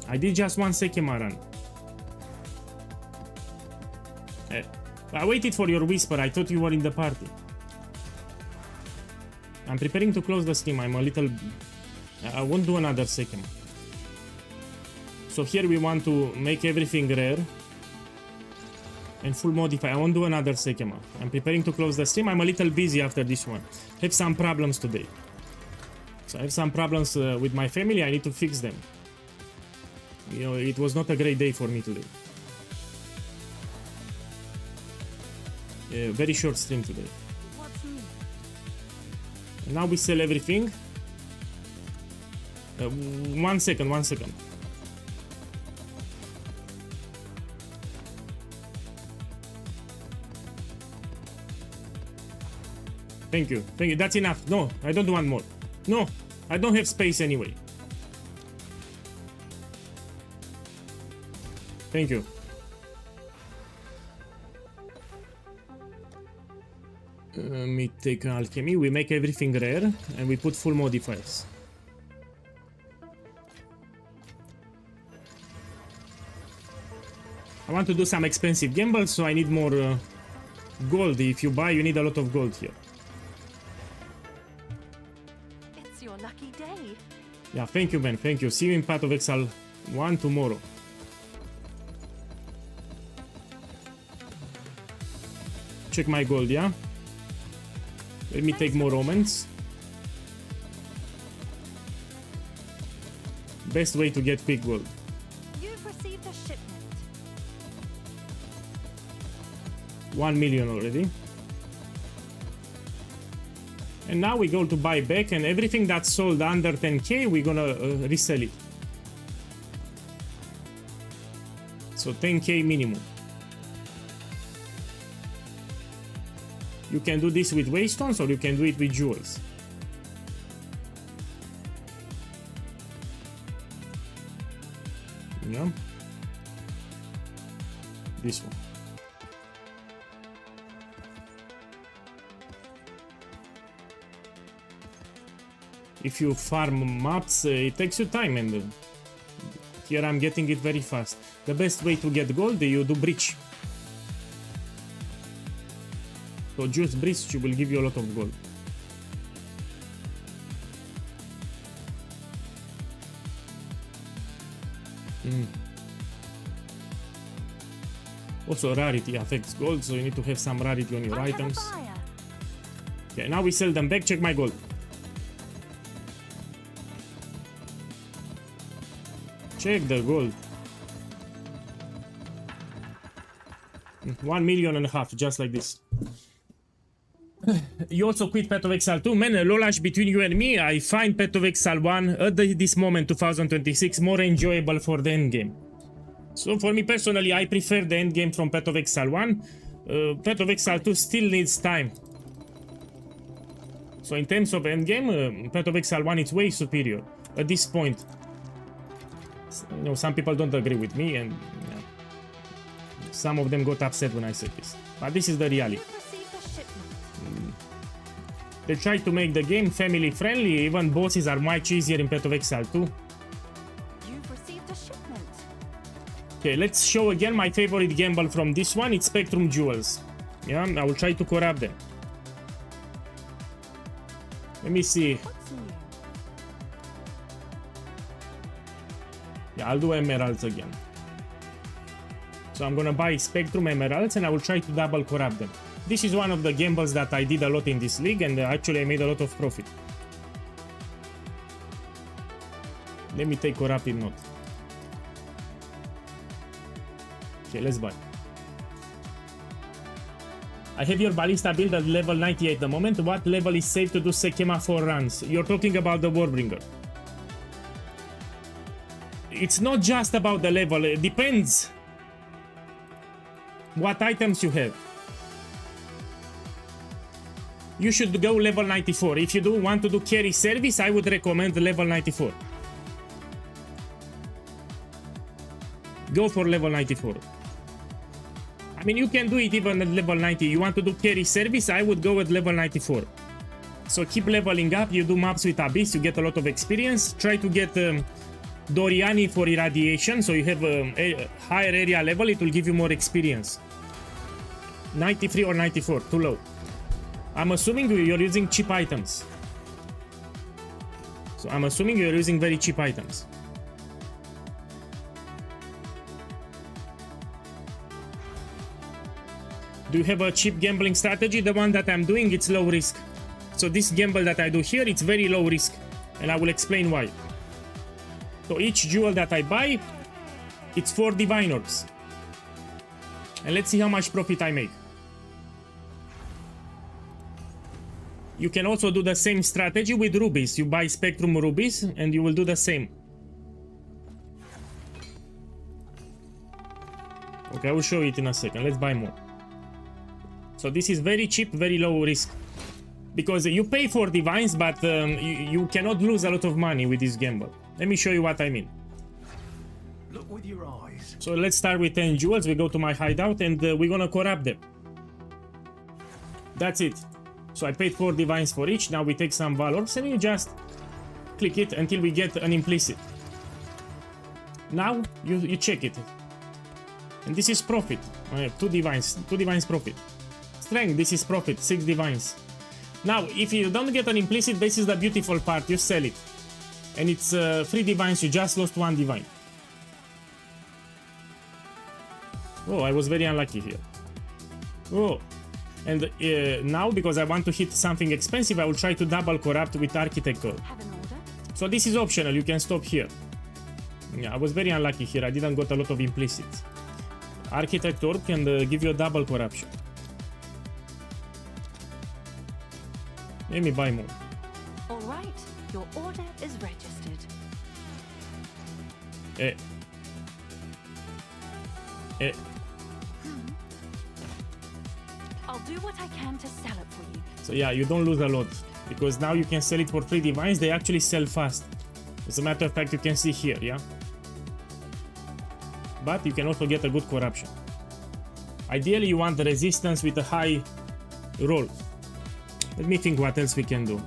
I did just 1 Sekema run. I waited for your whisper. I thought you were in the party. I'm preparing to close the stream. I'm a little... I won't do another Sekema. So here we want to make everything rare. And full modify. I won't do another Sekema. I'm preparing to close the stream. I'm a little busy after this one. I have some problems today. So I have some problems with my family. I need to fix them. You know, it was not a great day for me today. Very short stream today. And now we sell everything. 1 second, 1 second. Thank you. Thank you. That's enough. No, I don't want more. No, I don't have space anyway. Thank you. Let me take alchemy. We make everything rare and we put full modifiers. I want to do some expensive gambles, so I need more gold. If you buy, you need a lot of gold here. It's your lucky day. Yeah, thank you, man. Thank you. See you in Path of Exile 1 tomorrow. Check my gold, yeah? Let me take more omens. Best way to get quick gold. You've received a shipment. 1 million already. And now we go to buy back, and everything that's sold under 10k, we're gonna resell it. So 10k minimum. You can do this with waystones or you can do it with jewels. Yeah. This one. If you farm maps, it takes you time, and here I'm getting it very fast. The best way to get gold, you do breach. So just breach will give you a lot of gold. Also rarity affects gold, so you need to have some rarity on your I items. have a buyer. Okay, now we sell them back. Check my gold. Check the gold. 1.5 million, just like this. You also quit Path of Exile 2. Man, Lolash, between you and me, I find Path of Exile 1 at this moment, 2026, more enjoyable for the endgame. So for me personally, I prefer the endgame from Path of Exile 1. Path of Exile 2 still needs time. So in terms of endgame, Path of Exile 1 is way superior at this point. You know, some people don't agree with me, and some of them got upset when I said this. But this is the reality. You've received a shipment. They try to make the game family friendly. Even bosses are much easier in Path of Exile 2. You've received a shipment. Okay, let's show again my favorite gamble from this one. It's Spectrum Jewels. Yeah, I will try to corrupt them. Let me see. What's new? Yeah, I'll do emeralds again. So I'm gonna buy Spectrum emeralds and I will try to double corrupt them. This is one of the gambles that I did a lot in this league, and actually I made a lot of profit. Let me take corrupted note. Okay, let's buy. I have your ballista build at level 98 at the moment. What level is safe to do Sekema 4 runs? You're talking about the Warbringer. It's not just about the level, it depends what items you have. You should go level 94. If you do want to do carry service, I would recommend level 94. Go for level 94. I mean, you can do it even at level 90. You want to do carry service, I would go at level 94. So keep leveling up, you do maps with Abyss, you get a lot of experience. Try to get Doriani for irradiation, so you have a higher area level, it will give you more experience. 93 or 94, too low. I'm assuming you're using cheap items. So I'm assuming you're using very cheap items. Do you have a cheap gambling strategy? The one that I'm doing, it's low risk. So this gamble that I do here, it's very low risk, and I will explain why. So each jewel that I buy, it's 4 divine orbs. And let's see how much profit I make. You can also do the same strategy with rubies. You buy Spectrum rubies and you will do the same. Okay, I will show it in a second. Let's buy more. So this is very cheap, very low risk. Because you pay for divines, but you cannot lose a lot of money with this gamble. Let me show you what I mean. Look with your eyes. So let's start with 10 jewels. We go to my hideout and we're gonna corrupt them. That's it. So I paid 4 divines for each. Now we take some valors and you just click it until we get an implicit. Now you check it. And this is profit. I have 2 divines profit. Strength, this is profit, 6 divines. Now, if you don't get an implicit, this is the beautiful part, you sell it. And it's 3 divines, you just lost 1 divine. Oh, I was very unlucky here. Oh, and now, because I want to hit something expensive, I will try to double corrupt with Architecture. Have an order? So this is optional, you can stop here. Yeah, I was very unlucky here. I didn't got a lot of implicits. Architect Orb can give you a double corruption. Let me buy more. All right, your order is registered. Eh. Eh. I'll do what I can to sell it for you. So yeah, you don't lose a lot. Because now you can sell it for 3 divines. They actually sell fast. As a matter of fact, you can see here, yeah? But you can also get a good corruption. Ideally, you want the resistance with a high roll. Let me think what else we can do.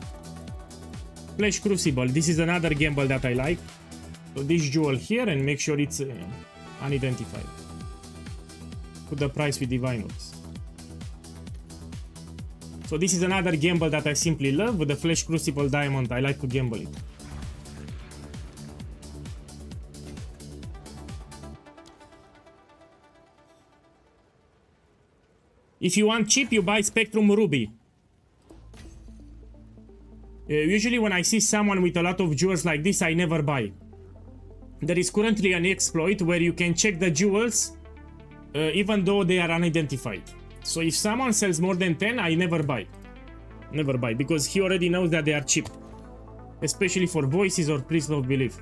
Flash Crucible. This is another gamble that I like. So this jewel here and make sure it's unidentified. Put the price with Divine Orbs. So this is another gamble that I simply love. With the Flash Crucible Diamond, I like to gamble it. If you want cheap, you buy Spectrum Ruby. Usually when I see someone with a lot of jewels like this, I never buy. There is currently an exploit where you can check the jewels even though they are unidentified. So if someone sells more than 10, I never buy. Never buy, because he already knows that they are cheap. Especially for voices or Prism of Belief.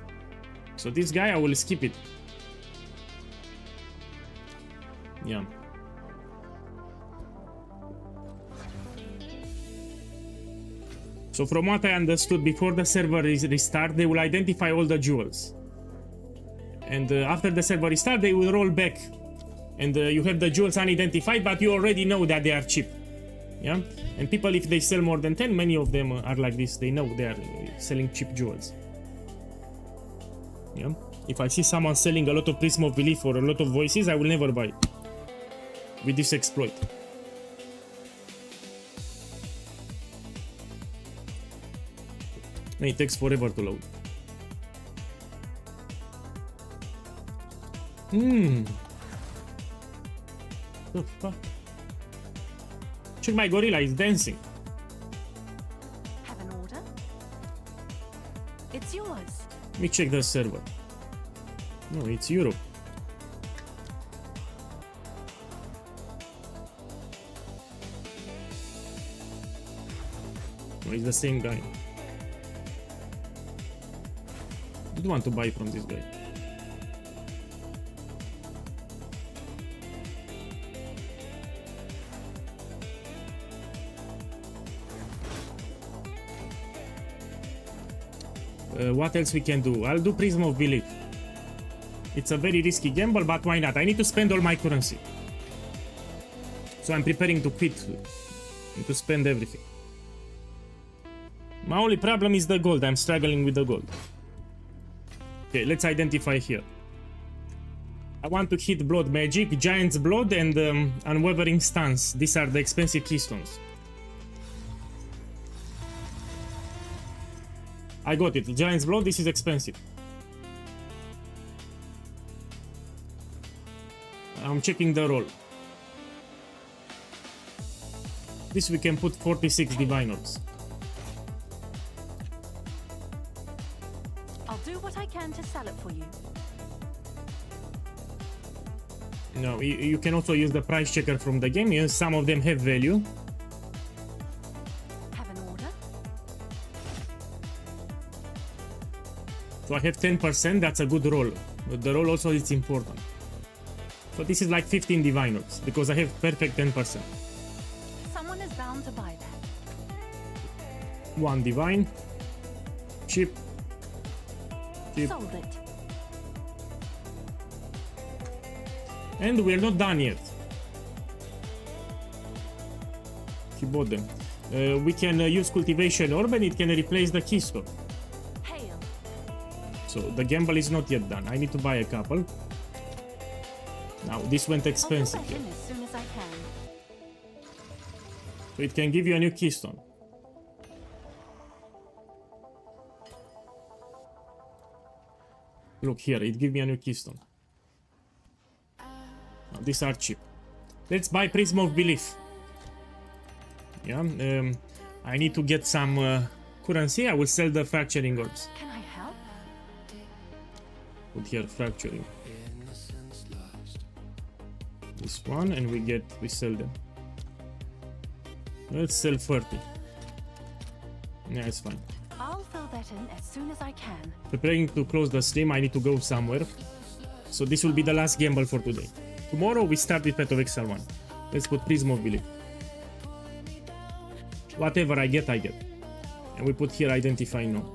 So this guy, I will skip it. Yeah. So from what I understood, before the server is restart, they will identify all the jewels. And after the server restart, they will roll back. And you have the jewels unidentified, but you already know that they are cheap. Yeah? And people, if they sell more than 10, many of them are like this. They know they are selling cheap jewels. Yeah? If I see someone selling a lot of Prism of Belief or a lot of voices, I will never buy with this exploit. It takes forever to load. The fuck? Check, my gorilla is dancing. Have an order? It's yours. Let me check the server. No, it's Europe. No, it's the same guy. I don't want to buy from this guy. What else we can do? I'll do Prism of Belief. It's a very risky gamble, but why not? I need to spend all my currency. So I'm preparing to quit and to spend everything. My only problem is the gold. I'm struggling with the gold. Okay, let's identify here. I want to hit Blood Magic, Giant's Blood, and Unwavering Stance. These are the expensive keystones. I got it. Giant's Blood, this is expensive. I'm checking the roll. This we can put 46 Divine Orbs. I'll do what I can to sell it for you. No, you can also use the price checker from the game. Yes, some of them have value. Have an order? So I have 10%, that's a good roll. But the roll also is important. So this is like 15 Divine Orbs, because I have perfect 10%. Someone is bound to buy that. 1 Divine. Cheap. Cheap. Sold it. And we're not done yet. He bought them. We can use Cultivation Orb and it can replace the Keystone. Hail. So the gamble is not yet done. I need to buy a couple. Now this went I'll expensive. put that in as soon as I can. So it can give you a new Keystone. Look here, it gives me a new Keystone. Now, these are cheap. Let's buy Prism of Belief. Yeah, I need to get some currency. I will sell the Fracturing Orbs. Can I help? Put here fracturing. This one, and we sell them. Let's sell 30. Yeah, it's fine. I'll fill that in as soon as I can. Preparing to close the stream, I need to go somewhere. So this will be the last gamble for today. Tomorrow we start with Pet of Exile 1. Let's put Prism of Belief. Whatever I get, I get. And we put here Identify No.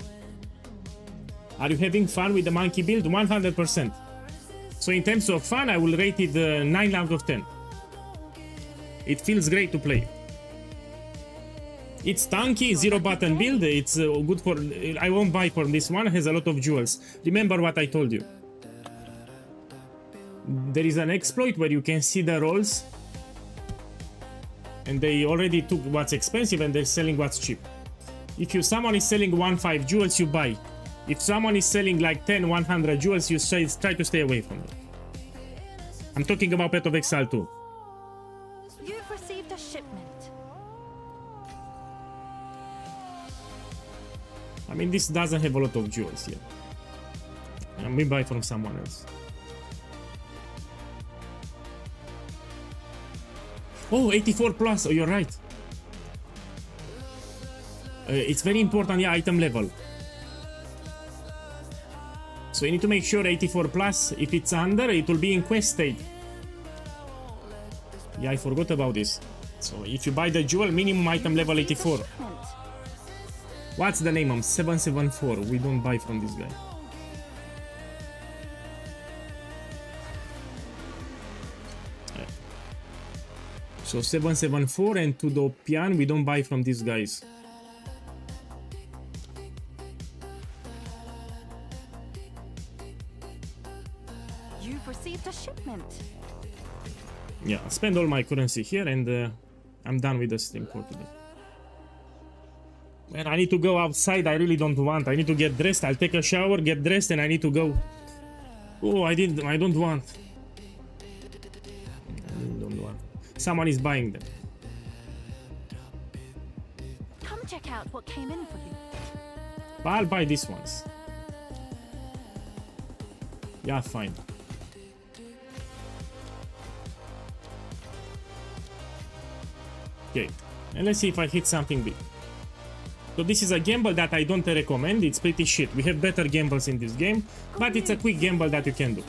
Are you having fun with the monkey build? 100%. So in terms of fun, I will rate it 9 out of 10. It feels great to play. It's tanky, 0 button build. It's good for... I won't buy for this one. Has a lot of jewels. Remember what I told you. There is an exploit where you can see the rolls. And they already took what's expensive and they're selling what's cheap. If someone is selling 1-5 jewels, you buy. If someone is selling like 10, 100 jewels, you try to stay away from it. I'm talking about Pet of Exile 2. You've received a shipment. I mean, this doesn't have a lot of jewels here. And we buy from someone else. Oh, 84 plus. Oh, you're right. It's very important, yeah, item level. So you need to make sure 84 plus. If it's under, it will be in quest state. Yeah, I forgot about this. So if you buy the jewel, minimum item level 84. What's the name? 774. We don't buy from this guy. So 774 and Tudopian, we don't buy from these guys. You've received a shipment. Yeah, I'll spend all my currency here and I'm done with the stream for today. Man, I need to go outside. I really don't want. I need to get dressed. I'll take a shower, get dressed, and I need to go. Oh, I don't want. Someone is buying them. Come check out what came in for you. But I'll buy these ones. Yeah, fine. Okay, and let's see if I hit something big. So this is a gamble that I don't recommend. It's pretty shit. We have better gambles in this game, but it's a quick gamble that you can do.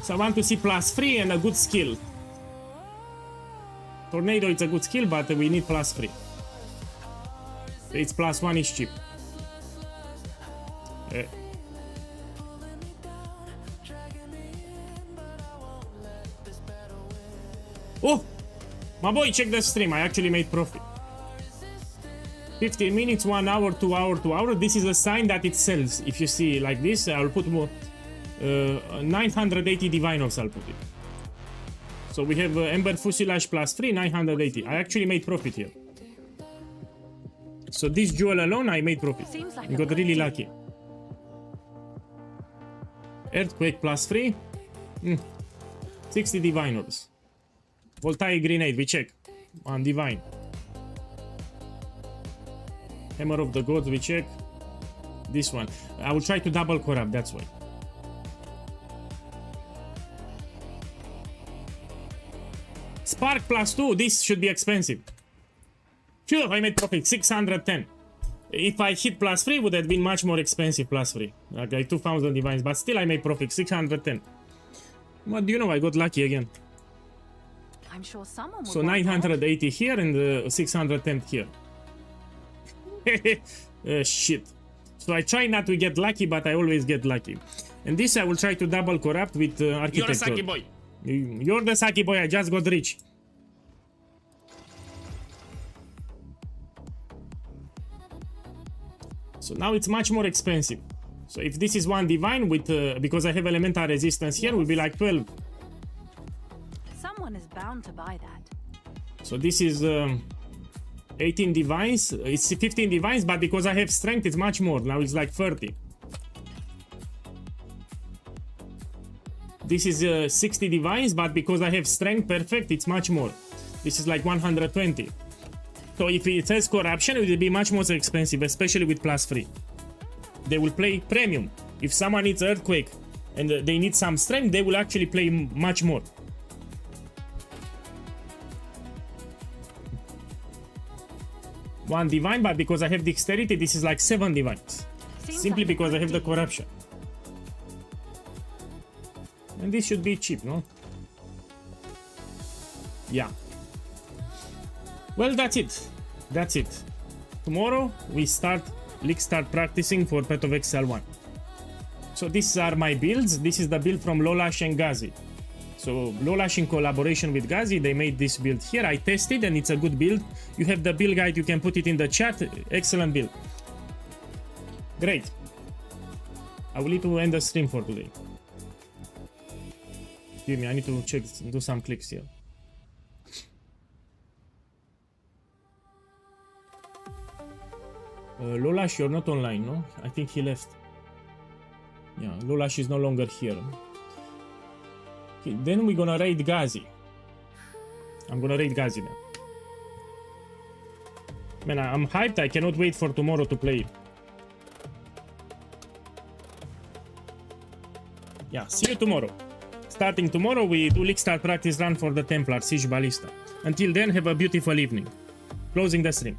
So I want to see +3 and a good skill. Tornado, it's a good skill, but we need +3. It's +1 is cheap. Oh! My boy, check the stream. I actually made profit. 15 minutes, 1 hour, 2 hour, 2 hour. This is a sign that it sells. If you see like this, I'll put more 980 divinos. I'll put it. So we have Ember Fusilage +3, 980. I actually made profit here. So this jewel alone, I made profit. Like I got really lucky. Earthquake +3. 60 divinors. Voltaic Grenade, we check. On Divine. Hammer of the Gods, we check. This one. I will try to double corrupt, that's why. Spark +2, this should be expensive. Phew, I made profit, 610. If I hit +3, would have been much more expensive +3. Like 2000 divines, but still I made profit, 610. What do you know, I got lucky again. I'm sure someone will So 980 here and 610 here. Shit. So I try not to get lucky, but I always get lucky. And this I will try to double corrupt with architecture. You're a Saki boy. You're the Saki boy, I just got rich. So now it's much more expensive. So if this is 1 divine with because I have elemental resistance here, will be like 12. Someone is bound to buy that. So this is 18 divines. It's 15 divines, but because I have strength, it's much more. Now it's like 30. This is 60 divines, but because I have strength perfect, it's much more. This is like 120. So if it says corruption, it will be much more expensive, especially with +3. They will play premium. If someone needs Earthquake and they need some strength, they will actually play much more. One divine, but because I have dexterity, this is like 7 divines. Seems Simply like a because I good have the deal. corruption. And this should be cheap, no? Yeah. Well, that's it. That's it. Tomorrow we start practicing for Path of Exile 1. So these are my builds. This is the build from Lolash and Gazi. So Lolash in collaboration with Gazi, they made this build here. I tested and it's a good build. You have the build guide, you can put it in the chat. Excellent build. Great. I will need to end the stream for today. Give me, I need to check, do some clicks here. Lolash, you're not online, no? I think he left. Yeah, Lolash is no longer here. Okay, then we're gonna raid Gazi. I'm gonna raid Gazi then. Man, I'm hyped. I cannot wait for tomorrow to play. Yeah, see you tomorrow. Starting tomorrow, we do League Start practice run for the Templar Siege Ballista. Until then, have a beautiful evening. Closing the stream.